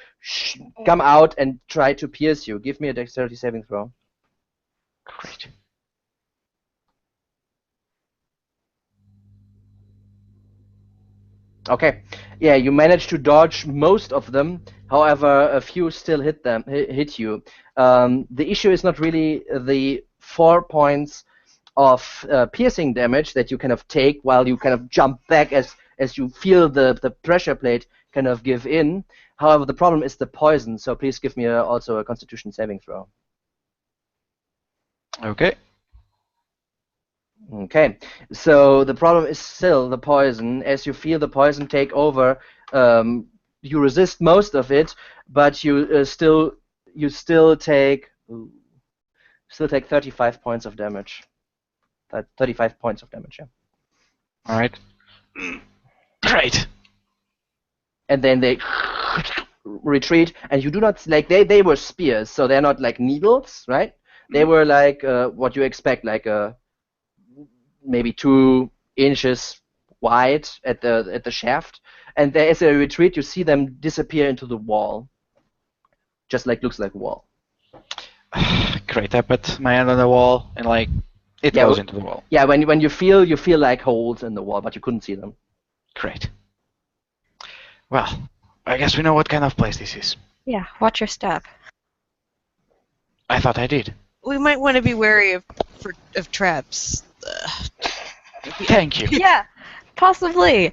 come out and try to pierce you. Give me a dexterity saving throw. Great. Okay, yeah, you manage to dodge most of them. However, a few still hit you. The issue is not really the 4 points of piercing damage that you kind of take while you kind of jump back as you feel the pressure plate kind of give in. However, the problem is the poison. So please give me also a Constitution saving throw. Okay. Okay, so the problem is still the poison. As you feel the poison take over, you resist most of it, but you still take 35 points of damage. 35 points of damage, yeah. All right. Great. And then they retreat, and you do not they were spears, so they're not like needles, right? They were like what you expect, like maybe 2 inches wide at the shaft, and there as they retreat, you see them disappear into the wall. Just looks like a wall. Great. I put my hand on the wall and it goes into the wall. Yeah, when you feel like holes in the wall, but you couldn't see them. Great. Well, I guess we know what kind of place this is. Yeah, watch your step. I thought I did. We might want to be wary of traps. Thank you. Yeah, possibly.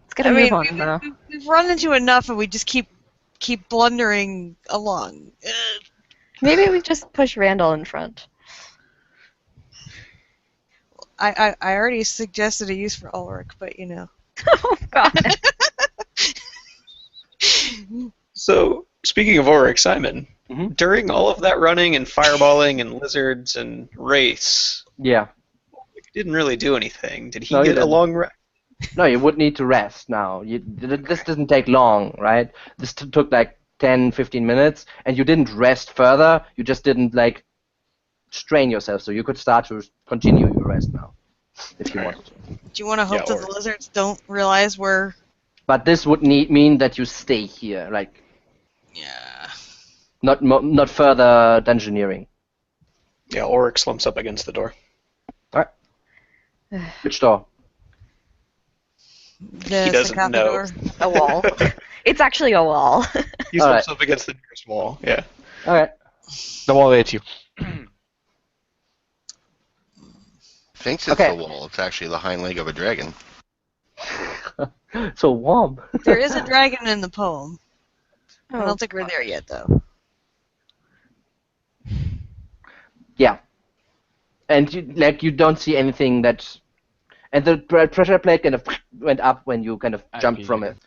It's gonna move on though. We've run into enough, and we just keep blundering along. Maybe we just push Randall in front. I already suggested a use for Ulrich, but you know. Oh God. So, speaking of Ulrich, Simon, during all of that running and fireballing and lizards and wraiths, yeah, he didn't really do anything. Did he get a long rest? No, you would need to rest now. This doesn't take long, right? This took like 10, 15 minutes, and you didn't rest further. You just didn't strain yourself, so you could start to continue your rest now, if you wanted to. Do you want to hope that the lizards don't realize we're... But this would mean that you stay here, Yeah. Not further dungeoneering. Yeah, Ulrich slumps up against the door. Alright. Which door? The He doesn't Sakatha know. door? A wall. It's actually a wall. He All slips right. up against the nearest wall. Yeah. All right. The wall hits you. Thinks it's Okay. a wall. It's actually the hind leg of a dragon. So warm. There is a dragon in the poem. I Oh, don't think we're there yet, though. Yeah. And you don't see anything that, and the pressure plate kind of went up when you kind of jumped from it.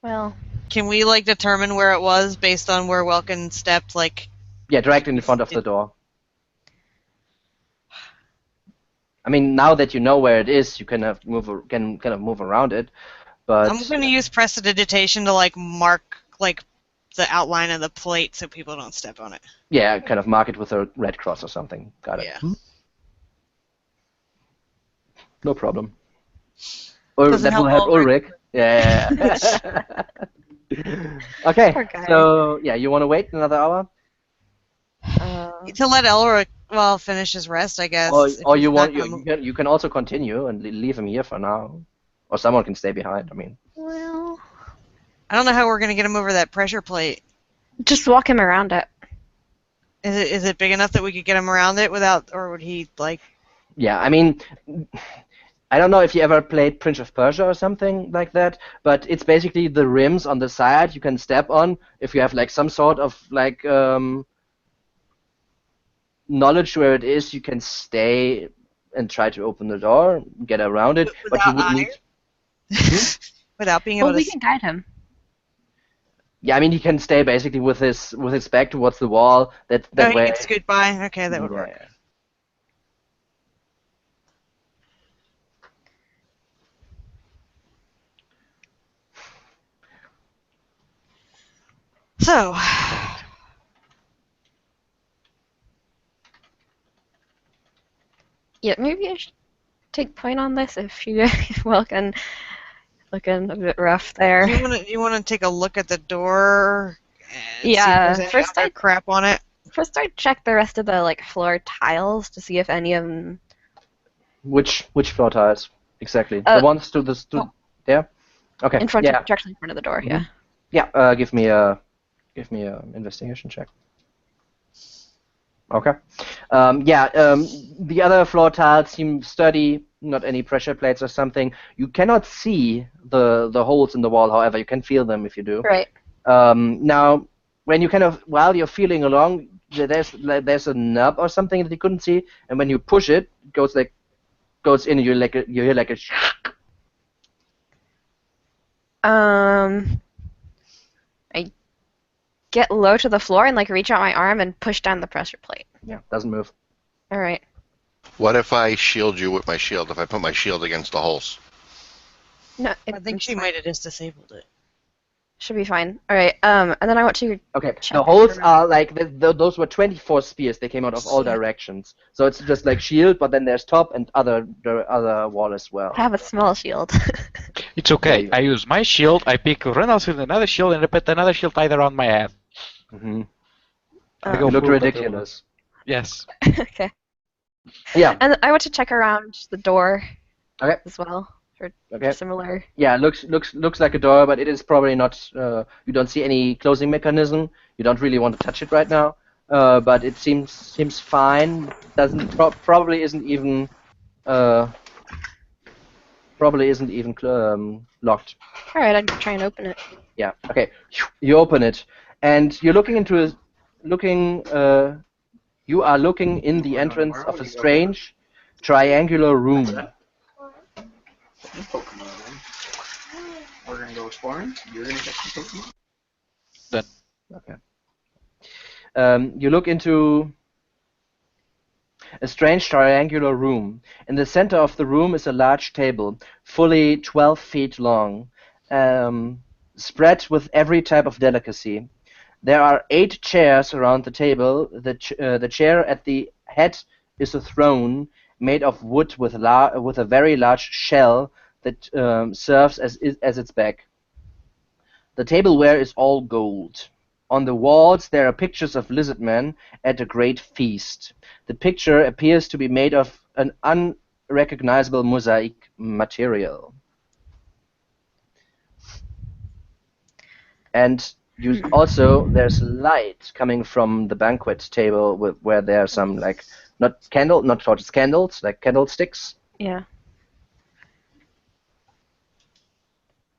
well. Can we, like, determine where it was based on where Welkin stepped, like... Yeah, directly in front of the door. I mean, now that you know where it is, you can kind of move around it. But I'm going to use prestidigitation to, like, mark, like, the outline of the plate so people don't step on it. yeah, kind of mark it with a red cross or something. Got it. Yeah. No problem. Doesn't That will help help Ulrich. Ulrich. Yeah. Okay. Poor guy. So yeah, you want to wait another hour, To let Ulrich, well, finish his rest, I guess. or if or he's you not want gonna you can also continue and leave him here for now, or someone can stay behind. I mean, Well, I don't know how we're going to get him over that pressure plate. just walk him around it. Is it big enough that we could get him around it without, or would he, like... yeah. I mean, I don't know if you ever played Prince of Persia or something like that, but it's basically the rims on the side you can step on if you have like some sort of like knowledge where it is. You can stay and try to open the door, get around it, but you Without would need. Without being able Well, to... we can guide him. Yeah, I mean he can stay basically with his back towards the wall. That Oh, he way. can scoot by? Okay, that would work. Yeah. So... Yeah, maybe I should take point on this if you Welcome looking a bit rough there. You want to take a look at the door? And Yeah, see if there's first any other crap on it. First, I check the rest of the like floor tiles to see if any of them. Which floor tiles exactly? Uh, The ones to there. Okay. In front yeah. of, directly in front of the door. Mhm. Yeah. Yeah. Give me a investigation check. Okay. The other floor tiles seem sturdy, not any pressure plates or something. You cannot see the holes in the wall, however, you can feel them if you do. Right. Now, when you while you're feeling along, there's a nub or something that you couldn't see, and when you push it, it goes in, and you hear like a. I get low to the floor and like reach out my arm and push down the pressure plate. Yeah, doesn't move. All right. What if I shield you with my shield? If I put my shield against the holes? No, I think she might have just disabled it. should be fine. All right. And then I want to. Okay, Check the holes around. are like those were 24 spears. They came out of all directions. So it's just like shield, but then there's top and the other wall as well. I have a small shield. It's okay. I use my shield, I pick Reynolds with another shield, and I put another shield tied around my head. Mm-hmm. I Oh. go You look full ridiculous. Yes. Okay. Yeah. And I want to check around the door. Okay. As well. For Okay. similar. Yeah, looks like a door, but it is probably not. You don't see any closing mechanism. You don't really want to touch it right now. But it seems fine. Doesn't probably isn't even locked. All right. I'd try and open it. Yeah. Okay. You open it, and you're looking you are looking in the entrance of a strange triangular room. We're gonna go exploring. You're gonna get some Pokemon. Okay. You look into a strange triangular room. In the center of the room is a large table, fully 12 feet long, spread with every type of delicacy. There are 8 chairs around the table. The chair at the head is a throne made of wood with a very large shell that serves as its back. The tableware is all gold. On the walls there are pictures of lizard men at a great feast. The picture appears to be made of an unrecognizable mosaic material. And there's light coming from the banquet table where there are some like not torches, candles, like candlesticks. Yeah.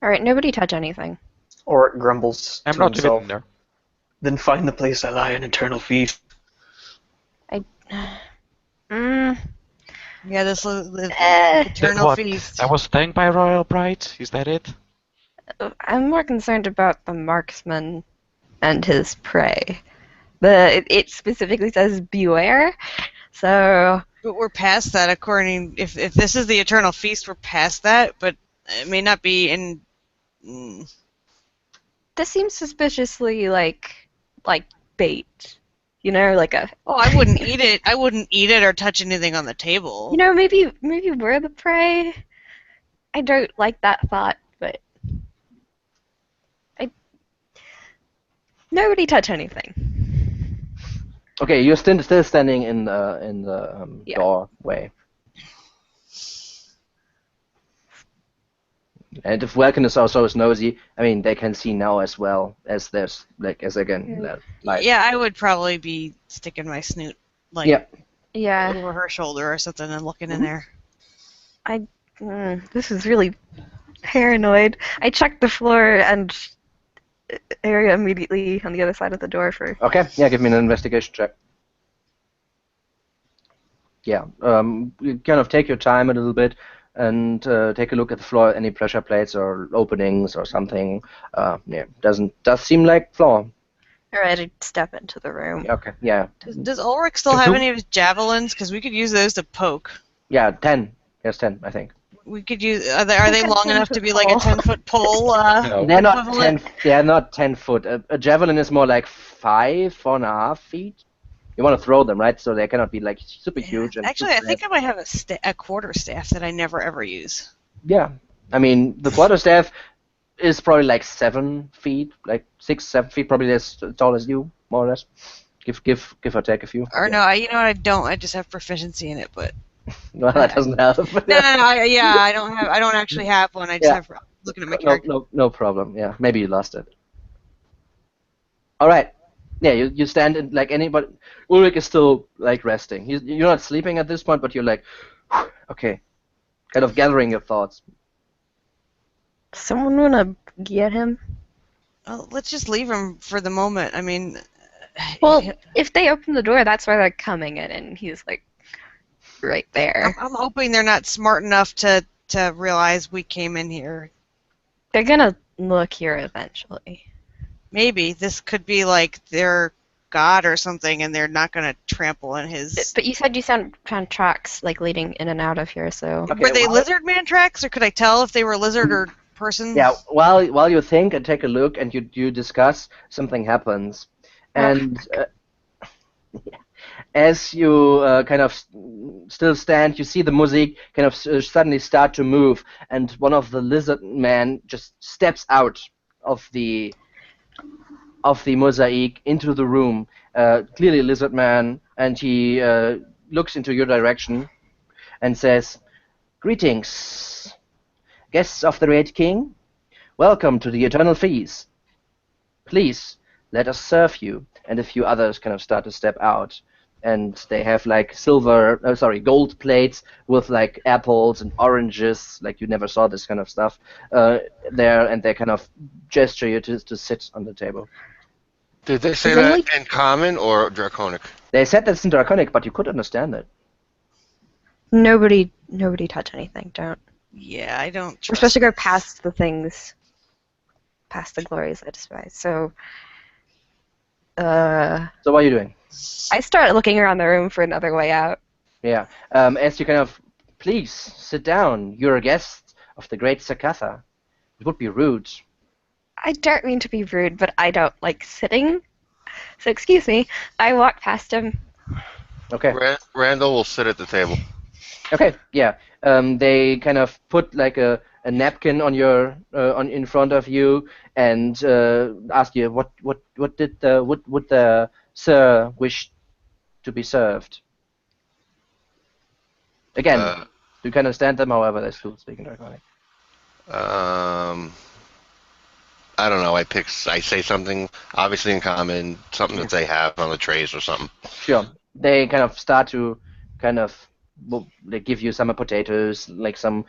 All right, nobody touch anything. Or grumbles I'm to not himself. even there. Then find the place I lie in eternal feast. Yeah, this Eh, eternal What? feast. I was stung by Royal Bright? Is that it? I'm more concerned about the marksman and his prey. It specifically says beware, so But we're past that, according. If this is the eternal feast, we're past that. But it may not be in. this seems suspiciously like bait. You know, like a. Oh, I wouldn't eat it. I wouldn't eat it or touch anything on the table. You know, maybe we're the prey. I don't like that thought, but nobody touch anything. Okay, you're still standing in the Yeah. doorway. And if Welkin is also nosy, I mean, they can see now as well as there's that light. Yeah, I would probably be sticking my snoot like Yeah. over her shoulder or something and looking in there. This is really paranoid. I checked the floor and area immediately on the other side of the door for. Okay, yeah, give me an investigation check. Yeah, you kind of take your time a little bit and take a look at the floor, any pressure plates or openings or something. Does seem like floor. Alright, I step into the room. Okay, yeah. Does Ulrich still have any of his javelins? Because we could use those to poke. Yeah, 10. Yes, 10, I think. We could use. Are they long enough to be like a 10-foot pole? No. They're not equivalent? 10. They are not 10 foot. A javelin is more like 4.5 feet. You want to throw them, right? So they cannot be like super huge. And Actually, I think I might have a quarterstaff that I never ever use. Yeah, I mean the quarterstaff is probably like 7 feet, like 6, 7 feet, probably as tall as you, more or less. Give or take a few. Or no, you know what? I don't. I just have proficiency in it, but Well, that doesn't help. no. I don't have. I don't actually have one. I just have looking at my character. No problem. Yeah, maybe you lost it. All right. Yeah, you stand in like anybody. Ulrich is still like resting. You're not sleeping at this point, but you're like, okay, kind of gathering your thoughts. Someone wanna get him? Well, let's just leave him for the moment. I mean, Well, if they open the door, that's where they're coming in, and he's like right there. I'm hoping they're not smart enough to realize we came in here. They're gonna look here eventually. Maybe this could be like their god or something, and they're not going to trample in his. But you said you found tracks like leading in and out of here, so. Okay, Were they lizard man tracks, or could I tell if they were lizard or person? Yeah, while you think and take a look and you discuss, something happens, and as you kind of still stand, you see the music kind of suddenly start to move, and one of the lizard men just steps out of the mosaic into the room. Clearly, lizard man, and he looks into your direction and says, "Greetings, guests of the Red King. Welcome to the Eternal Feast. Please let us serve you." And a few others kind of start to step out, and they have like gold plates with like apples and oranges, like you never saw this kind of stuff there, and they kind of gesture you to sit on the table. Did they say that in common or draconic? They said that's in Draconic, but you could understand it. Nobody touch anything. Don't. Yeah, I don't. We're supposed to go past the things, past the glories I despise. So. So what are you doing? I start looking around the room for another way out. Yeah. As you kind of, please sit down. You're a guest of the great Sakatha. It would be rude. I don't mean to be rude, but I don't like sitting. So excuse me. I walk past him. Okay. Randall will sit at the table. Okay. Yeah. They kind of put like a napkin on your in front of you and ask you what would the sir wish to be served. Again, you can understand them. However, they're still speaking Draconic. I don't know. I say something obviously in common, something that they have on the trays or something. Sure. They kind of start to kind of they give you some potatoes, like some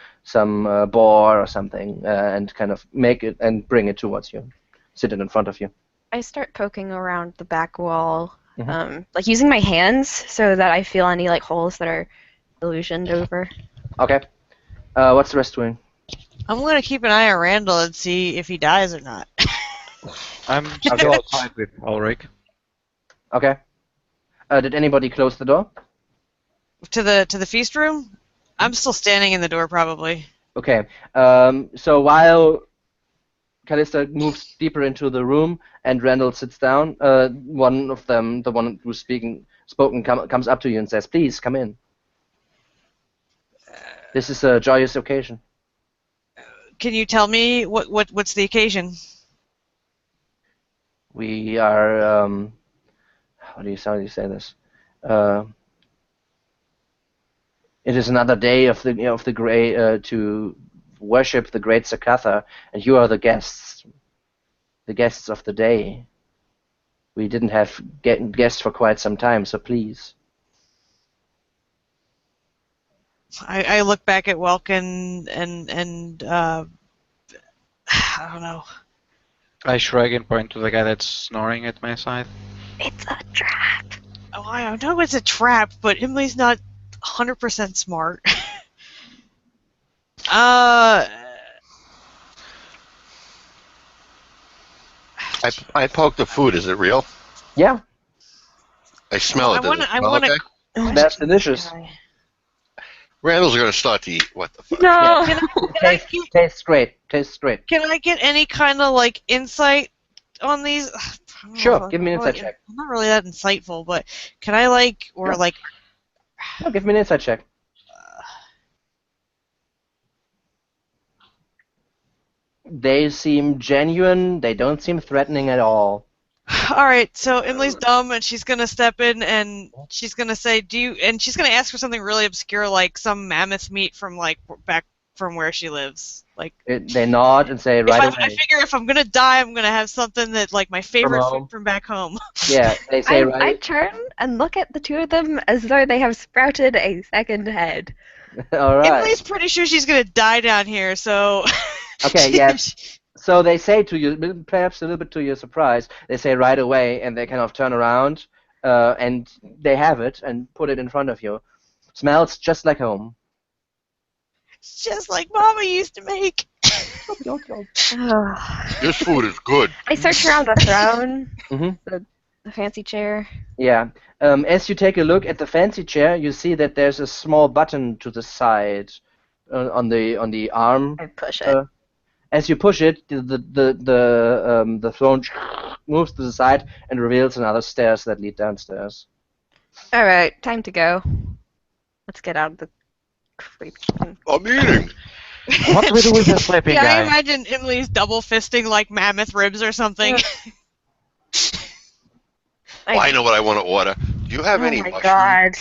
boar or something, and kind of make it and bring it towards you, sit it in front of you. I start poking around the back wall, Mhm. like using my hands so that I feel any like holes that are illusioned over. Okay. What's the rest doing? I'm gonna keep an eye on Randall and see if he dies or not. I'm still outside with Ulrich. Okay. Did anybody close the door? to the feast room. I'm still standing in the door, probably. Okay. So while Callista moves deeper into the room and Randall sits down, one of them, the one who's spoken, comes up to you and says, "Please come in. This is a joyous occasion." Can you tell me what's the occasion? We are. How do you say this? It is another day of the great to worship the great Sakatha, and you are the guests of the day. We didn't have guests for quite some time, so please. I look back at Welkin and I don't know. I shrug and point to the guy that's snoring at my side. It's a trap. Oh, I know it's a trap, but Emily's not 100% smart. I poke the food. Is it real? Yeah, I smell it. Does it smell wanna okay? that's delicious. Randall's gonna start to eat. What the fuck? No. Tastes great. Tastes great. Can I get any kind of like insight on these? I don't know Sure, if give me an I'm insight really- check. I'm not really that insightful, but can I like or Yeah. like? No, give me an insight check. They seem genuine. They don't seem threatening at all. All right, so Emily's dumb, and she's gonna step in, and she's gonna say, "Do you?" And she's gonna ask for something really obscure, like some mammoth meat from like back from where she lives. Like, They nod and say right I away. figure if I'm gonna die, I'm gonna have something that like my favorite home. food from back home. Yeah, they say I right. turn and look at the two of them as though they have sprouted a second head. All right. Emily's pretty sure she's gonna die down here, so. Okay, yes. So they say to you, perhaps a little bit to your surprise, they say right away, and they kind of turn around, and they have it and put it in front of you. Smells just like home. It's just like Mama used to make. This food is good. I search around the throne, Mm-hmm. the fancy chair. Yeah. As you take a look at the fancy chair, you see that there's a small button to the side on the arm. I push it. As you push it, the throne moves to the side and reveals another stairs that lead downstairs. All right, time to go. Let's get out of the creepy. I'm eating. What do we do with the sleeping Yeah, I guy? imagine Emily's double fisting like mammoth ribs or something. Oh, I know what I want to order. Do you have any Oh my mushrooms? god.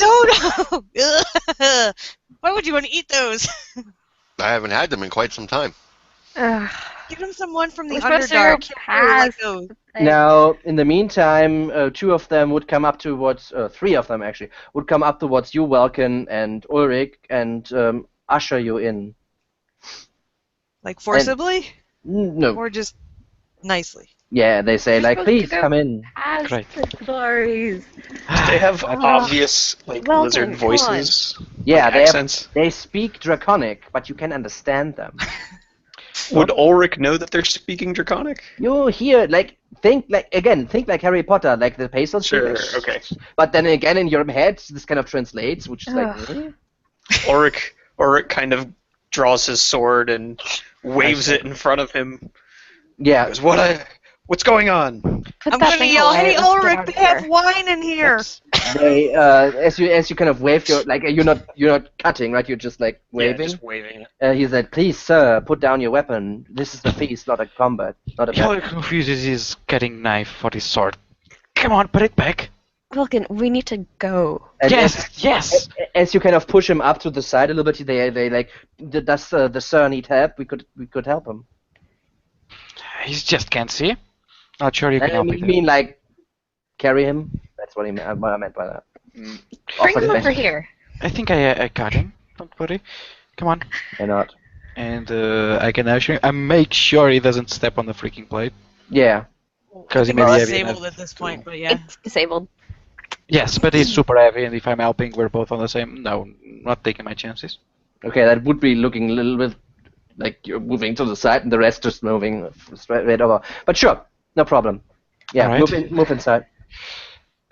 No. Why would you want to eat those? I haven't had them in quite some time. Ugh. Give him someone from the We're supposed to Underdark. go He really like past those. Now, in the meantime, two of them would come up towards, three of them actually, would come up towards you, Welkin and Ulrich, and usher you in. Like forcibly? No. Or just nicely? Yeah, they say, You're like, supposed to please go come in. Past Great. the glories. They have obvious like Welcome, lizard come voices. Yeah, like they accents. they speak Draconic, but you can understand them. Would Ulrich know that they're speaking Draconic? You hear, think like Harry Potter, like the Pacel Sure. speakers. Okay. But then again, in your head, this kind of translates, which is like, Ugh. Ulrich kind of draws his sword and waves it in front of him. yeah. Goes, what's going on? Put I'm that gonna thing yell, away. "Hey Let's get Ulrich, out they of here." have wine in here!" They as you kind of wave your you're not cutting, right? You're just like Yeah, waving. just waving it. He said, "Please, sir, put down your weapon. This is a feast, not a combat, not a battle." He confuses his cutting knife for his sword. Come on, put it back. Wilkin, we need to go. And Yes. as you kind of push him up to the side a little bit, they like, does the sir need help? We could help him. He just can't see. Not sure you can help You me. mean like carry him? That's what what I meant by that. Mm, Bring him Offer over him. here. I think I got him. Don't worry. Come on. Why not? And I can actually make sure he doesn't step on the freaking plate. Yeah. I Because he think may be it's heavy disabled enough at this to- point, but yeah. It's disabled. Yes, but he's super heavy, and if I'm helping, we're both on the same. No, not taking my chances. Okay, that would be looking a little bit like you're moving to the side and the rest just moving straight over. But sure, no problem. Yeah, Alright. move inside.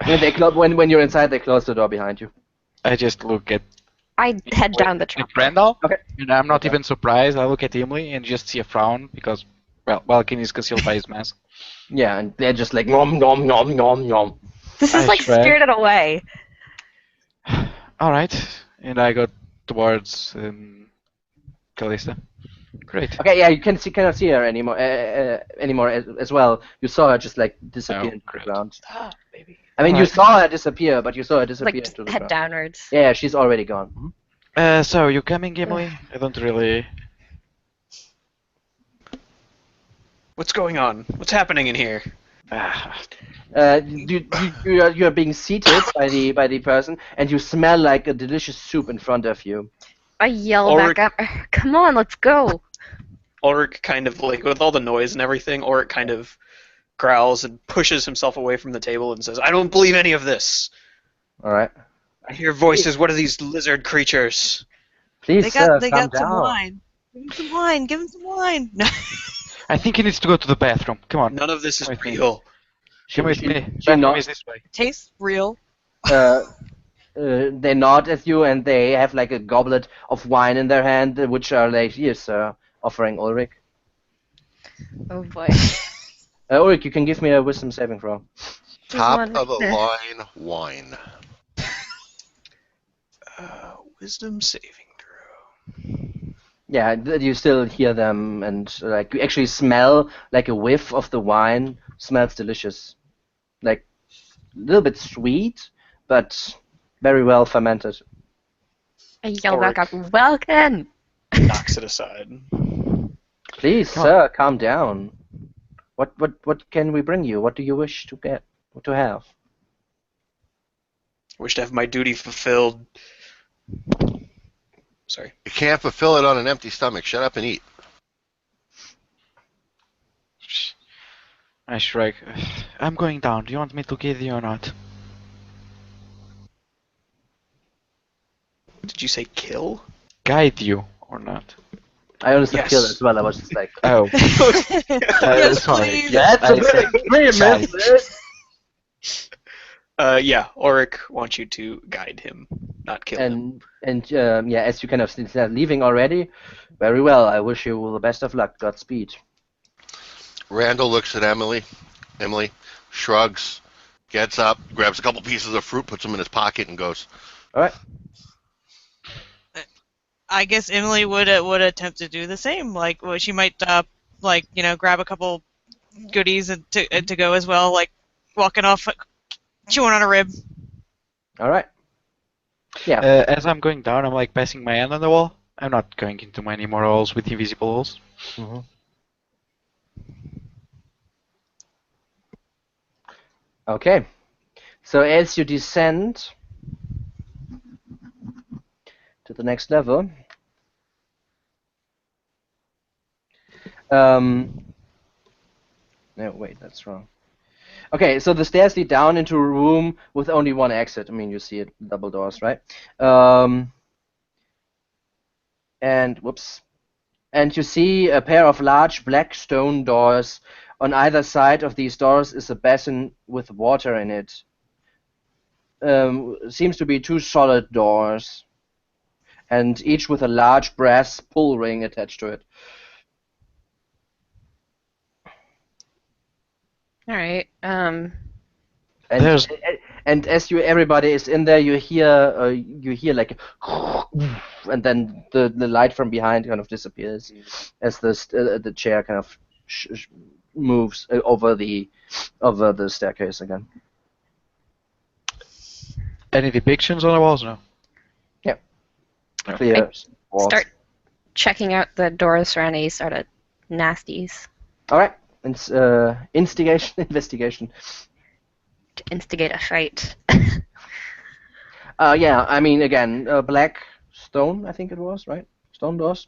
When they when you're inside, they close the door behind you. I just look at I head down the at trap. Randall, Okay. and I'm not Okay. even surprised. I look at Emily and just see a frown because, well, Balkan is concealed by his mask. Yeah, and they're just like nom nom nom nom nom. This I is like shrug. Spirited Away. Alright, and I go towards Callista. Great. Okay, yeah, you cannot see her anymore as well. You saw her just like disappear Oh, into the great. ground. Baby. I mean, you Alright. saw her disappear, but you saw her disappear Like, into the head ground. downwards. Yeah, she's already gone. Mhm. So you coming, Emily? I don't really. What's going on? What's happening in here? You are being seated by the person, and you smell like a delicious soup in front of you. I yell Ulrich- back up. Come on, let's go. Ulrich kind of, like, with all the noise and everything, Ulrich kind of growls and pushes himself away from the table and says, I don't believe any of this. All right, I hear voices. What are these lizard creatures? please, They sir, got calm some down. wine. Give him some wine. Give him some wine. No. I think he needs to go to the bathroom. Come on. None of this is Come with me. real. Come with She- me. she Bathroom not- is this way. Tastes real. They nod at you, and they have like a goblet of wine in their hand, which are like, here, sir, offering Ulrich. Oh boy. Ulrich, you can give me a wisdom saving throw. Top one- of the line wine. Wisdom saving throw. Yeah, you still hear them, and like you actually smell like a whiff of the wine. Smells delicious, like a little bit sweet, but very well fermented. I yell back up. Ulrich. Welcome. Knocks it aside. Please, Come sir, calm down. What can we bring you? What do you wish to get? What to have? Wish to have my duty fulfilled. Sorry. You can't fulfill it on an empty stomach. Shut up and eat. I shrug. I'm going down. Do you want me to get you or not? Did you say kill? Guide you or not? I honestly Yes. feel as well. I was just like, Oh. Yes, sorry. please. that's I a bit said- extreme, Sorry. isn't it? Yeah, Ulrich wants you to guide him, not kill him. And yeah, as you kind of start leaving already, very well. I wish you all the best of luck. Godspeed. Randall looks at Emily. Emily shrugs, gets up, grabs a couple pieces of fruit, puts them in his pocket, and goes. All right. I guess Emily would attempt to do the same. Like, well, she might grab a couple goodies and to go as well. Like walking off, chewing on a rib. All right. Yeah. As I'm going down, I'm like passing my hand on the wall. I'm not going into many more holes with invisible holes. hmm Okay. So as you descend to the next level, no, wait, that's wrong. Okay, so the stairs lead down into a room with only one exit. I mean, you see it, double doors, right? And whoops. And you see a pair of large black stone doors. On either side of these doors is a basin with water in it. Seems to be two solid doors, and each with a large brass pull ring attached to it. All right. And There's- and as everybody is in there, you hear like, and then the light from behind kind of disappears as the chair kind of moves over the staircase again. Any depictions on the walls? No. Clear walls. Start checking out the doors for any sort of nasties. All right. Investigation. To instigate a fight. Yeah, I mean, again, black stone, I think it was, right? Stone doors?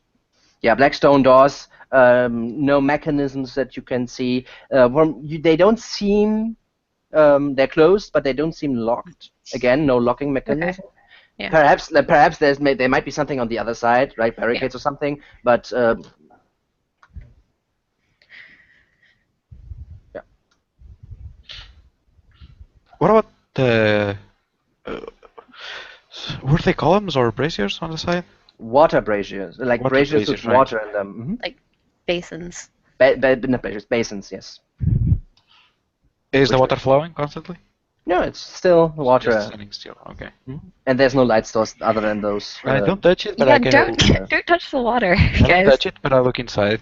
Yeah, black stone doors. No mechanisms that you can see. They don't seem, they're closed, but they don't seem locked. Again, no locking mechanism. Yeah. Perhaps there might be something on the other side, right? Barricades or something, but yeah. What about the were they columns or braziers on the side? Water braziers, like Water braziers with braziers, right. water in them. Like basins. Not braziers, basins, yes. Is the Which water flowing constantly? No, it's still water. Just standing still. Okay. And there's no light source other than those. I don't touch it, but Yeah, I can. don't touch the water, I don't guys. touch it, but I look inside.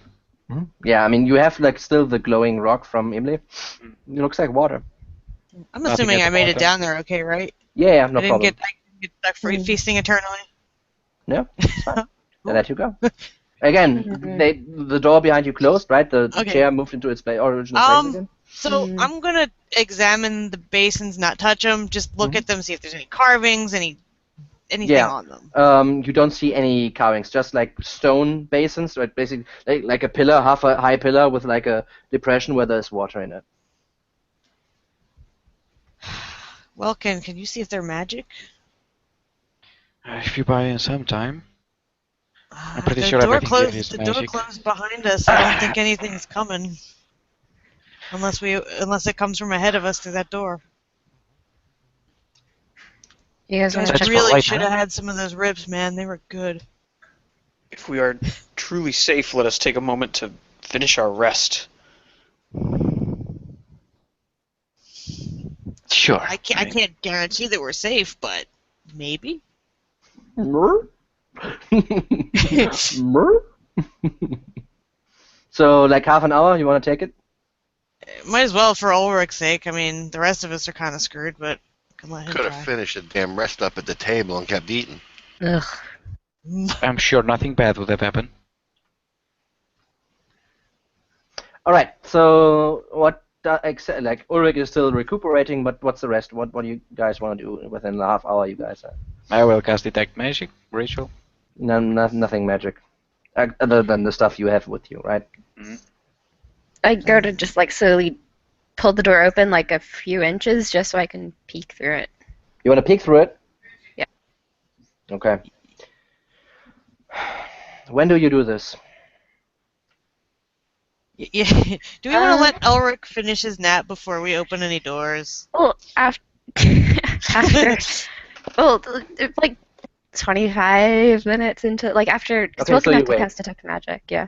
Yeah, I mean, you have like still the glowing rock from Imli. It looks like water. I'm Nothing assuming at I the made it bottom. down there okay, right? Yeah, no I didn't problem. get stuck for feasting eternally. No, it's fine. I let you go. Again, the door behind you closed, right? The Okay. chair moved into its original place again. So I'm gonna examine the basins, not touch them. Just look at them, see if there's any carvings, anything on them. You don't see any carvings, just like stone basins, right? Basically, like a pillar, half a high pillar with like a depression where there's water in it. Well, can you see if they're magic? If you buy in some time. I'm pretty The sure door everything here is The door magic. closed behind us. I don't think anything's coming, unless it comes from ahead of us through that door. You guys want to That's I for really right should now. have had some of those ribs, man. They were good. If we are truly safe, let us take a moment to finish our rest. Sure. I can't guarantee that we're safe, but maybe. Mer? Mer? So, like half an hour, you want to take it? Might as well for Ulrich's sake. I mean, the rest of us are kind of screwed, but I can let him Could try. have finished the damn rest up at the table and kept eating. Ugh. I'm sure nothing bad would have happened. All right. So, what? Like Ulrich is still recuperating, but what's the rest? What do you guys want to do within the half hour? You guys are I will cast Detect Magic, Rachel. nothing magic, other than the stuff you have with you, right? I go to just like slowly pull the door open like a few inches just so I can peek through it. You want to peek through it? Yeah. Okay. When do you do this? Yeah. Do we want to let Ulrich finish his nap before we open any doors? Well, after, well, it's like 25 minutes into, like after, it's Okay, well so you enough to wait. cast Detect Magic, yeah.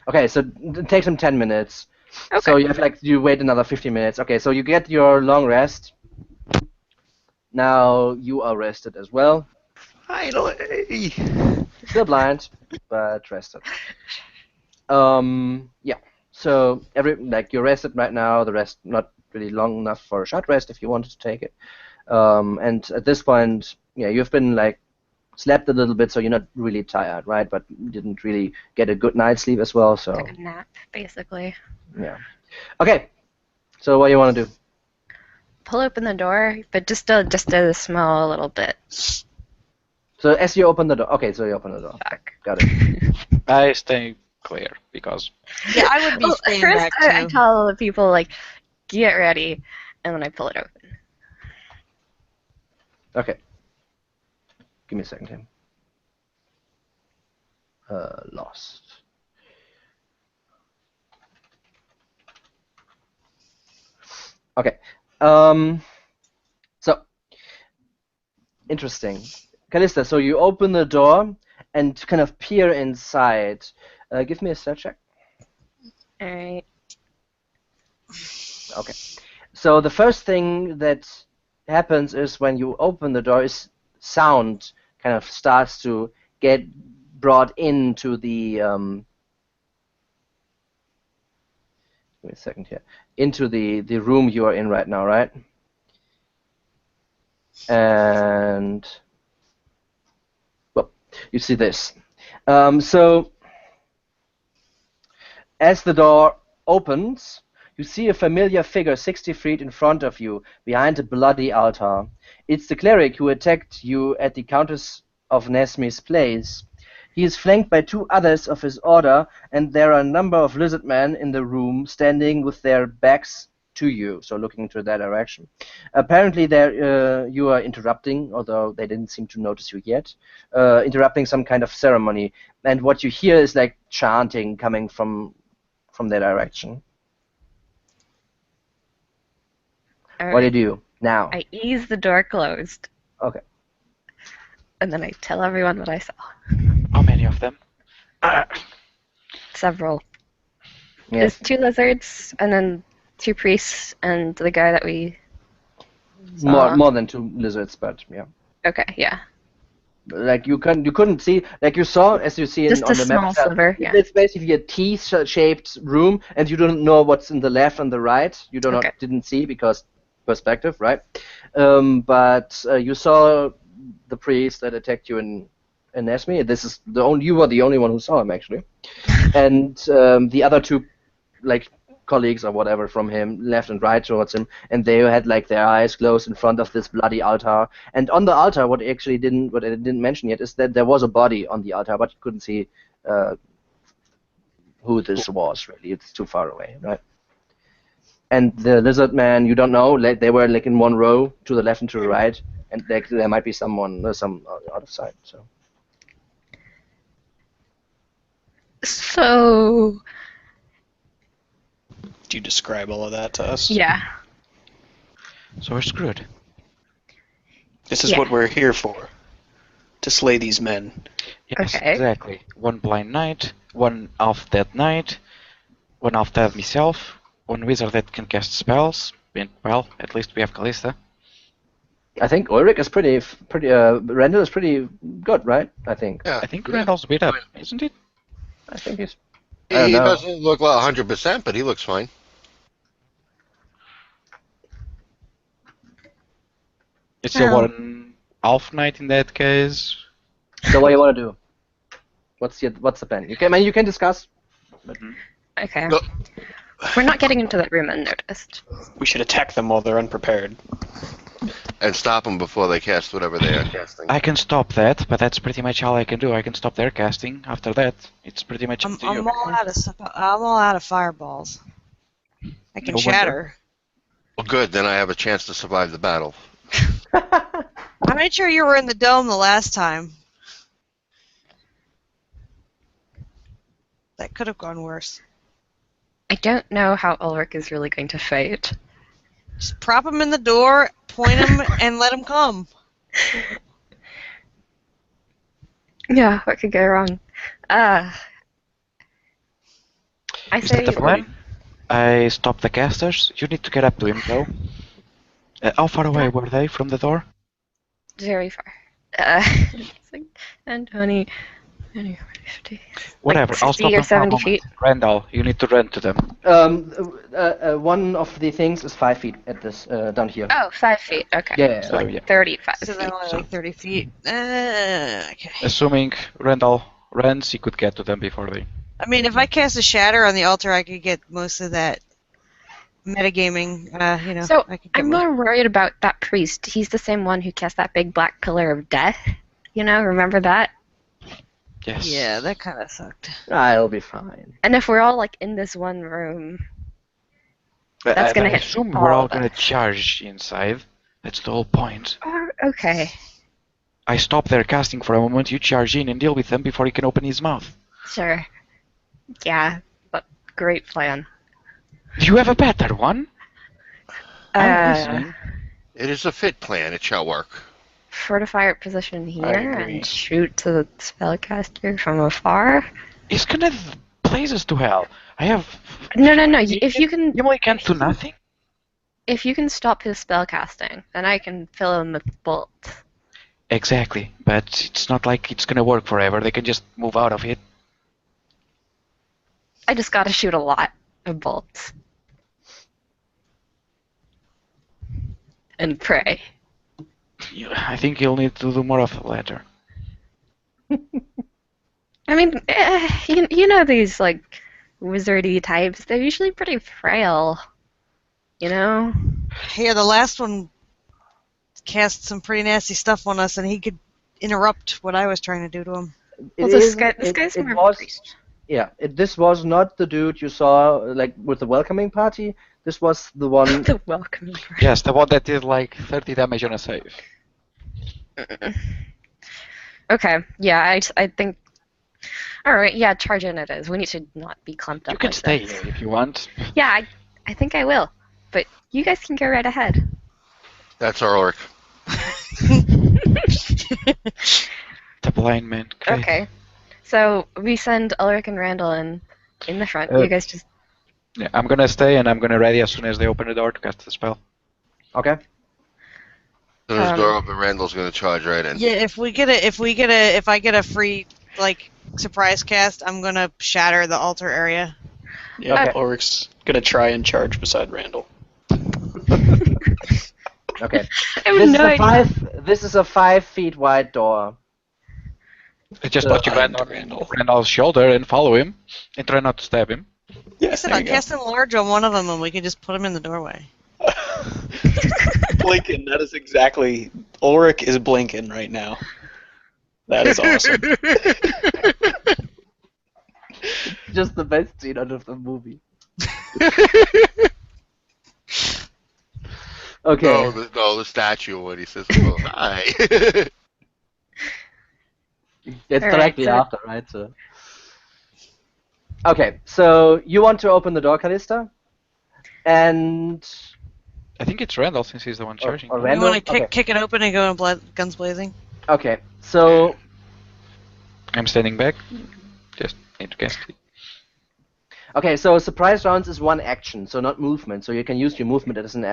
Okay, so it takes him 10 minutes. Okay. So you wait another 15 minutes. Okay, so you get your long rest. Now you are rested as well. Finally! Still blind, but rested. Yeah. So you're rested right now. The rest not really long enough for a short rest if you wanted to take it. And at this point, yeah, you've been like slept a little bit, so you're not really tired, right? But you didn't really get a good night's sleep as well. So Took a nap, basically. yeah. Okay. So what do you want to do? Pull open the door, but just a small little bit. So as you open the door. Okay, so you open the door. Fuck. Got it. I stay clear because Yeah, I would be Well, staying first back I too. tell the people like, get ready, and then I pull it open. Okay. Give me a second here. Lost. Okay. So interesting. Callista, so you open the door and kind of peer inside. Give me a stat check. Alright. Okay. So the first thing that happens is when you open the door is sound kind of starts to get brought into the give me a second here. Into the room you are in right now, right? And well, you see this. So as the door opens, you see a familiar figure 60 feet in front of you, behind a bloody altar. It's the cleric who attacked you at the Countess of Nesmi's place. He is flanked by 2 others of his order, and there are a number of lizard men in the room standing with their backs to you, so looking into that direction. Apparently, you are interrupting, although they didn't seem to notice you yet, interrupting some kind of ceremony. And what you hear is like chanting coming from their direction. What do you do now? I ease the door closed. Okay. And then I tell everyone what I saw. How many of them? Several. Yes. There's 2 lizards, and then 2 priests, and the guy that we saw. More than 2 lizards, but yeah. Okay, yeah. Like you couldn't see, like you saw, as you see Just on a the small map. sliver, yeah. It's basically a T-shaped room, and you don't know what's in the left and the right. You didn't see because perspective, right? But you saw the priest that attacked you in Nesmi. This is you were the only one who saw him actually, and the other 2, like colleagues or whatever from him, left and right towards him, and they had like their eyes closed in front of this bloody altar. And on the altar, what I didn't mention yet is that there was a body on the altar, but you couldn't see who this was really. It's too far away, right? And the lizard man, you don't know. Like they were like in one row to the left and to the right, and like there might be some out of sight. So. Do you describe all of that to us? Yeah. So we're screwed. This is what we're here for. To slay these men. Yes, Okay. exactly. 1 blind knight, 1 half-dead knight, 1 half-dead myself, 1 wizard that can cast spells, and, well, at least we have Callista. I think Ulrich is pretty. Randall is pretty good, right? I think. Yeah. I think Randall's beat up, isn't it? I think he's. He know. doesn't look like 100%, but he looks fine. It's Well. a 1 half knight in that case. So what do you want to do? What's the plan? You can discuss. But Okay. No. We're not getting into that room unnoticed. We should attack them while they're unprepared. And stop them before they cast whatever they are casting. I can stop that, but that's pretty much all I can do. I can stop their casting. After that, it's pretty much up I'm to you. all out of fireballs. I can No shatter. Well, good. Then I have a chance to survive the battle. I made sure you were in the dome the last time. That could have gone worse. I don't know how Ulrich is really going to fight. Just prop him in the door, point him, and let him come. Yeah, what could go wrong? I Is say that the plan? I stop the casters. You need to get up to him, though. How far away were they from the door? very far. It's like, and 20, 50. Whatever, Like I'll 60 stop or them for a 70 moment. feet. Randall, you need to run to them. One of the things is 5 feet at this down here. Oh, 5 feet. Okay. Yeah. So like yeah. 35 So feet. they're only like 30 feet. Okay. Assuming Randall runs, he could get to them before they... I mean, if I cast a shatter on the altar, I could get most of that metagaming. So I could get I'm more worried about that priest. He's the same one who cast that big black pillar of death. Remember that? Yes. Yeah, that kind of sucked. It'll be fine. And if we're all like in this one room, that's gonna I hit assume all we're all of gonna us. charge inside. That's the whole point. Oh, okay. I stop their casting for a moment, you charge in and deal with them before he can open his mouth. Sure. Yeah, but great plan. Do you have a better one? I'm listening. It is a fit plan. It shall work. Fortify our position here agree. and shoot to the spellcaster from afar. He's gonna blaze us to hell. I have... No. If you can, You only can't do nothing? if you can stop his spellcasting, then I can fill him with bolts. Exactly, but it's not like it's gonna work forever. They can just move out of it. I just gotta shoot a lot of bolts. And pray. I think you'll need to do more of the latter. I mean, you know these, like, wizardy types, they're usually pretty frail. You know? Yeah, the last one cast some pretty nasty stuff on us, and he could interrupt what I was trying to do to him. Well, this guy's It more of a was. priest. Yeah, this was not the dude you saw like with the welcoming party. This was the one. The welcoming party. Yes, the one that did like 30 damage on a save. Okay, yeah, I think. Alright, yeah, charge in it is. We need to not be clumped up You can like stay this. here if you want. Yeah, I think I will. But you guys can go right ahead. That's our orc. The blind man. Great. Okay. So we send Ulrich and Randall in the front. You guys just Yeah, I'm gonna stay and I'm gonna ready as soon as they open the door to cast the spell. Okay. As soon as the door Um, open, Randall's gonna charge right in. Yeah, if I get a free like surprise cast, I'm gonna shatter the altar area. Yeah, Okay. Ulrich's gonna try and charge beside Randall. Okay. I have no idea. This is a 5 feet wide door. Just So put your hand I'm on Randall. Randall's shoulder and follow him, and try not to stab him. Yeah, Like I said, there I'll you go. cast enlarge on one of them, and we can just put him in the doorway. Blinking, that is exactly... Ulrich is blinking right now. That is awesome. Just the best scene out of the movie. Okay. No, the statue when he says, "Oh, hi." It's All right, directly so- after, right? So. Okay, so you want to open the door, Callista? And I think it's Randall since he's the one charging. or You Randall? want to kick it open and go in guns blazing? Okay, so I'm standing back. Just need to cast it. okay, so surprise rounds is one action, so not movement. So you can use your movement as an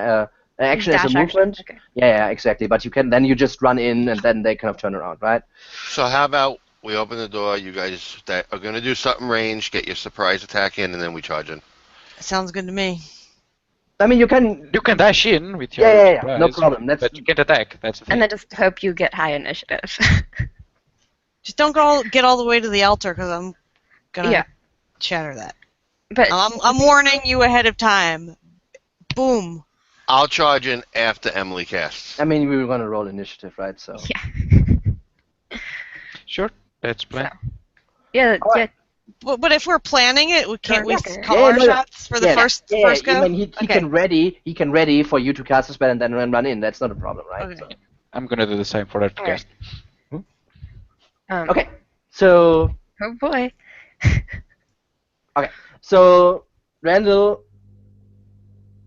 action as a Dash action, movement. okay. Yeah, exactly. But you just run in and then they kind of turn around, right? So how about we open the door? You guys that are gonna do something range, get your surprise attack in, and then we charge in. Sounds good to me. I mean, you can. You can dash in with your Yeah, surprise, no problem. That's but you can't attack. That's the thing. And then just hope you get high initiative. Just don't get all the way to the altar, because I'm gonna Yeah. shatter that. But I'm warning you ahead of time. Boom. I'll charge in after Emily casts. I mean, we were gonna roll initiative, right? So. yeah. Sure, that's plan. Yeah, All yeah. right. But if we're planning it, can't we Okay. call Yeah, our no, shots for the first yeah, go? I mean, he Okay. can ready for you to cast a spell and then run in. That's not a problem, right? Okay. So. I'm gonna do the same for that All right. cast. Okay, so Oh boy. so Randall,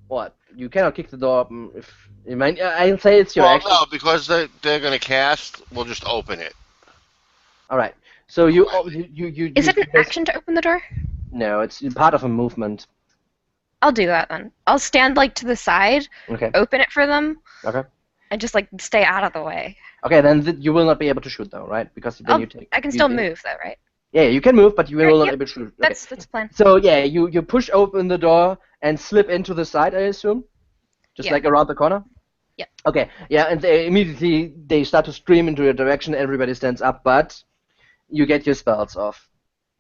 what? You cannot kick the door open if you mind. I'll say it's your Well, action. no, because they're gonna cast. We'll just open it. All right. So you Is it an bas- action to open the door? No, it's part of a movement. I'll do that then. I'll stand like to the side, Okay. open it for them, Okay. and just like stay out of the way. Okay, then you will not be able to shoot though, right? Because then you take. I can you still take- move though, right? Yeah, you can move, but you will Alright, not yep. be able to shoot. Okay. That's the plan. So yeah, you push open the door and slip into the side, I assume, just Yeah. like around the corner. Yep. Okay. Yeah, and immediately they start to stream into your direction. Everybody stands up, but you get your spells off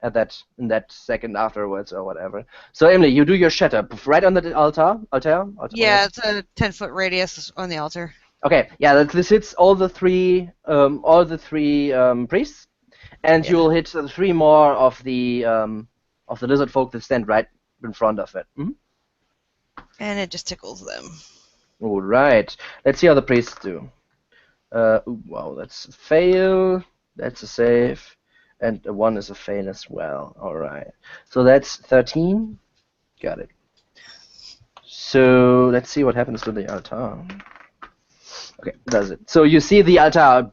in that second afterwards or whatever. So Emily, you do your shatter right on the altar. Yeah, it's a 10-foot radius on the altar. Okay. Yeah, this hits all the three priests, and Yeah. you will hit 3 more of the lizard folk that stand right in front of it. Mhm. And it just tickles them. All right. Let's see how the priests do. Wow, that's a fail. That's a save. And a 1 is a fail as well. All right. So that's 13. Got it. So let's see what happens to the altar. Okay, does it. So you see the altar,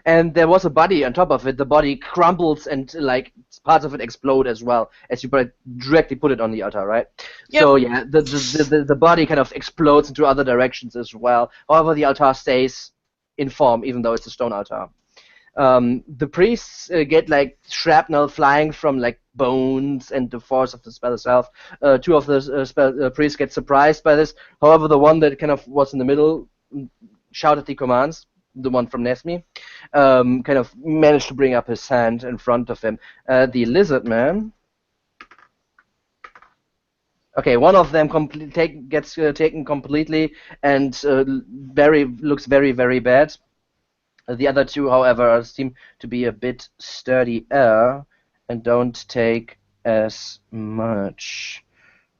and there was a body on top of it. The body crumbles and like parts of it explode as well as you directly put it on the altar, right? Yep. So yeah, the body kind of explodes into other directions as well. However, the altar stays in form, even though it's a stone altar. The priests get like shrapnel flying from like bones and the force of the spell itself. 2 of the priests get surprised by this. However, the one that kind of was in the middle shouted the commands. The one from Nesmi kind of managed to bring up his hand in front of him. The lizard man Okay, one of them gets taken completely and looks very, very bad. The other two, however, seem to be a bit sturdier and don't take as much.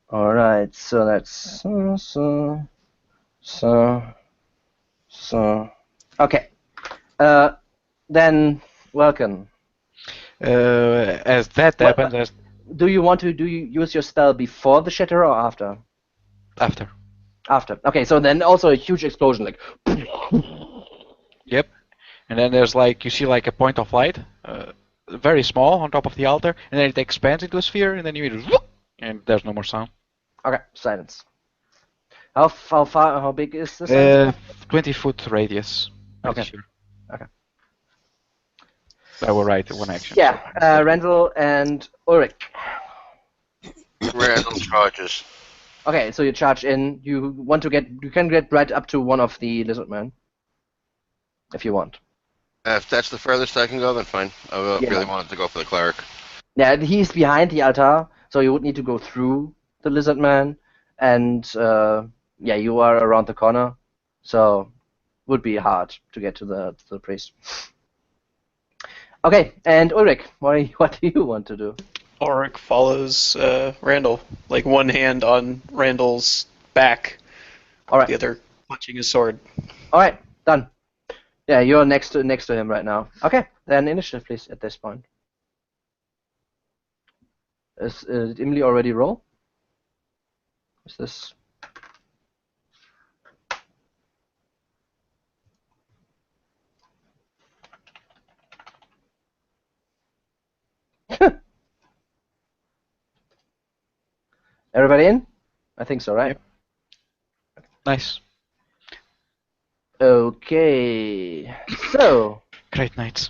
All right, so that's so. Okay, then welcome. As that What, happens, as do you use your spell before the shatter or after? after. After. Okay, so then also a huge explosion, like. Yep. And then there's like, you see like a point of light, very small on top of the altar, and then it expands into a sphere, and then you hear whoop, and there's no more sound. Okay, silence. How big is the silence? 20-foot radius. Pretty Okay. sure. Okay. I will write one action. Yeah, so- Randall and Ulrich. Random charges. Okay, so you charge in. You can get right up to one of the lizard men, if you want. If that's the furthest I can go, then fine. I Yeah. really wanted to go for the cleric. Yeah, he's behind the altar, so you would need to go through the lizard man, and yeah, you are around the corner, so would be hard to get to the priest. Okay, and Ulrich, what do you want to do? Ulrich follows Randall, like one hand on Randall's back, All right. the other clutching his sword. All right, done. Yeah, you're next to him right now. Okay, then initiative, please, at this point. Did Emily already roll? Is this? Everybody in? I think so, right? Yep. Nice. Okay. So. Great nights.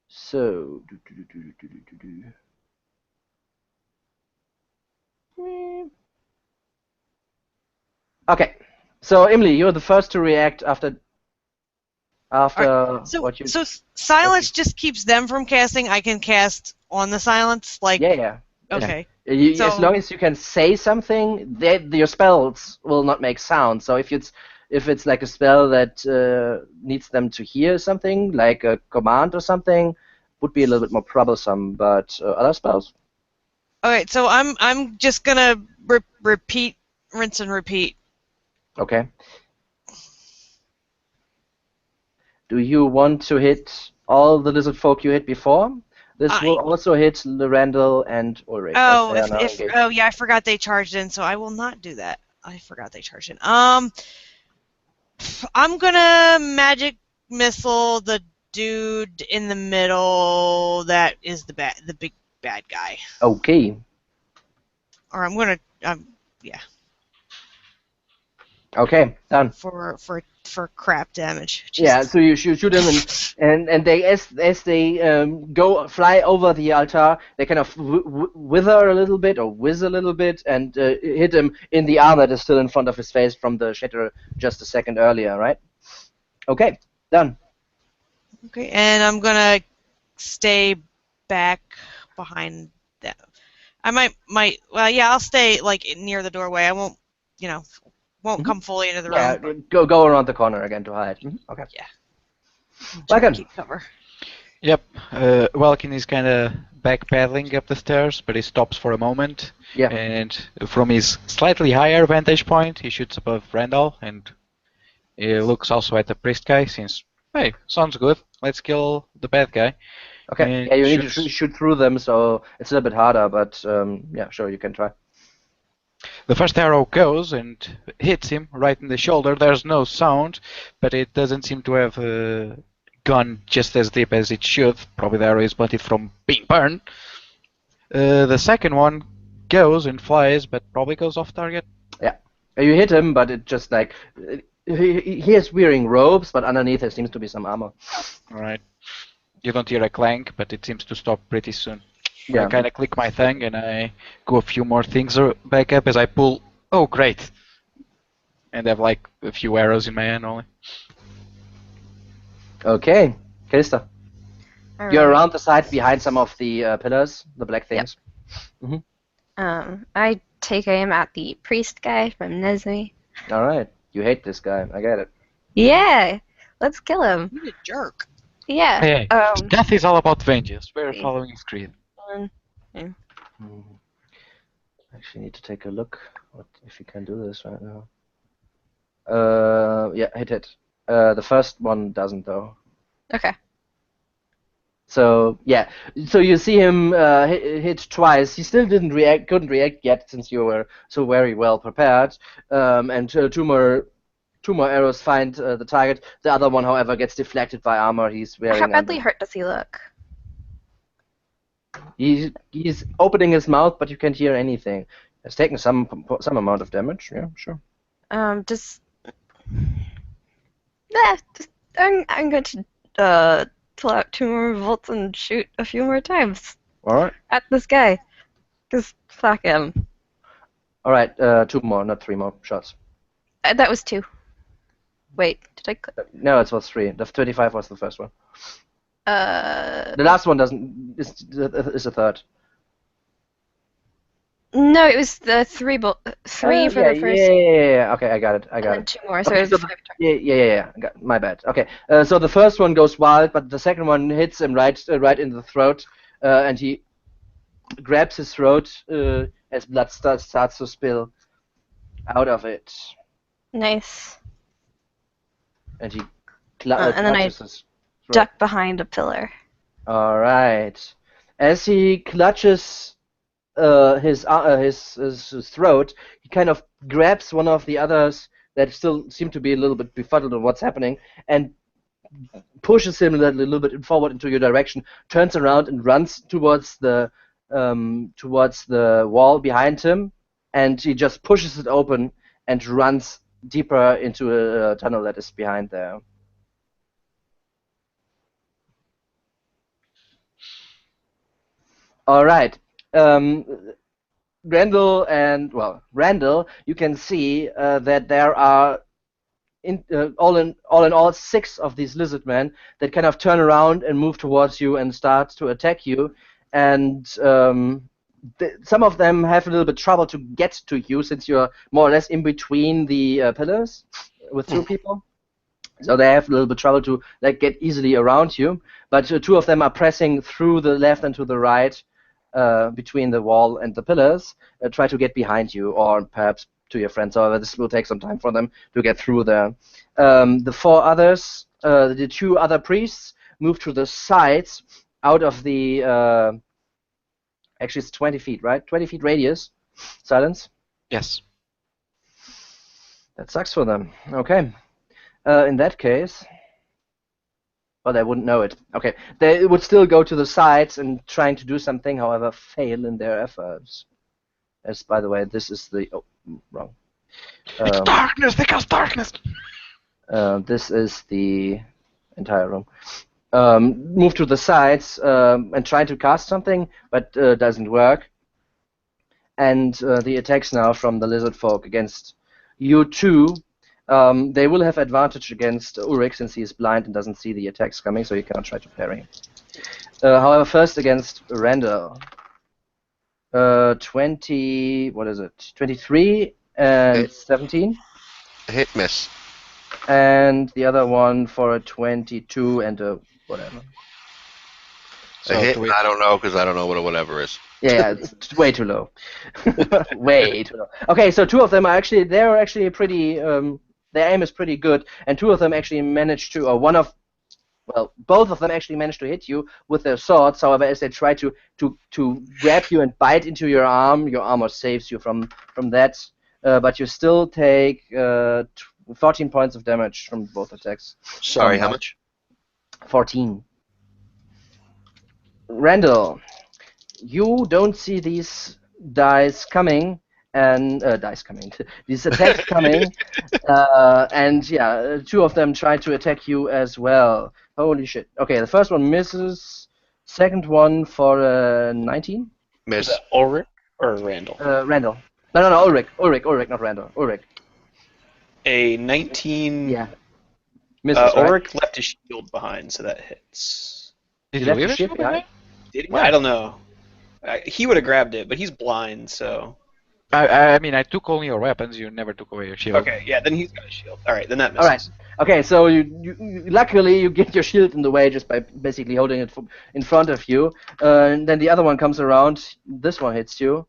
So. Okay. So Emily, you're the first to react after what you. So silence just keeps them from casting. I can cast on the silence, like. Yeah. Okay. As So- long as you can say something, your spells will not make sound. So if it's like a spell that needs them to hear something, like a command or something, would be a little bit more troublesome. But other spells. Okay, so I'm just gonna repeat, rinse and repeat. Okay. Do you want to hit all the lizard folk you hit before? This will also hit Randall and Ulrich. Oh, as they are now engaged. yeah, I forgot they charged in, so I will not do that. I forgot they charged in. I'm gonna magic missile the dude in the middle. That is the big bad guy. Okay. Or I'm gonna yeah. Okay, done. For crap damage. Yeah, Jesus. so you shoot them, and they as they go fly over the altar, they kind of wither a little bit or whiz a little bit, and hit him in the arm that is still in front of his face from the shatter just a second earlier, right? Okay, done. Okay, and I'm gonna stay back behind them. I might well, yeah, I'll stay like near the doorway. I won't, come fully into the room. Yeah, go around the corner again to hide. Okay. Yeah. Welcome. Keep cover. Yep. Welkin is kind of backpedaling up the stairs, but he stops for a moment. Yeah. And from his slightly higher vantage point, he shoots above Randall, and he looks also at the priest guy, since, hey, sounds good. Let's kill the bad guy. Okay. And Yeah, you need to shoots- shoot through them, so it's a little bit harder, but yeah, sure, you can try. The first arrow goes and hits him right in the shoulder. There's no sound, but it doesn't seem to have gone just as deep as it should. Probably the arrow is blunted from being burned. The second one goes and flies, but probably goes off target. Yeah. You hit him, but it just like he is wearing robes, but underneath there seems to be some armor. Alright. You don't hear a clank, but it seems to stop pretty soon. Yeah. I kind of click my thing and I go a few more things back up as I pull. Oh, great! And I have like a few arrows in my hand only. Okay, Kalista. All You're right. around the side behind some of the pillars, the black things. I take aim at the priest guy from Nesme. All right. You hate this guy. I get it. Yeah, let's kill him. He's a jerk. Yeah. Hey, death is all about vengeance. We're see. following his creed. Hmm. Actually, need to take a look if you can do this right now. Yeah, hit. The first one doesn't though. Okay. So yeah, so you see him hit twice. He still couldn't react yet since you were so very well prepared. And two more arrows find the target. The other one, however, gets deflected by armor he's wearing. How badly hurt does he look? He's opening his mouth, but you can't hear anything. It's taken some amount of damage. Yeah, sure. Just I'm going to pull out 2 more volts and shoot a few more times All right. at this guy. Cause fuck him. All right. 2 more, not 3 more shots. That was 2. Wait, did I? No, it was 3. The 35 was the first one. The The last one is a third. No, it was the 3 for the first. Yeah. Okay, I got it. And then 2 more, so Okay, it was 5 times. Yeah. My bad. Okay. So the first one goes wild, but the second one hits him right in the throat, and he grabs his throat as blood starts to spill out of it, Nice. and he And then I clutches his throat. duck behind a pillar. All right. As he clutches his throat, he kind of grabs one of the others that still seem to be a little bit befuddled on what's happening, and pushes him a little bit forward into your direction, turns around and runs towards the wall behind him, and he just pushes it open and runs deeper into a tunnel that is behind there. All right. Randall, you can see that there are all in all 6 of these lizard men that kind of turn around and move towards you and start to attack you, and some of them have a little bit trouble to get to you since you're more or less in between the pillars with 2 people. So they have a little bit trouble to get easily around you, but 2 of them are pressing through the left and to the right between the wall and the pillars, try to get behind you or perhaps to your friends. However, this will take some time for them to get through there. The 4 others, the 2 other priests, move to the sides out of the. Actually, it's 20 feet, right? 20 feet radius. Silence. Yes. That sucks for them. Okay. In that case. Well, they wouldn't know it. Okay. They would still go to the sides and trying to do something, however, fail in their efforts. As, by the way, this is the... Oh, wrong. It's darkness! They cast darkness! This is the entire room. Move to the sides and try to cast something, but doesn't work. And the attacks now from the lizard folk against you 2. They will have advantage against Ulrich since he is blind and doesn't see the attacks coming, so he cannot try to parry. However, first against Randall. 20, what is it? 23 and 17. Hit miss. And the other one for a 22 and a whatever. A hit, I don't know, because I don't know what a whatever is. Yeah, it's way too low. Way too low. Okay, so 2 of them are actually, they're actually pretty, their aim is pretty good, and 2 of them actually managed to, or both of them actually managed to hit you with their swords. However, as they try to grab you and bite into your armor saves you from that, but you still take 14 points of damage from both attacks. Sorry, how much? 14. Randall, you don't see these dice coming, and these attacks coming, and yeah, 2 of them try to attack you as well. Holy shit. Okay, the first one misses, second one for 19. Is Miss. that Ulrich or Randall? Randall. No, Ulrich, not Randall. Ulrich. A 19. Yeah. Misses, right? Ulrich left his shield behind, so that hits. Did You you left leave your a ship shield behind? behind? Did he? Where? I don't know. He would have grabbed it, but he's blind, so. I mean, I took only your weapons. You never took away your shield. Okay, yeah, then he's got a shield. All right, then that All right. misses. Okay, so luckily you get your shield in the way just by basically holding it in front of you, and then the other one comes around. This one hits you,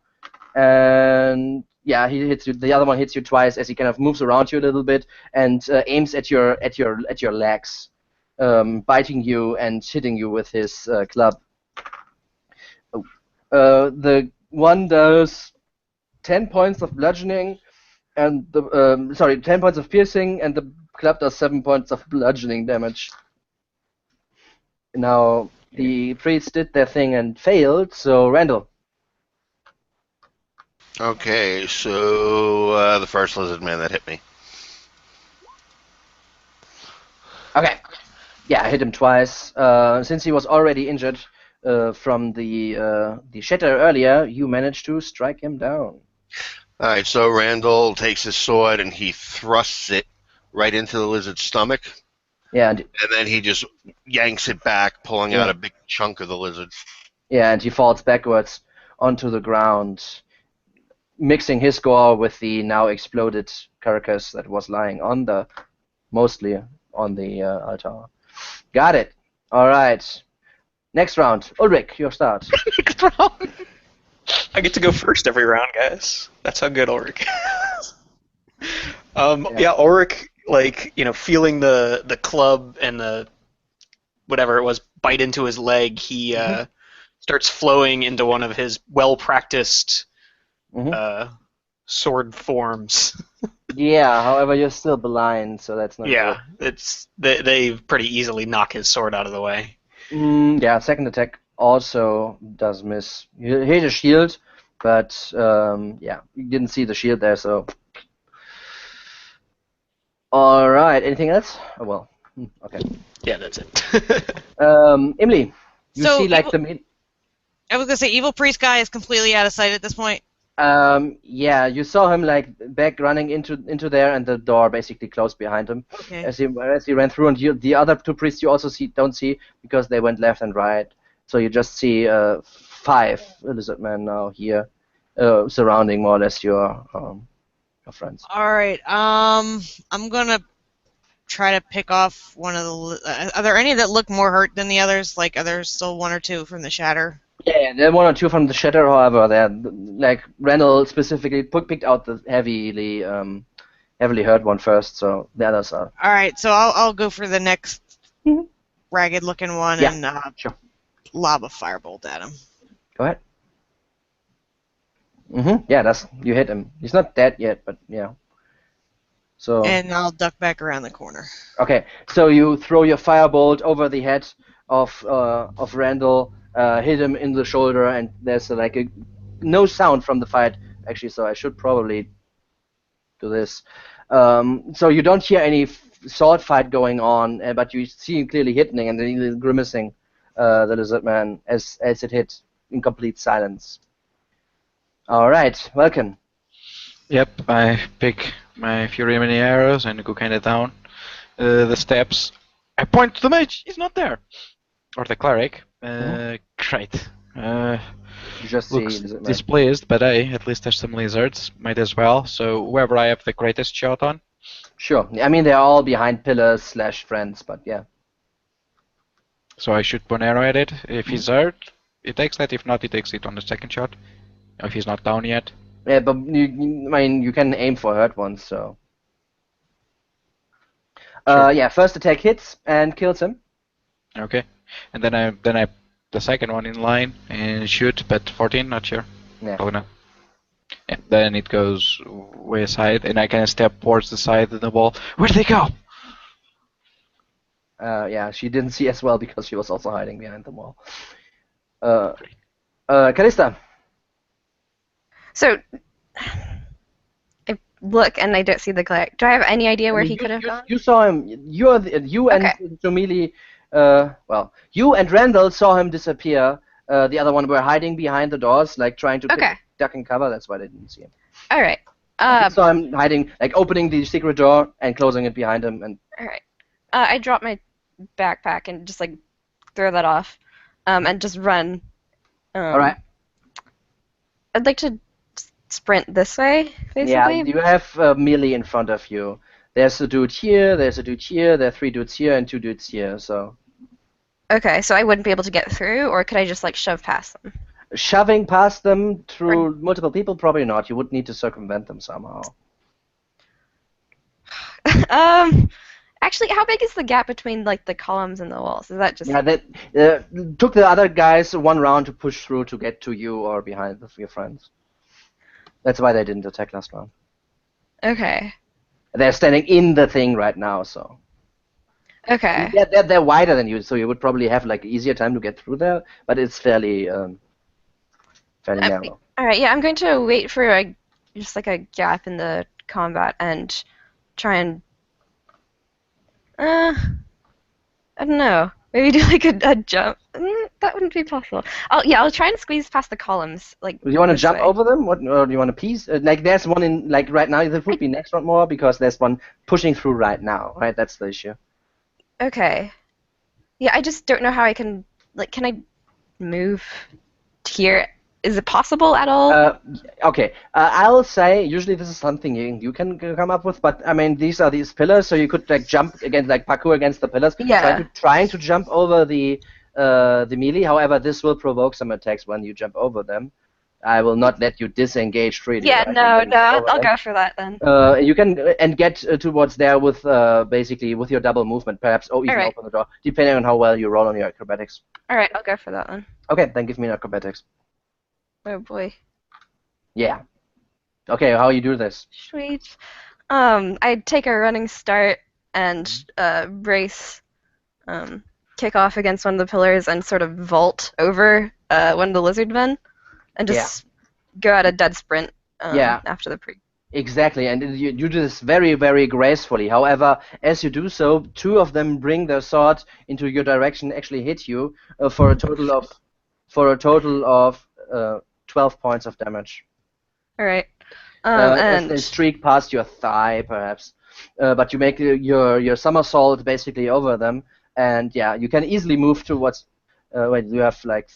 and yeah, he hits you. The other one hits you twice as he kind of moves around you a little bit and aims at your legs, biting you and hitting you with his club. The one does 10 points of bludgeoning, and 10 points of piercing, and the club does 7 points of bludgeoning damage. Now, the priests did their thing and failed, so Randall. Okay, so the first lizard man that hit me. Okay. Yeah, I hit him twice. Since he was already injured from the shatter earlier, you managed to strike him down. All right, so Randall takes his sword and he thrusts it right into the lizard's stomach, Yeah, and then he just yanks it back, pulling out a big chunk of the lizard. yeah, and he falls backwards onto the ground, mixing his gore with the now exploded carcass that was lying mostly on the altar. Got it. All right. Next round, Ulrich, your start. Next round. I get to go first every round, guys. That's how good Ulrich is. Yeah, Ulrich, feeling the club and the whatever it was bite into his leg, he starts flowing into one of his well-practiced sword forms. Yeah, however, you're still blind, so that's not Yeah, they pretty easily knock his sword out of the way. good. Yeah, second attack also does miss. You hit a shield, but yeah, you didn't see the shield there, so. All right. Anything else? Oh, well, okay. Yeah, that's it. Emily, you So see like evil- I was gonna say, evil priest guy is completely out of sight at this point. yeah, you saw him like back running into there, and the door basically closed behind him Okay. as he ran through. And the other two priests you also don't see because they went left and right. So you just see 5 lizard men now here, surrounding more or less your friends. All right. I'm gonna try to pick off one of the. Are there any that look more hurt than the others? Like, are there still 1 or 2 from the shatter? Yeah, there are 1 or 2 from the shatter. However, they're like Randall specifically picked out the heavily hurt one first, so the others are. All right. So I'll go for the next ragged-looking one Yeah, and sure. lob a firebolt at him. Go ahead. Yeah, you hit him. He's not dead yet, but yeah. So. And I'll duck back around the corner. Okay, so you throw your firebolt over the head of Randall, hit him in the shoulder, and there's no sound from the fight actually. So I should probably do this. So you don't hear any sword fight going on, but you see him clearly hitting and then grimacing, the lizard man as it hit in complete silence. All right, welcome. Yep, I pick my Fury Mini arrows and go kind of down the steps. I point to the mage. He's not there. Or the cleric. Great. You just see Looks lizard man. displeased, but hey, at least there's some lizards. Might as well. So whoever I have the greatest shot on. Sure. I mean, they're all behind pillars / friends, but yeah. So I shoot one arrow at it. If he's hurt, it takes that. If not, it takes it on the second shot. If he's not down yet. Yeah, but you can aim for hurt ones, so. Sure. Yeah, first attack hits and kills him. Okay. And then I the second one in line and shoot, but 14, not sure. Yeah. Oh no. Yeah, then it goes way aside, and I kind of step towards the side of the wall. Where'd they go? Yeah, she didn't see as well because she was also hiding behind the wall. Callista. So, I look and I don't see the cleric. Do I have any idea where he could have gone? You saw him. You and Jomili. You and Randall saw him disappear. The other one were hiding behind the doors, like trying to duck and cover. That's why they didn't see him. All right. You saw him hiding, like opening the secret door and closing it behind him. And all right. I drop my backpack and just like throw that off, and just run. All right. I'd like to sprint this way, Yeah, basically. you have melee in front of you. There's a dude here, there's a dude here, there are 3 dudes here, and 2 dudes here, so... Okay, so I wouldn't be able to get through, or could I just like shove past them? Shoving past them through multiple people, probably not. You would need to circumvent them somehow. Actually, how big is the gap between like the columns and the walls? Is that just Yeah, that took the other guys 1 round to push through to get to you or behind your friends. That's why they didn't attack last round. okay? They're standing in the thing right now, so... Okay. Yeah, they're wider than you, so you would probably have like easier time to get through there, but it's fairly narrow. All right. Yeah, I'm going to wait for just like a gap in the combat and try and I don't know. Maybe do like a jump. That wouldn't be possible. I'll try and squeeze past the columns. Like. Do you want to this jump way. over them? Or do you want to piece? Like there's one in like right now. There would be next round more because there's one pushing through right now. Right, that's the issue. Okay. Yeah, I just don't know how I can like. Can I move here? Is it possible at all? Okay, I'll say usually this is something you can come up with, but I mean these are these pillars, so you could like jump against like parkour against the pillars. Yeah. Trying to jump over the melee. However, this will provoke some attacks when you jump over them. I will not let you disengage freely. Yeah. Right? No. You can No. go over I'll them. go for that then. You can and get towards there with basically with your double movement, perhaps, or even Alright. open the door, depending on how well you roll on your acrobatics. All right. I'll go for that then. Okay, then give me an acrobatics. Oh boy. Yeah. Okay, how you do this? Sweet. I'd take a running start and brace, kick off against one of the pillars and sort of vault over one of the lizard men, and just go at a dead sprint. Yeah. After the pre. Exactly, and you do this very, very gracefully. However, as you do so, 2 of them bring their sword into your direction, actually hit you for a total of 12 points of damage. All right. As And they streak past your thigh, perhaps, but you make your somersault basically over them, and yeah, you can easily move towards. Wait, you have like.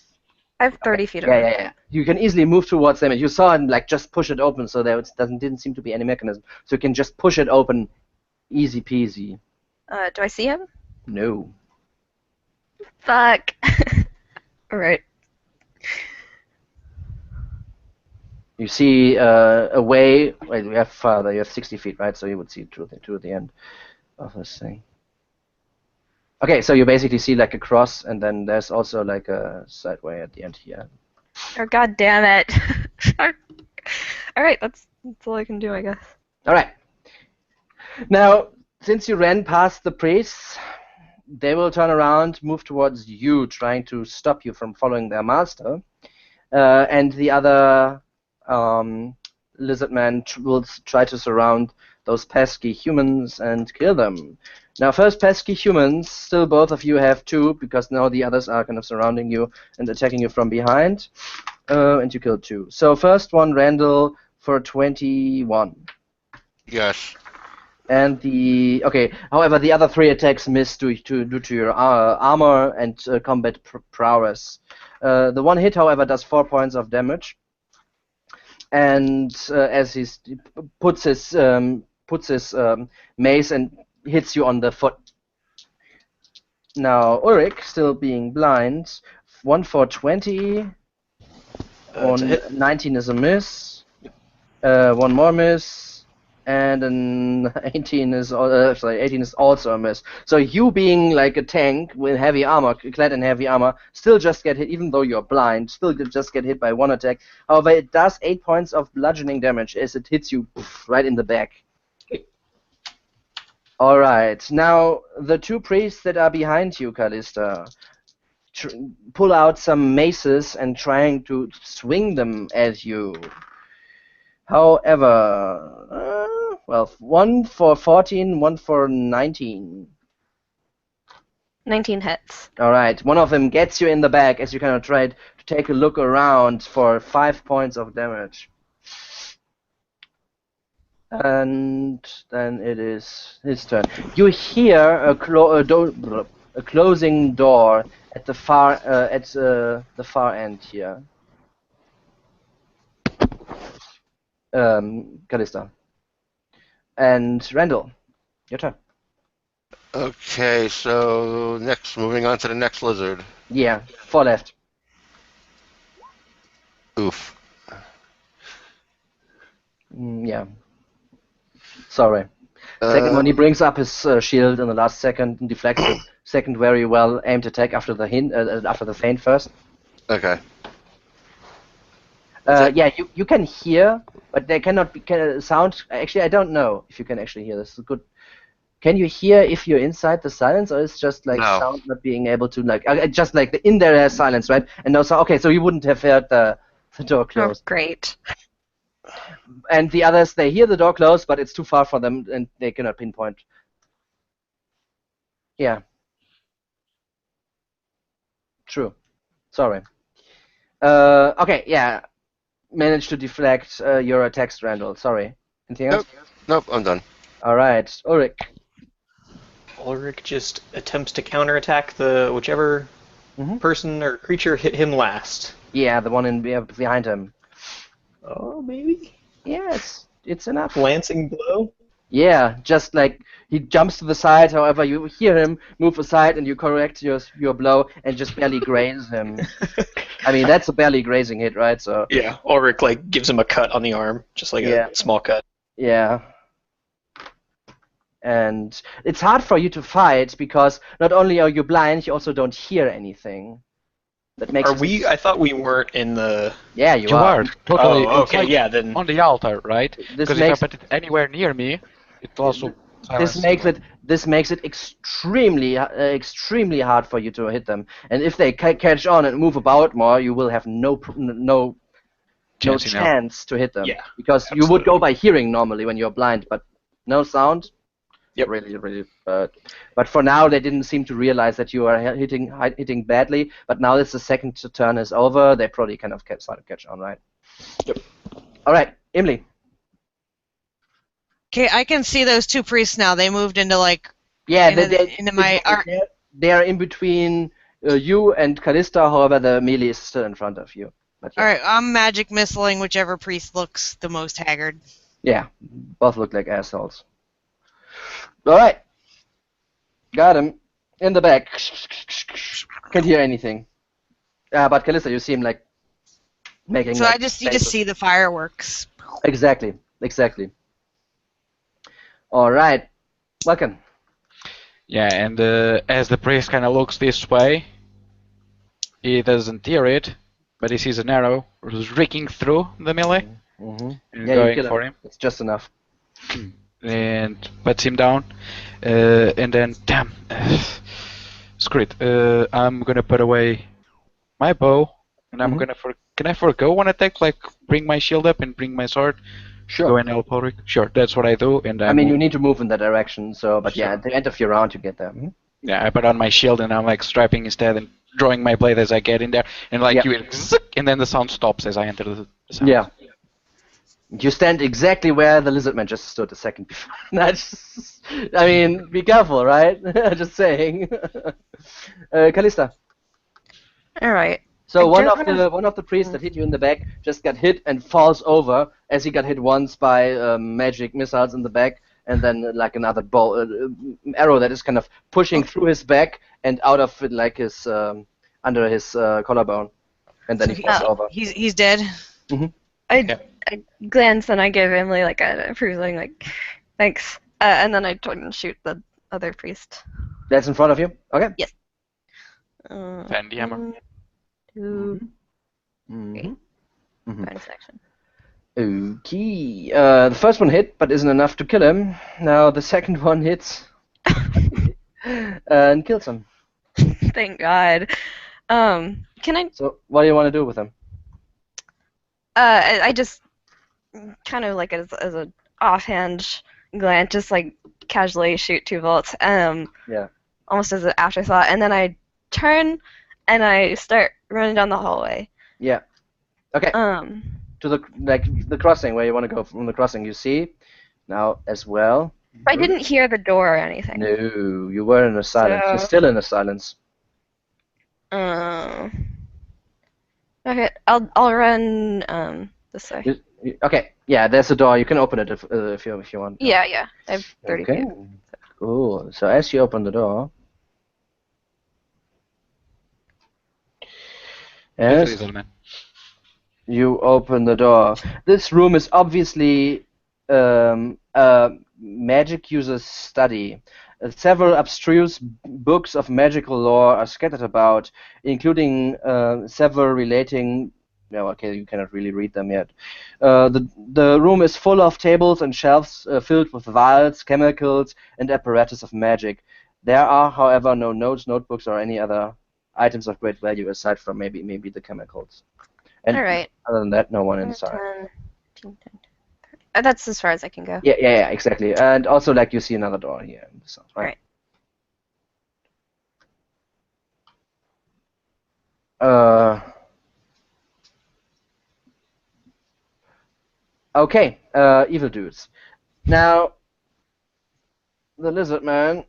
I have 30 feet of Yeah. You can easily move towards them. And you saw him like just push it open, so there didn't seem to be any mechanism. So you can just push it open, easy peasy. Do I see him? No. Fuck. All right. You see a way. Wait, we have farther. You have 60 feet, right? So you would see to the end of this thing. Okay, so you basically see like a cross, and then there's also like a sideway at the end here. Oh god damn it. All right, that's all I can do, I guess. All right. Now, since you ran past the priests, they will turn around, move towards you, trying to stop you from following their master, and the other lizard man will try to surround those pesky humans and kill them. Now, first pesky humans, still both of you have 2, because now the others are kind of surrounding you and attacking you from behind, and you killed 2. So first one, Randall, for 21. Yes. And however, the other 3 attacks miss due to your armor and combat prowess. The one hit, however, does 4 points of damage, and as he puts his mace and hits you on the foot. Now Ulrich, still being blind, 1 for 20. It's a hit. 19 is a miss. 1 more miss, and an 18 is 18 is also a miss. So you, being like a tank with heavy armor, clad in heavy armor, still just get hit, even though you're blind. Still just get hit by 1 attack. However, it does 8 points of bludgeoning damage as it hits you right in the back. All right, now the 2 priests that are behind you, Callista, pull out some maces and trying to swing them at you. However, 1 for 14, 1 for 19. 19 hits. All right, one of them gets you in the back as you kind of try to take a look around for 5 points of damage. And then it is his turn. You hear a closing door at the far end here. Callista. And Randall, your turn. Okay, so next, moving on to the next lizard. Yeah, 4 left. Oof. Yeah. Sorry. Second one, he brings up his shield in the last second and deflects the second very well aimed attack after the after the feint first. Okay. Yeah, you can hear, but they cannot be sound. Actually, I don't know if you can actually hear. This is good. Can you hear if you're inside the silence, or it's just like No. sound not being able to just like in there has silence, right? And no, so okay, so you wouldn't have heard the door Oh, close. great. And the others, they hear the door close, but it's too far for them, and they cannot pinpoint. Yeah. True. Sorry. Okay, yeah. Managed to deflect your attacks, Randall. Sorry. Anything else? Nope, I'm done. All right, Ulrich. Ulrich just attempts to counterattack the whichever person or creature hit him last. Yeah, the one behind him. Oh, maybe? Yes, it's enough. Lancing blow? Yeah, just like he jumps to the side, however, you hear him move aside and you correct your blow and just barely graze him. I mean, that's a barely grazing hit, right? So Yeah, Ulrich like gives him a cut on the arm, just like a small cut. yeah. And it's hard for you to fight because not only are you blind, you also don't hear anything. That makes I thought we weren't in the... Yeah, you are. Totally. Oh, it's okay, like yeah, then... on the altar, right? This Because makes if I put it anywhere near me, it also this makes it extremely hard for you to hit them. And if they catch on and move about more, you will have no chance to hit them. Yeah, because you would go by hearing normally when you're blind, but no sound. Yep. Really bad. But for now, they didn't seem to realize that you are hitting badly. But now that the second turn is over, they probably kind of start to catch on, right? Yep. All right, Emily. Okay, I can see those two priests now. They moved into like into my art. They are in between you and Callista. However, the melee is still in front of you. But yeah. All right, I'm magic missiling whichever priest looks the most haggard. Yeah, both look like assholes. All right, got him in the back. Can't hear anything. But Callista, you seem like making. So like, you just see the fireworks. Exactly. All right, welcome. Yeah, and as the priest kind of looks this way, he doesn't hear it, but he sees an arrow raking through the melee and going for him. It's just enough. And puts him down, and then damn, screw it. I'm gonna put away my bow, and I'm gonna can I forgo one attack, like bring my shield up and bring my sword? Sure. Go and help Ulrich. Sure, that's what I do. And I mean, you need to move in that direction. So, but yeah, at the end of your round, you get there. Yeah, I put on my shield and I'm like strapping instead and drawing my blade as I get in there, and like you, and then the sound stops as I enter the sound. Yeah. You stand exactly where the lizard man just stood a second before. I mean, be careful, right? Just saying. Callista. All right. So one of the priests that hit you in the back just got hit and falls over as he got hit once by magic missiles in the back, and then like another arrow that is kind of pushing through his back and out of it, like his under his collarbone, and then he falls over. He's dead. I glance and I give Emily like a approving like, thanks, and then I turn and shoot the other priest. That's in front of you. Okay. Yes. And the hammer. 2, 3. Bonus action. Okay. The first one hit, but isn't enough to kill him. Now the second one hits and kills him. Thank God. Can I? So what do you want to do with him? I just kind of like as a offhand glance, just like casually shoot 2 volts. Yeah. Almost as an afterthought, and then I turn and I start running down the hallway. Yeah. Okay. To the crossing where you want to go from the crossing. You see now as well. I didn't hear the door or anything. No, you were in a silence. So... You're still in a silence. Okay, I'll run this way. Okay, yeah, there's a door. You can open it if you want. Yeah. I have 30 Okay. feet. Cool. So as you open the door, Little as lizard man. you open the door, this room is obviously a magic user's study. Several abstruse books of magical lore are scattered about, including several relating. No, okay, you cannot really read them yet. The room is full of tables and shelves filled with vials, chemicals, and apparatus of magic. There are, however, no notes, notebooks, or any other items of great value aside from maybe the chemicals. And All right. other than that, no one 10, inside. 15, 10. That's as far as I can go. Yeah, exactly. And also, like, you see another door here. So, right? Okay, evil dudes. Now, the lizard man,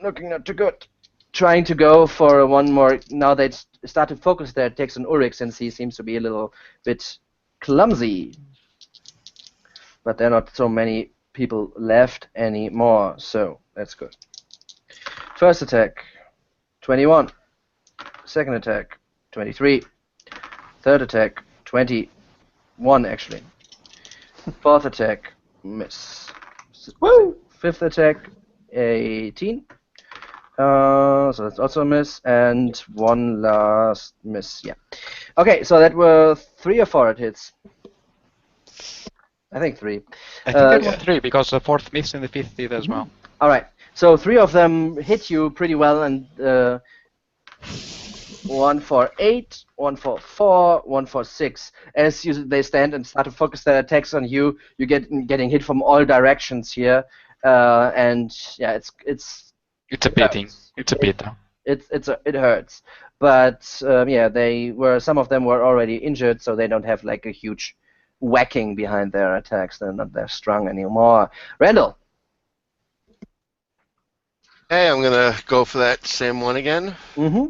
looking not too good, trying to go for one more. Now they start to focus their attacks on Ulrich since he seems to be a little bit clumsy. But there are not so many people left anymore, so that's good. First attack, 21. Second attack, 23. Third attack, 21 actually. Fourth attack, miss. Woo! Fifth attack, 18. So that's also a miss, and one last miss. Yeah. Okay, so that were 3 or 4 hits. I think 3. I think that was 3 because the 4th missed and the 5th did as well. All right. So 3 of them hit you pretty well, and 1 for 8, 1 for 4, 1 for 6. As they stand and start to focus their attacks on you, you getting hit from all directions here, and yeah, it's a beating. It's a beat. it hurts. But yeah, some of them were already injured, so they don't have like a huge whacking behind their attacks. They're not that strong anymore. Randall. Hey, I'm gonna go for that same one again. Mm-hmm.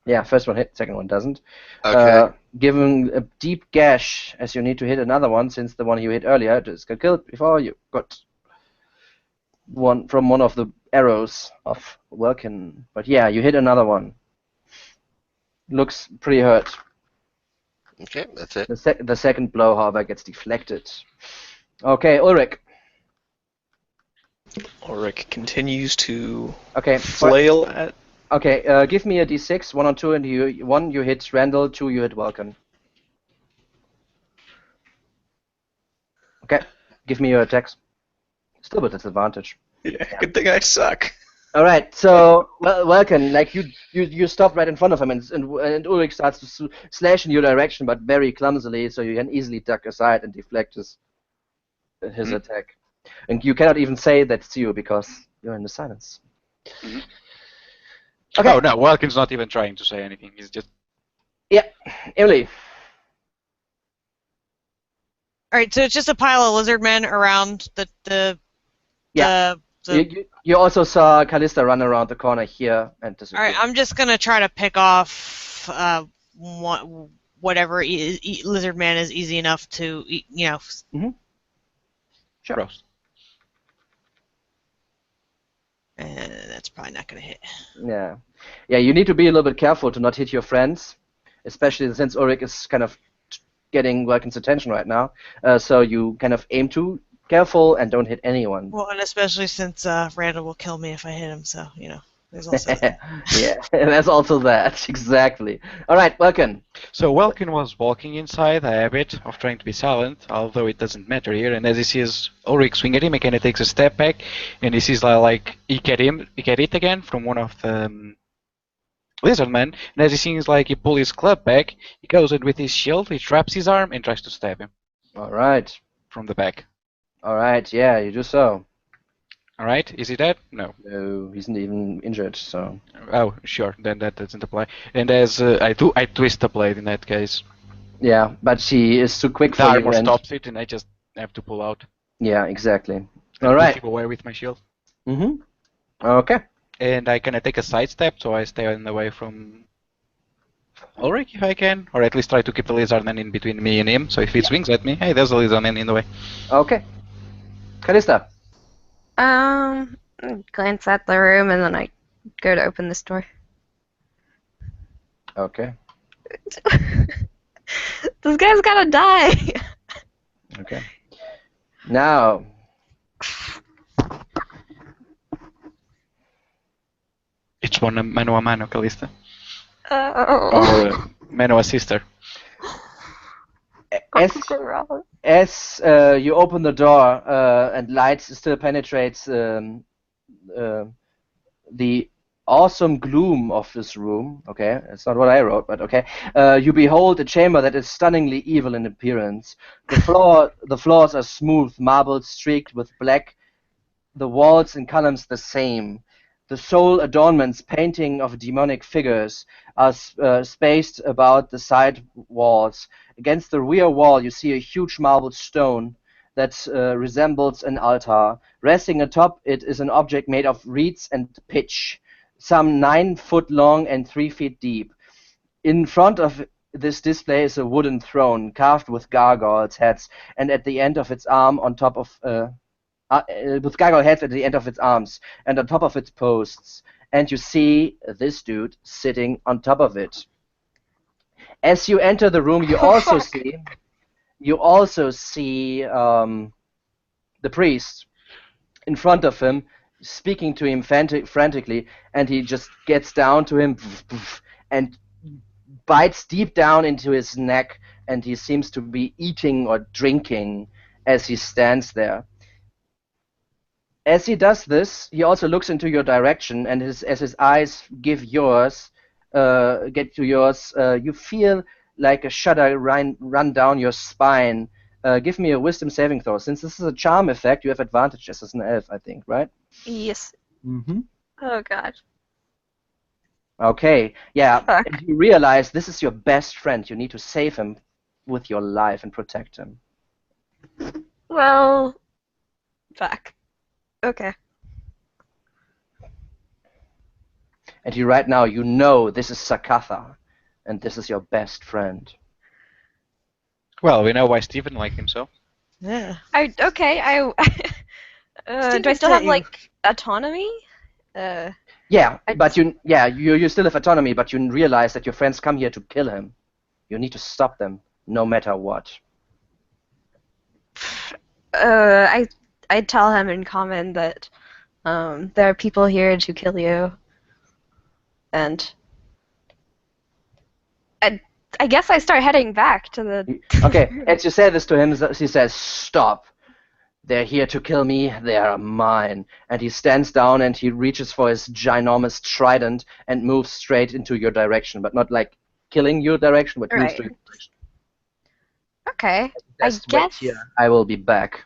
Yeah, first one hit, second one doesn't. Okay. Given a deep gash, as you need to hit another one, since the one you hit earlier just got killed before you got one from one of the arrows of Welkin. But yeah, you hit another one. Looks pretty hurt. Okay, that's it. The second blow, however, gets deflected. Okay, Ulrich. Ulrich continues to Okay. flail at. Okay, give me a d6, 1 on 2, and 1 you hit Randall, 2 you hit Welkin. Okay, give me your attacks. Still with disadvantage. Yeah, good thing I suck. All right, so Welkin, like you stop right in front of him, and Ulrich starts to slash in your direction, but very clumsily, so you can easily duck aside and deflect his attack. And you cannot even say that's you because you're in the silence. Mm-hmm. Okay. Oh no, Welkin's not even trying to say anything. He's just. Yeah, Emily. All right, so it's just a pile of lizard men around the. Yeah. You also saw Callista run around the corner here and disappear. All right, I'm just gonna try to pick off whatever lizard man is easy enough to eat, Mm-hmm. Sure. Gross. And that's probably not gonna hit. Yeah, you need to be a little bit careful to not hit your friends, especially since Ulrich is kind of getting Welkin's attention right now. So you kind of aim to careful and don't hit anyone. Well, and especially since Randall will kill me if I hit him, so there's also that. Yeah, there's also that, exactly. All right, Welkin. So Welkin was walking inside a habit of trying to be silent, although it doesn't matter here. And as he sees Ulrich swing at him, he kind of takes a step back, and he sees like he get it again from one of the lizard men. And as he sees like he pull his club back, he goes in with his shield, he traps his arm, and tries to stab him. All right. From the back. All right, yeah, you do so. All right, is he dead? No. No, he's not even injured, so. Oh, sure, then that doesn't apply. And as I twist the blade in that case. Yeah, but she is too quick for the you. armor stops it, and I just have to pull out. Yeah, exactly. And all right. Push him away with my shield. Mm-hmm. Okay. And I can take a sidestep, so I stay in the way from Ulrich if I can, or at least try to keep the lizard man in between me and him. So if it swings at me, hey, there's a lizard man in the way. Okay. Callista. Glance at the room and then I go to open this door. Okay. This guy's gotta die. Okay. Now, It's one mano a mano, Callista. Oh. Or mano a sister. as you open the door and light still penetrates the awesome gloom of this room, okay, it's not what I wrote, but okay, you behold a chamber that is stunningly evil in appearance. The floors are smooth marble streaked with black, the walls and columns the same. The sole adornments, painting of demonic figures, are spaced about the side walls. Against the rear wall, you see a huge marble stone that resembles an altar. Resting atop it is an object made of reeds and pitch, some 9 foot long and 3 feet deep. In front of this display is a wooden throne carved with gargoyles' heads, and at the end of its arm, on top of with gargoyle heads at the end of its arms and on top of its posts, and you see this dude sitting on top of it. As you enter the room, you also see the priest in front of him, speaking to him frantically, and he just gets down to him and bites deep down into his neck, and he seems to be eating or drinking as he stands there. As he does this, he also looks into your direction, and as his eyes get to yours, you feel like a shudder run down your spine. Give me a wisdom saving throw. Since this is a charm effect, you have advantages as an elf, I think, right? Yes. Mm-hmm. Oh god. Okay, yeah. Fuck. And you realize this is your best friend. You need to save him with your life and protect him. Well, fuck. Okay. And right now, you know this is Sakatha, and this is your best friend. Well, we know why Stephen liked him so. Yeah. Do I Steven still sent have you. like autonomy? Yeah, I but you still have autonomy, but you realize that your friends come here to kill him. You need to stop them, no matter what. I tell him in common that there are people here to kill you, and I guess I start heading back to the. Okay, as you say this to him, he says, "Stop. They're here to kill me. They are mine." And he stands down and he reaches for his ginormous trident and moves straight into your direction, but not like killing your direction, but moves Right. to your direction. Okay. Just I wait guess. here. I will be back.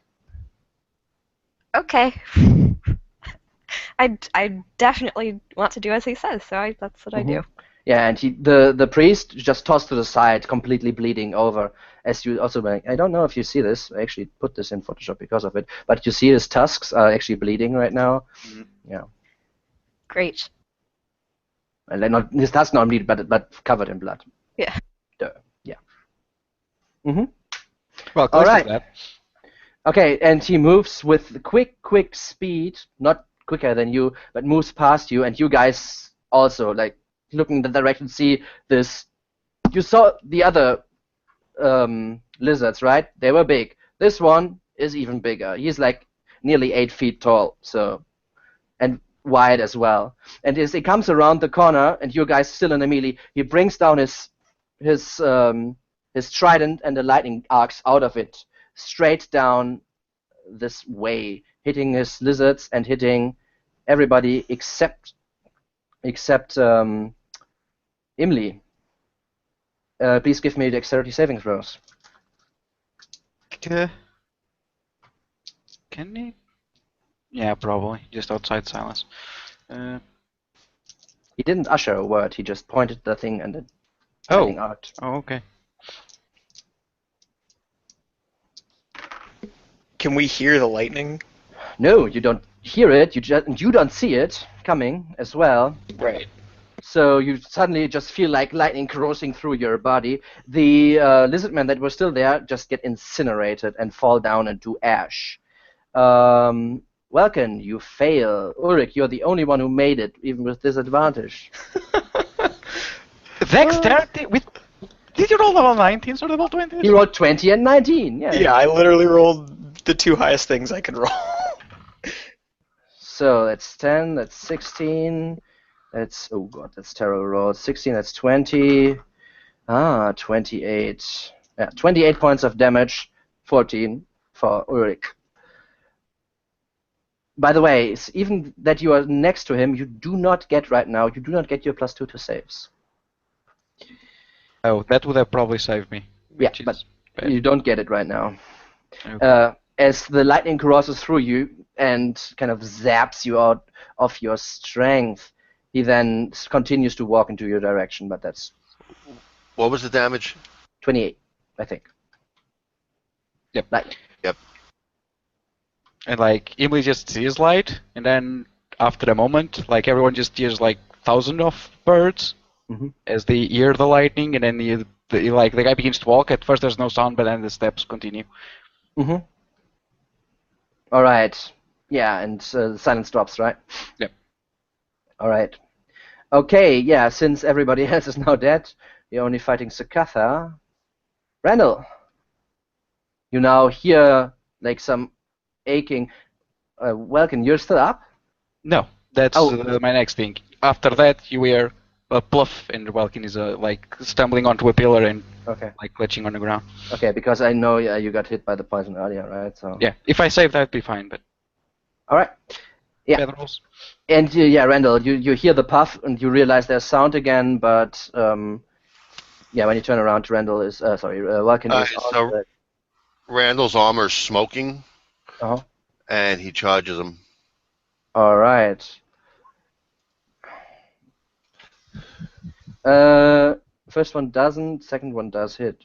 Okay. I definitely want to do as he says, so that's what I do. Yeah, and the priest just tossed to the side, completely bleeding over. As you also, I don't know if you see this. I actually put this in Photoshop because of it, but you see his tusks are actually bleeding right now. Mm-hmm. Yeah, Great. and they're not his tusks not bleed, but covered in blood. Yeah. Yeah. Mhm. Well, All close right. to that. Okay, and he moves with quick speed, not quicker than you, but moves past you, and you guys also like looking in the direction, see this. You saw the other lizards, right? They were big. This one is even bigger. He's like nearly 8 feet tall, so, and wide as well. And as he comes around the corner, and you guys still in a melee, he brings down his trident, and the lightning arcs out of it straight down this way, hitting his lizards and hitting everybody except Imli. Please give me dexterity saving throws. Can he? Yeah, probably. Just outside silence. He didn't usher a word. He just pointed the thing and the Oh. lightning arced. Oh, okay. Can we hear the lightning? No, you don't hear it. You don't see it coming as well. Right. So you suddenly just feel like lightning coursing through your body. The lizardmen that were still there just get incinerated and fall down into ash. Welkin, you fail. Ulrich, you're the only one who made it, even with disadvantage. Dexterity with. Did you roll level 19 or level 20? He rolled 20 and 19. Yeah. Yeah, I literally rolled the two highest things I could roll. So that's 10. That's 16. That's oh god, that's terrible roll. 16. That's 20. 28. Yeah, 28 points of damage. 14 for Ulrich. By the way, even that you are next to him, you do not get right now. You do not get your +2 to saves. Oh, that would have probably saved me. Yeah, which is but bad. you don't get it right now. Okay. As the lightning crosses through you and kind of zaps you out of your strength, he then continues to walk into your direction, but that's What was the damage? 28, I think. Yep. Like, And like Emily just sees light, and then after a moment, like everyone just hears like thousands of birds as they hear the lightning, and then the guy begins to walk. At first, there's no sound, but then the steps continue. All right. Yeah, and the silence drops, right? Yep. All right. Okay, yeah, since everybody else is now dead, you're only fighting Sakatha. Randall, you now hear like some aching. Welkin, you're still up? No, that's my next thing. After that, you hear a pluff, and Welkin is like stumbling onto a pillar and like clutching on the ground. Okay, because I know you got hit by the poison earlier, right? So yeah, if I save that'd be fine, but all right. Yeah. Better rolls. And yeah, Randall, you hear the puff and you realize there's sound again, but yeah, when you turn around, Randall is Welkin is on the... Randall's armor's smoking, Uh-huh. and he charges him. All right. First one doesn't, second one does hit.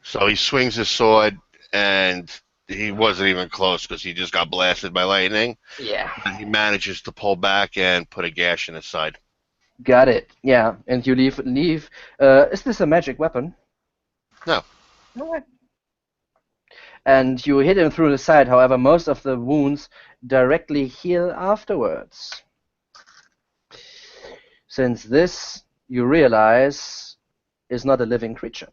So he swings his sword, and he wasn't even close because he just got blasted by lightning. Yeah. And he manages to pull back and put a gash in his side. Got it. Yeah, and you leave. Is this a magic weapon? No. All right. And you hit him through the side. However, most of the wounds directly heal afterwards. Since this, you realize, is not a living creature.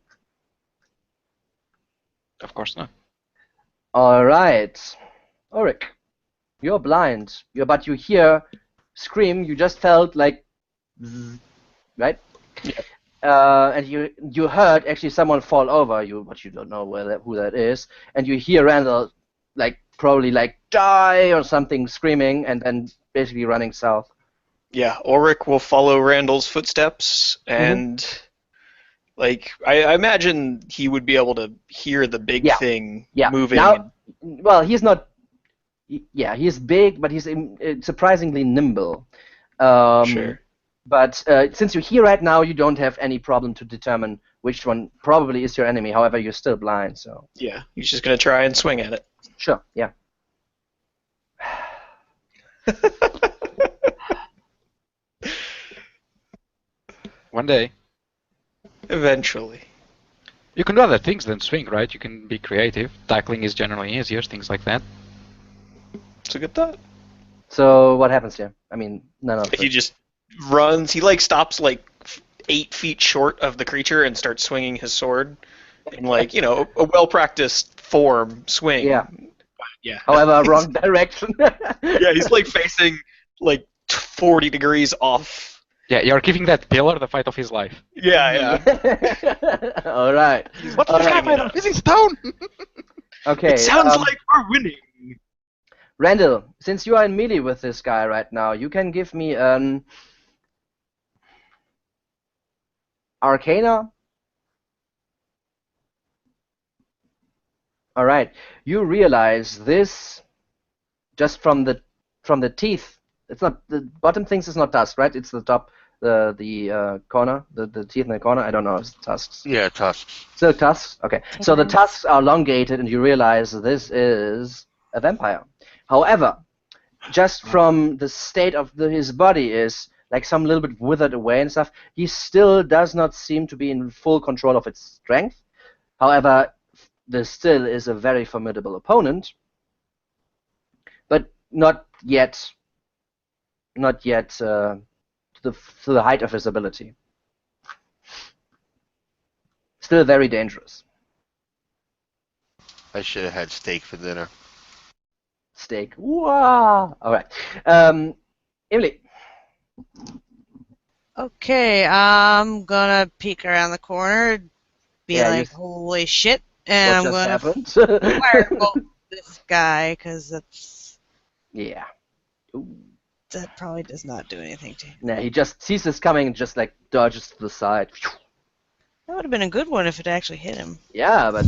Of course not. All right. Ulrich, you're blind. But you hear scream. You just felt like, zzz, right? Yeah. And you heard actually someone fall over you, but you don't know who that is. And you hear Randall probably die or something screaming, and then basically running south. Yeah, Ulrich will follow Randall's footsteps, and I imagine he would be able to hear the big thing moving. Now, well, he's not. Yeah, he's big, but he's surprisingly nimble. Sure. But since you're here right now, you don't have any problem to determine which one probably is your enemy. However, you're still blind, so. Yeah, he's just gonna try and swing at it. Sure. Yeah. One day. Eventually. You can do other things than swing, right? You can be creative. Tackling is generally easier, things like that. It's a good thought. So what happens here? I mean, none of it. He just runs. He stops 8 feet short of the creature and starts swinging his sword in a well-practiced form swing. Yeah. Yeah. However, wrong direction. Yeah, he's facing 40 degrees off. Yeah, you're giving that pillar the fight of his life. Yeah. All right. What's the guy fight of? Is he stone? Okay. It sounds like we're winning. Randall, since you are in melee with this guy right now, you can give me an Arcana. All right. You realize this just from the teeth. It's not the bottom things is not tusk, right? It's the top, the corner, the teeth in the corner. I don't know. It's tusks. Yeah, tusks. Still tusks. Okay. So the tusks are elongated, and you realize this is a vampire. However, just from the state of his body is like some little bit withered away and stuff, he still does not seem to be in full control of its strength. However, this still is a very formidable opponent, but not yet to the height of his ability. Still very dangerous. I should have had steak for dinner. Steak. Wow. All right. Emily. Okay, I'm gonna peek around the corner, be Yeah, like, holy shit, and what I'm just gonna happened? firebolt this guy, because Yeah. Ooh. that probably does not do anything to him. Nah, he just sees this coming and just like dodges to the side. That would have been a good one if it actually hit him. Yeah, but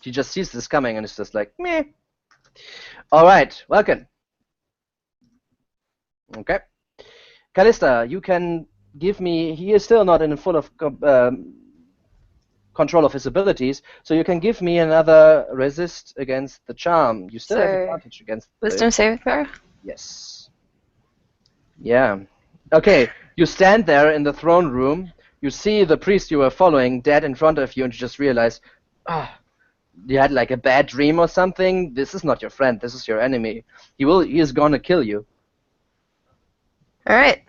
he just sees this coming and it's just like meh. All right, Welkin. Okay, Callista, you can give me. He is still not in full of control of his abilities, so you can give me another resist against the charm. You still have So, advantage against Wisdom saving throw? Yes. Yeah. Okay, you stand there in the throne room. You see the priest you were following dead in front of you, and you just realize, you had like a bad dream or something. This is not your friend. This is your enemy. He is gonna kill you. Alright.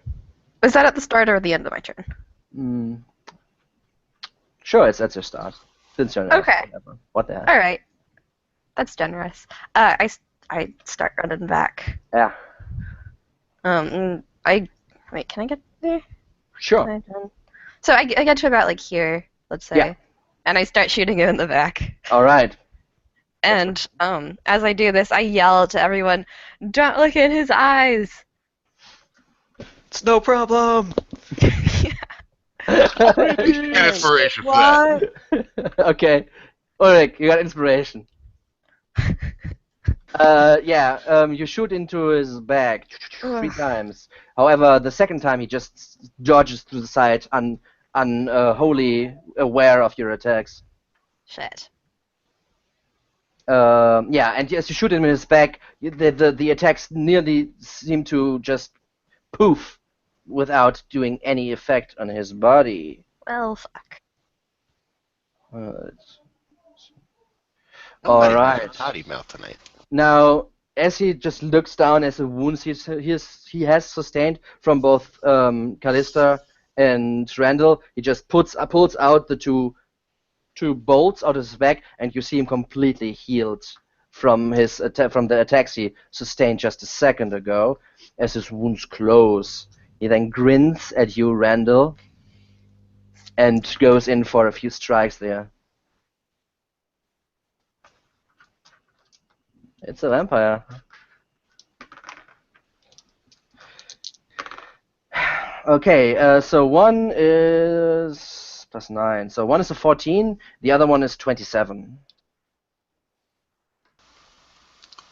Was that at the start or the end of my turn? Sure, that's your start. Since you're Okay. whatever. What the hell? Alright. That's generous. I start running back. Yeah. Wait, can I get there? Sure. So I get to about like here, let's say. Yeah. And I start shooting him in the back. All right. And as I do this, I yell to everyone, "Don't look in his eyes!" It's no problem. Get inspiration for that. Okay. Ulrich, you got inspiration. You shoot into his back 3 times. However, the second time he just dodges to the side, wholly aware of your attacks. Shit. And as you shoot him in his back, the attacks nearly seem to just poof without doing any effect on his body. Well, fuck. All right. Toddy mouth tonight. Now, as he just looks down at the wounds he has sustained from both Callista and Randall, he just pulls out the two bolts out of his back, and you see him completely healed from the attacks he sustained just a second ago. As his wounds close, he then grins at you, Randall, and goes in for a few strikes there. It's a vampire. Okay, so one is +9. So one is a 14, the other one is 27.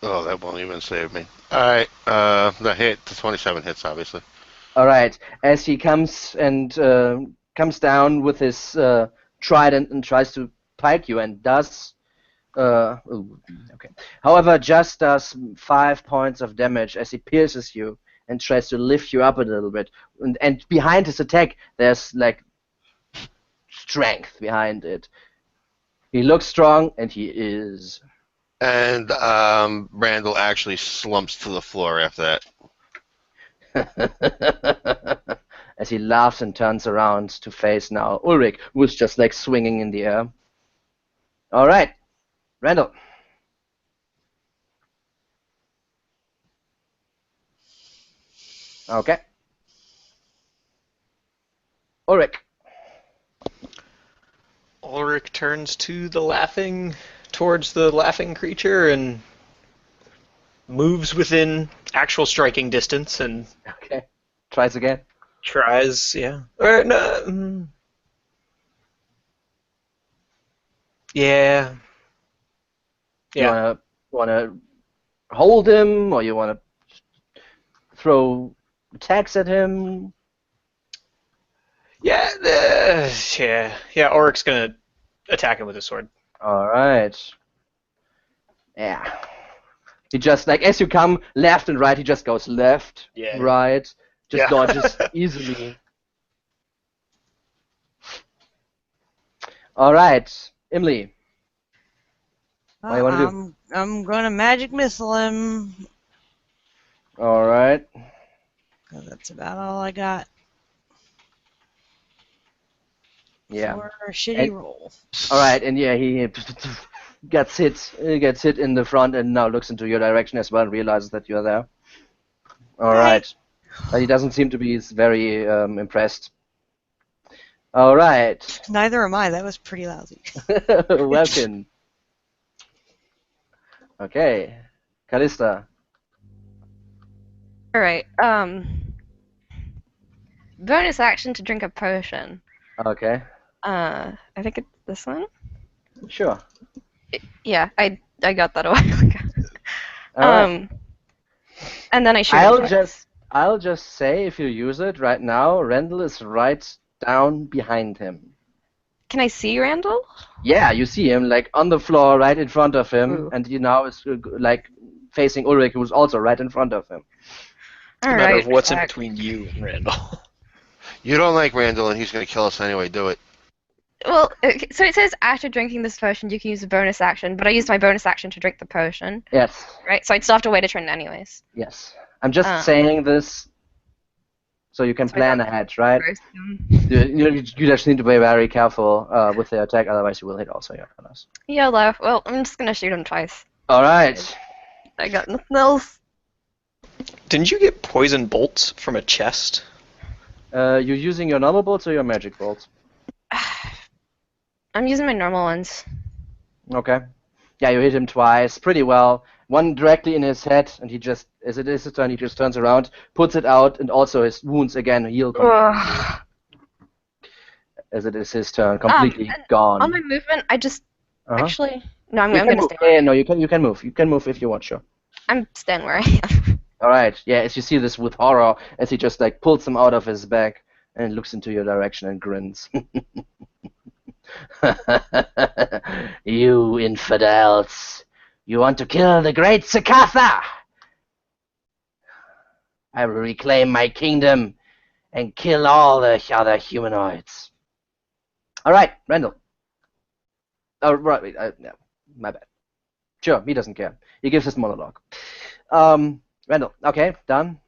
Oh, that won't even save me. Alright, the 27 hits, obviously. Alright, as he comes down with his trident and tries to pike you and does... okay. However, just does 5 points of damage as he pierces you and tries to lift you up a little bit. And behind his attack, there's like strength behind it. He looks strong, and he is. And Randall actually slumps to the floor after that. As he laughs and turns around to face now Ulrich, who's just like swinging in the air. All right, Randall. Okay. Ulrich. Ulrich turns towards the laughing creature and moves within actual striking distance and okay. Tries again. Tries, yeah. Or no. Yeah. Yeah. You wanna hold him, or you wanna throw attacks at him? Yeah. Yeah. Ulrich's gonna attack him with his sword. All right. Yeah. He just, like, as you come left and right, he just goes left, Yeah. right, just Yeah. dodges easily. Alright, Emily. What do you want to do? I'm gonna magic missile him. Alright. 'Cause that's about all I got Yeah. for a shitty roll. Alright, and yeah, he gets hit in the front and now looks into your direction as well and realizes that you're there. Alright. But he doesn't seem to be very impressed. Alright. Neither am I. That was pretty lousy. Welcome. Okay. Callista. Alright, bonus action to drink a potion. Okay. I think it's this one? Sure. Yeah, I got that a while ago. Alright. And then I shoot him twice. I'll just say if you use it right now, Randall is right down behind him. Can I see Randall? Yeah, you see him like on the floor right in front of him, Ooh. and he now is like facing Ulrich, who's also right in front of him. It's a matter of Alright, what's in fuck. between you and Randall. You don't like Randall, and he's going to kill us anyway. Do it. Well, okay, so it says after drinking this potion, you can use a bonus action, but I used my bonus action to drink the potion, Yes, right? So I'd still have to wait a turn anyways. yes. I'm just Ah. saying this so you can So I plan don't ahead, right? Roast him. You just need to be very careful with the attack, otherwise you will hit also your fellows. YOLO. Well, I'm just gonna shoot him twice. Alright. I got nothing else. Didn't you get poison bolts from a chest? You're using your normal bolts or your magic bolts? I'm using my normal ones. Okay. Yeah, you hit him twice, pretty well. One directly in his head, and he just, as it is his turn, he just turns around, puts it out, and also his wounds again heal Ugh. as it is his turn, completely and gone. On my movement, I just Uh-huh. actually no, I'm You can gonna move. stay. Yeah, no, you can move. You can move if you want, sure. I'm staying where I am. Alright, yeah, as you see this with horror, as he just like pulls him out of his bag and looks into your direction and grins. You infidels! You want to kill the great Sakatha! I will reclaim my kingdom and kill all the other humanoids. Alright, Randall. Oh, right, wait, no, my bad. Sure, he doesn't care. He gives his monologue. Randall, okay, done.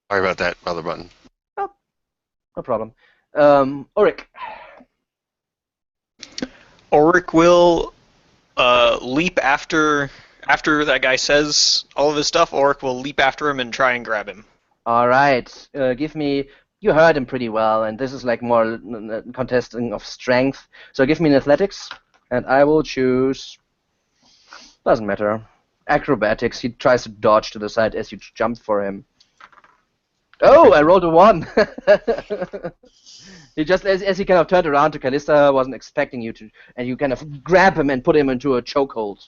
Sorry about that, other button. No problem. Ulrich. Ulrich will leap after that guy says all of his stuff. Ulrich will leap after him and try and grab him. Alright, give me... You heard him pretty well, and this is like more contesting of strength. So give me an athletics, and I will choose... Doesn't matter. Acrobatics. He tries to dodge to the side as you jump for him. Oh, I rolled a 1! He just, as he kind of turned around to Callista, wasn't expecting you to, and you kind of grab him and put him into a chokehold.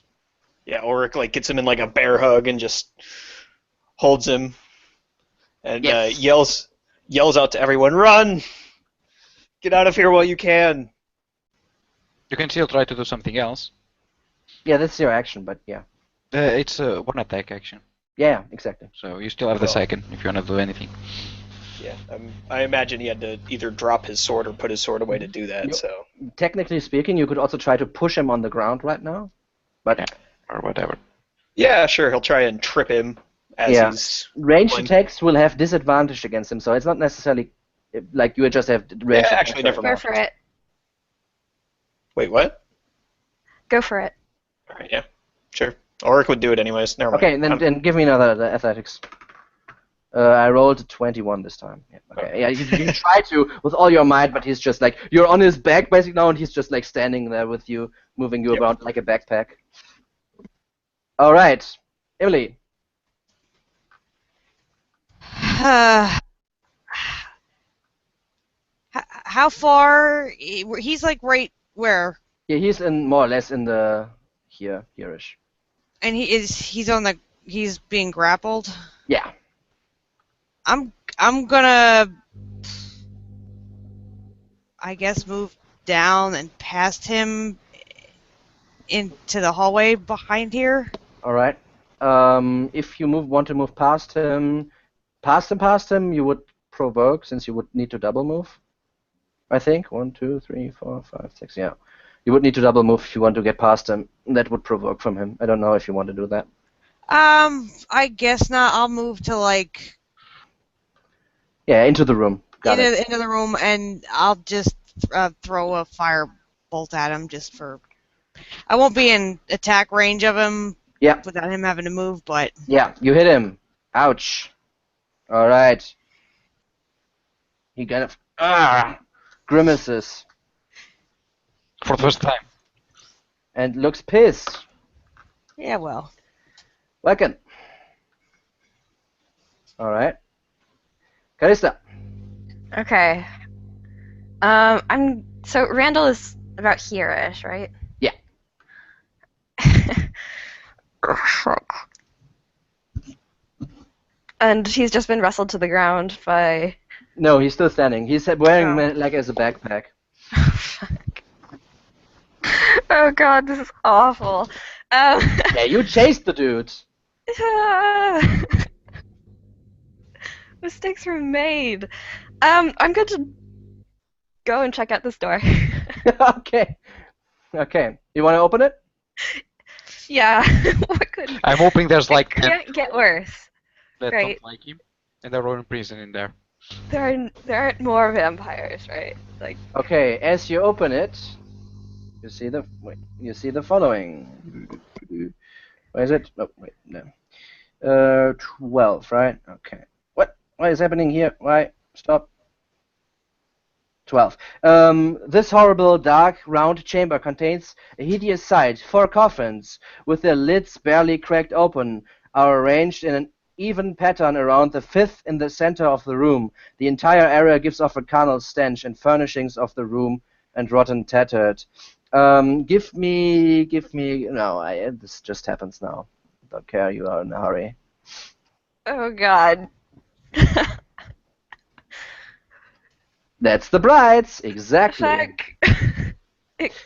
Yeah, Ulrich like gets him in like a bear hug and just holds him and Yes. yells out to everyone, "Run! Get out of here while you can!" You can still try to do something else. Yeah, that's your action, but yeah. It's a one attack action, Yeah, exactly. so you still have the second if you want to do anything. Yeah, I imagine he had to either drop his sword or put his sword away to do that. Yep. So Technically speaking, you could also try to push him on the ground right now. But Yeah. Or whatever. yeah, sure, he'll try and trip him as Yeah. he's ranged Fine. attacks will have disadvantage against him, so it's not necessarily like you just have ranged attacks. actually, never Go mind. for it. Wait, what? Go for it. All right, yeah, sure. Ulrich would do it anyways. Never mind. Okay, then give me another athletics. I rolled a 21 this time. Yeah, okay. Yeah, you try to with all your might, but he's just like you're on his back basically now, and he's just like standing there with you, moving you Yep. around like a backpack. All right, Emily. How far? He's like right where? Yeah, he's in more or less in the here-ish. And he's being grappled. Yeah. I'm gonna, I guess, move down and past him into the hallway behind here. All right. If you want to move past him, you would provoke, since you would need to double move. I think 1, 2, 3, 4, 5, 6. Yeah, you would need to double move if you want to get past him. That would provoke from him. I don't know if you want to do that. I guess not. I'll move to like Yeah, into the room. Got it. into the room, and I'll just throw a fire bolt at him just for. I won't be in attack range of him. Yeah. Without him having to move, but. Yeah, you hit him. Ouch. All right. He kind of grimaces For the first time. and looks pissed. Yeah, well. Welcome. All right. Calista. Okay. So Randall is about here-ish, right? Yeah. Oh, fuck. And he's just been wrestled to the ground by. No, he's still standing. He's wearing Oh. like as a backpack. Oh, fuck. Oh god, this is awful. Yeah, you chased the dude. Mistakes were made. I'm going to go and check out this door. Okay. Okay. You want to open it? Yeah. What could I'm hoping there's it like can't get worse. that right. don't like him, and they're all in prison in there. There aren't more vampires, right? Like. Okay. As you open it, you see the following. Where is it? Oh wait, no. 12, right? Okay. What is happening here? Why? Stop. 12. This horrible, dark, round chamber contains a hideous sight. 4 coffins, with their lids barely cracked open, are arranged in an even pattern around the 5th in the center of the room. The entire area gives off a carnal stench, and furnishings of the room and rotten tattered. Give me. No, this just happens now. Don't care. You are in a hurry. Oh god. That's the brides, exactly. Fuck.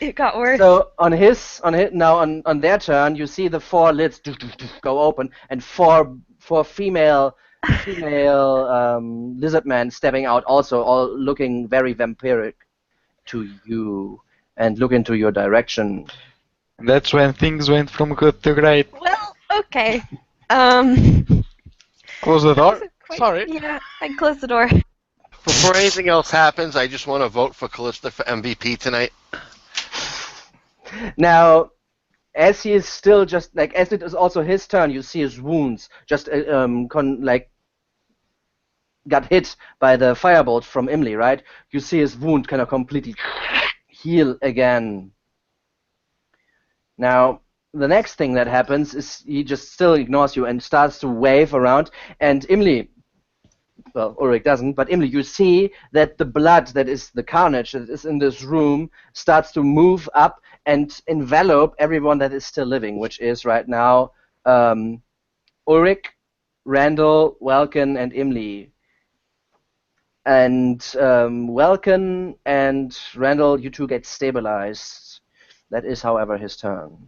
It got worse. So on their turn, you see the 4 lids go open and four female lizard men stepping out, also all looking very vampiric to you and look into your direction. And that's when things went from good to great. Well, okay. Close the door. Quite- Sorry. Yeah, I closed the door. Before anything else happens, I just want to vote for Callista for MVP tonight. Now, as he is still just like, as it is also his turn, you see his wounds just got hit by the firebolt from Imli, right? You see his wound kind of completely heal again. Now, the next thing that happens is he just still ignores you and starts to wave around, and Imli, well, Ulrich doesn't, but Imli, you see that the blood that is the carnage that is in this room starts to move up and envelop everyone that is still living, which is right now Ulrich, Randall, Welkin, and Imli. And Welkin and Randall, you two get stabilized. That is, however, his turn.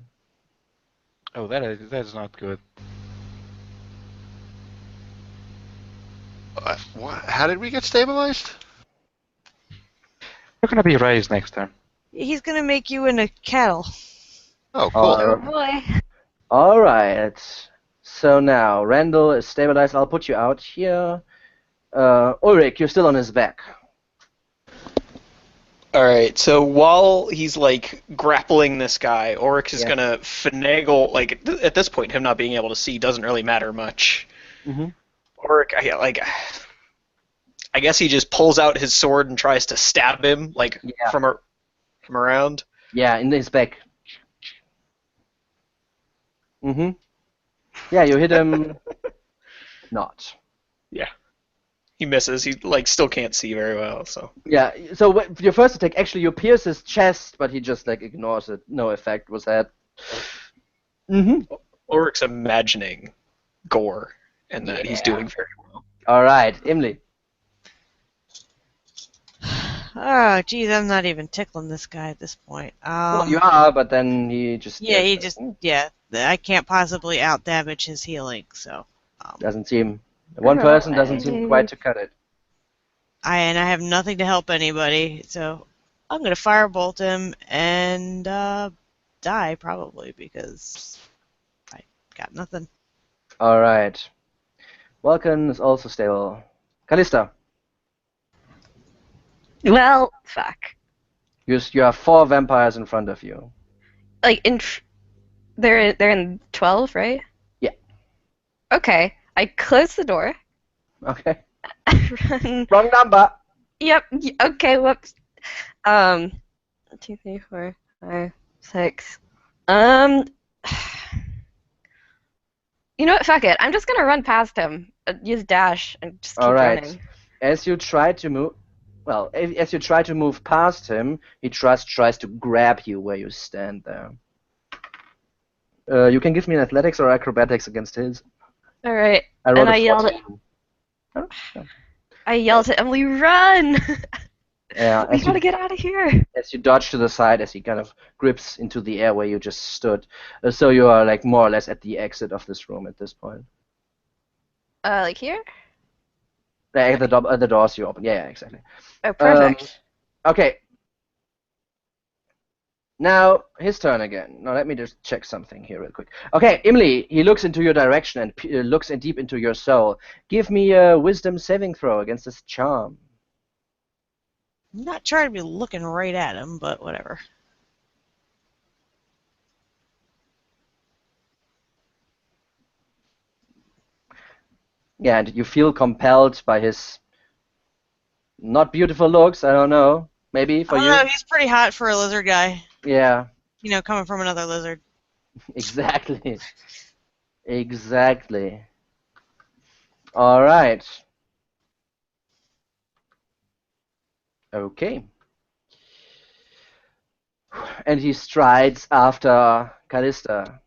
Oh, that's not good. What? How did we get stabilized? You're gonna be raised next turn. He's gonna make you into cattle. Oh, cool. Oh boy. All right. So now Randall is stabilized. I'll put you out here. Ulrich, you're still on his back. Alright, so while he's, like, grappling this guy, Oryx is Yeah. gonna finagle, like, at this point, him not being able to see doesn't really matter much. Mm-hmm. Oryx, I guess he just pulls out his sword and tries to stab him, like, Yeah. from around. Yeah, in his back. Mm-hmm. Yeah, you hit him. Not. He misses, he, like, still can't see very well, so. Yeah, so your first attack, actually you pierce his chest, but he just, like, ignores it. No effect was had. Mm-hmm. Oryx imagining gore, and that he's doing very well. All right, Imli. Oh, geez, I'm not even tickling this guy at this point. Well, you are, but then he just Yeah, he just, yeah, I can't possibly out damage his healing, so. doesn't seem. One person doesn't seem quite Alright. to cut it. I have nothing to help anybody, so I'm gonna firebolt him and die probably because I got nothing. All right. Vulcan is also stable. Callista, Well, fuck. you have 4 vampires in front of you. Like they're in 12, right? Yeah. Okay. I close the door. Okay. Run. Wrong number. Yep. Okay. Whoops. 2, 3, 4, 5, 6. Um. You know what? Fuck it. I'm just gonna run past him. Use dash and just keep All right. running. As you try to move, well, as you try to move past him, he tries to grab you where you stand there. You can give me an athletics or acrobatics against his. All right. I rolled And a I yelled 14. Oh, yeah. I yelled at Emily, "Run! Yeah, We gotta get out of here!" as you dodge to the side, as he kind of grips into the air where you just stood. So you are like more or less at the exit of this room at this point. Like here? At the doors you open. Yeah, exactly. Oh, perfect. Okay. Now his turn again. Now let me just check something here real quick. Okay, Emily, he looks into your direction and looks in deep into your soul. Give me a wisdom saving throw against this charm. I'm not trying to be looking right at him, but whatever. Yeah, and you feel compelled by his not beautiful looks. I don't know. Maybe for I don't you. know, he's pretty hot for a lizard guy. Yeah, You know, coming from another lizard. exactly. Exactly. All right. Okay. And he strides after Callista.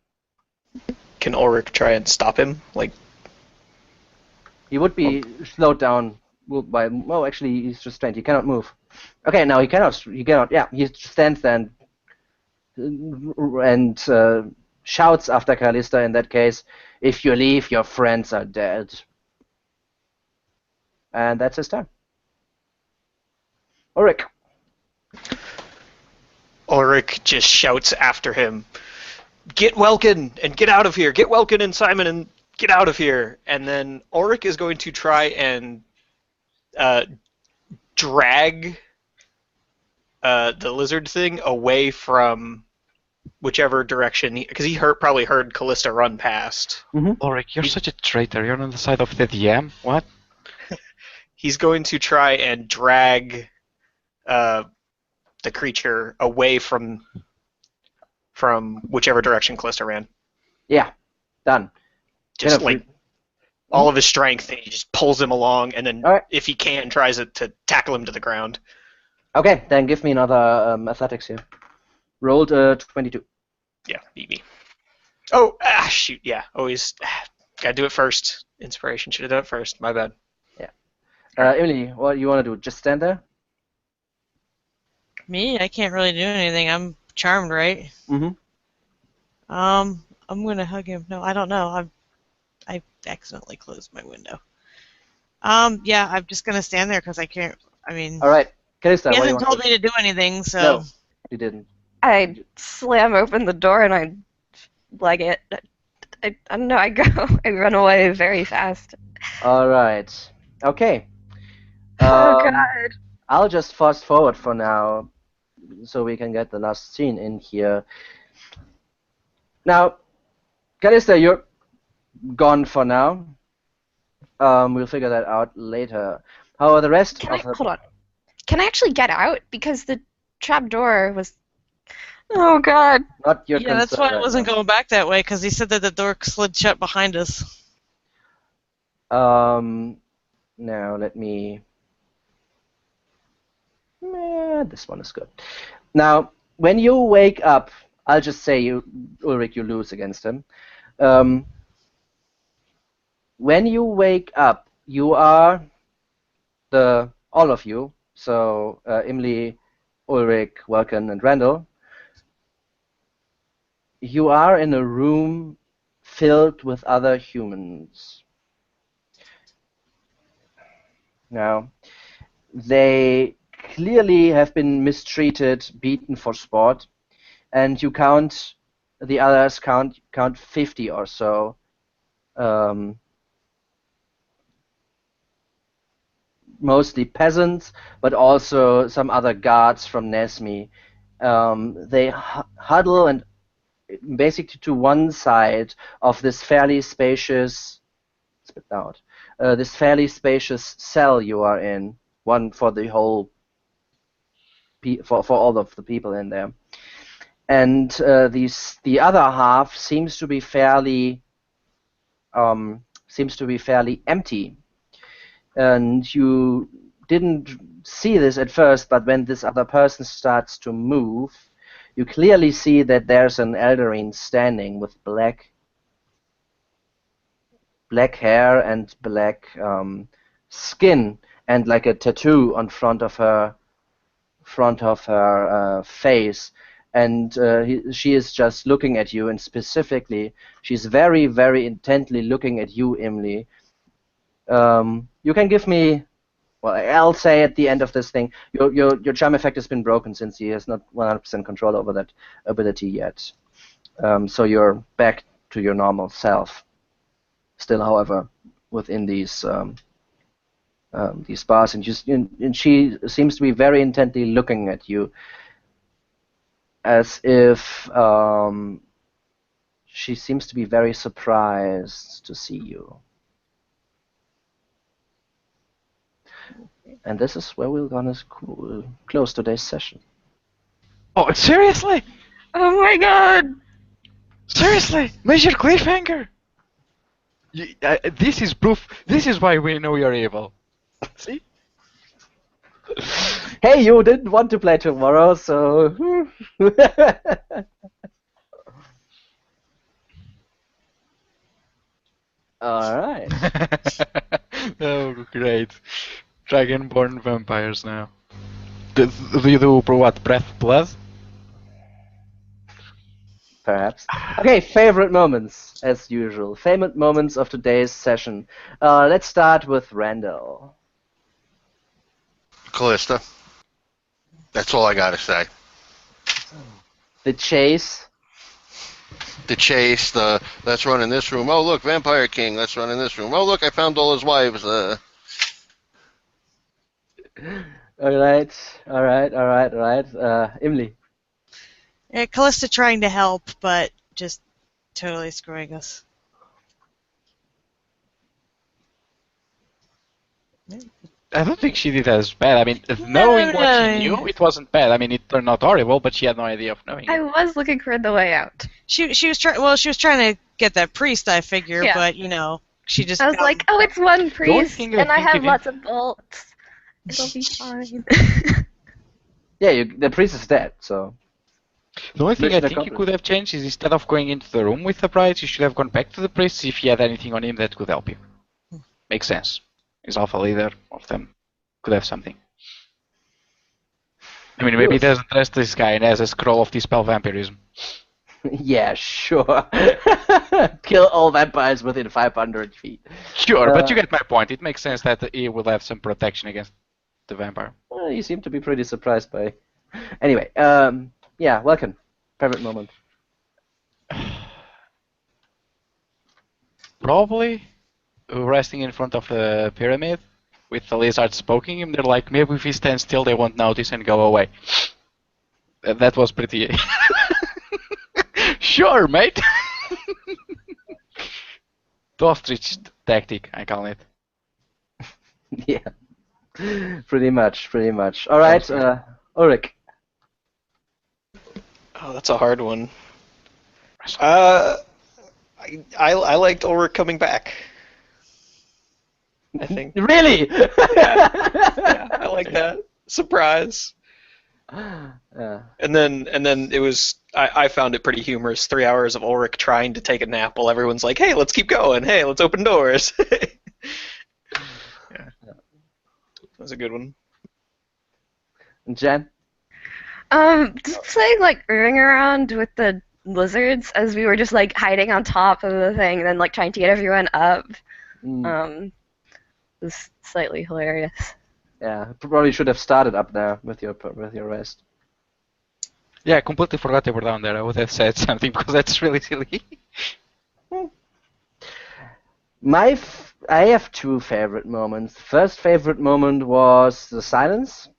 Can Ulrich try and stop him? Like, He would be slowed down by. Well, actually, he's restrained. He cannot move. Okay, now he cannot. He cannot. Yeah, he stands there and shouts after Callista. In that case, if you leave, your friends are dead. And that's his turn. Ulrich. Ulrich just shouts after him, "Get Welkin and get out of here! Get Welkin and Simon and get out of here!" And then Ulrich is going to try and drag the lizard thing away from whichever direction, because he probably heard Callista run past. Ulrich, you're such a traitor. You're on the side of the DM. What? He's going to try and drag the creature away from whichever direction Callista ran. Yeah, done. Just Kind of like all of his strength, he just pulls him along, and then All right. if he can, tries to tackle him to the ground. Okay, then give me another athletics here. Rolled 22. Yeah, beat me. Oh, shoot, yeah. Always gotta do it first. Inspiration, should have done it first. My bad. Yeah. Emily, what do you want to do? Just stand there? Me? I can't really do anything. I'm charmed, right? Mm-hmm. I'm gonna hug him. No, I don't know. I accidentally closed my window. Yeah, I'm just gonna stand there because I can't. I mean, All right. Callista, he what do you hasn't want told to me to do anything, so. No, you didn't. I slam open the door and I leg it. I don't know. I go. I run away very fast. All right. Okay. Oh Um, God. I'll just fast forward for now so we can get the last scene in here. Now, Callista, you're gone for now. We'll figure that out later. However, the rest Can I of the... hold on? Can I actually get out? Because the trap door was. Oh God. Not your Yeah, that's concern why I right wasn't now. going back that way because he said that the door slid shut behind us. Now let me... this one is good. Now, when you wake up, I'll just say Ulrich, you lose against him. When you wake up, you are all of you So, Imli, Ulrich, Welken, and Randall, you are in a room filled with other humans. Now, they clearly have been mistreated, beaten for sport, and you count the others count 50 or so. Mostly peasants, but also some other guards from Nesmi. They huddle and basically to one side of this fairly spacious, spit out, this fairly spacious cell you are in, one for the whole, for all of the people in there, and the other half seems to be fairly empty. And you didn't see this at first, but when this other person starts to move, you clearly see that there's an Eldarine standing with black hair and black skin, and like a tattoo on front of her face. And she is just looking at you, and specifically, she's very, very intently looking at you, Imli. You can give me, well, I'll say at the end of this thing, your charm effect has been broken since he has not 100% control over that ability yet. So you're back to your normal self. Still, however, within these bars, and she seems to be very intently looking at you, as if she seems to be very surprised to see you. And this is where we're gonna close today's session. Oh, seriously? Oh my god! Seriously? Major cliffhanger? This is proof. This is why we know you're evil. See? Hey, you didn't want to play tomorrow, so... Alright. Oh, great. Dragonborn vampires now. Do you do what? Breath blood? Perhaps. Okay, favorite moments, as usual. Favorite moments of today's session. Let's start with Randall. Callista. That's all I gotta say. The chase. The chase, let's run in this room. Oh, look, Vampire King, let's run in this room. Oh, look, I found all his wives. Alright. Imli. Yeah, Callista trying to help, but just totally screwing us. I don't think she did as bad. I mean, knowing what she knew, it wasn't bad. I mean, it turned out horrible, but she had no idea of knowing I it. was looking for the way out. She was trying. Well, she was trying to get that priest, I figure, Yeah. but she just. I was like, oh, it's one priest, thing I and I think have it is- lots of bolts. It'll be fine. Yeah, the priest is dead, so... The only thing I Mission think you accomplished. could have changed is instead of going into the room with the brides, you should have gone back to the priest, see if he had anything on him that could help you. Makes sense. He's alpha leader of them. Could have something. I mean, maybe he doesn't trust this guy and has a scroll of dispel vampirism. Yeah, sure. Kill all vampires within 500 feet. Sure, but you get my point. It makes sense that he will have some protection against the vampire. You seem to be pretty surprised by... Anyway, yeah, welcome. Favorite moment. Probably resting in front of the pyramid with the lizards poking him. They're like, maybe if he stands still, they won't notice and go away. That was pretty... Sure, mate. The ostrich tactic, I call it. Yeah. Pretty much. Alright, Ulrich. Oh, that's a hard one. I liked Ulrich coming back. I think. Really? Yeah, I like that. Surprise. Yeah. And then it was I found it pretty humorous. 3 hours of Ulrich trying to take a nap while everyone's like, "Hey, let's keep going. Hey, let's open doors." Yeah, that was a good one. And Jen? Just playing like ring around with the lizards as we were just like hiding on top of the thing and then like trying to get everyone up. Mm. It was slightly hilarious. Yeah, probably should have started up there with your rest. Yeah, I completely forgot they were down there. I would have said something because that's really silly. I have two favorite moments. First favorite moment was the silence,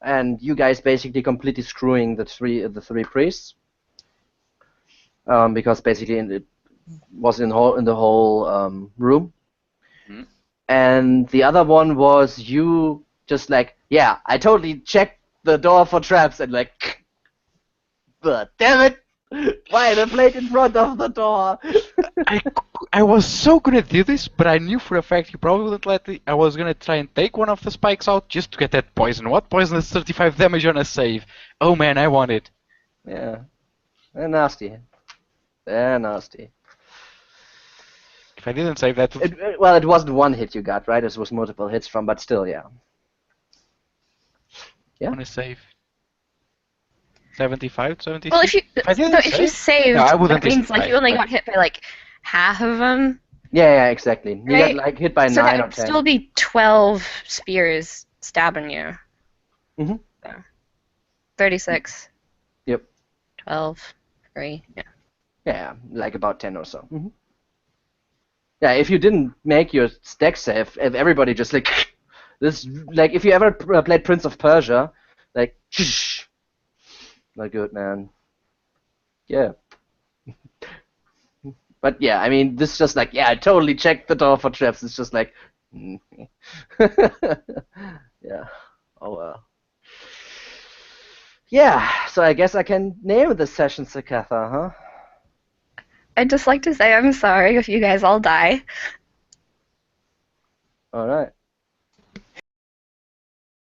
and you guys basically completely screwing the three priests, because basically it was in the whole room. Mhm. And the other one was you just like, yeah, I totally checked the door for traps, and like, but damn it, why the plate in front of the door? I was so gonna do this, but I knew for a fact you probably wouldn't let me. I was gonna try and take one of the spikes out just to get that poison. What poison is 35 damage on a save? Oh man, I want it. Yeah, they're nasty. They're nasty. If I didn't save that, Well, it wasn't one hit you got, right? It was multiple hits from, but still, yeah. Yeah. on a save. 75, 76? Well, if you I didn't if you save? saved, No, I wouldn't that means like you only decide, got hit by like half of them. Yeah, exactly. You Right. got like hit by So 9 that or would 10. still be 12 spears stabbing you. Mhm. So, 36. Yep. 12. 3. Yeah. Yeah, like about 10 or so. Yeah, if you didn't make your stack save, if everybody just like this, like if you ever played Prince of Persia, like not good, man. Yeah. But yeah, I mean, this is just like, yeah, I totally checked the door for traps. It's just like, yeah. Oh well. Yeah, so I guess I can name the session Sakatha, huh? I'd just like to say I'm sorry if you guys all die. All right.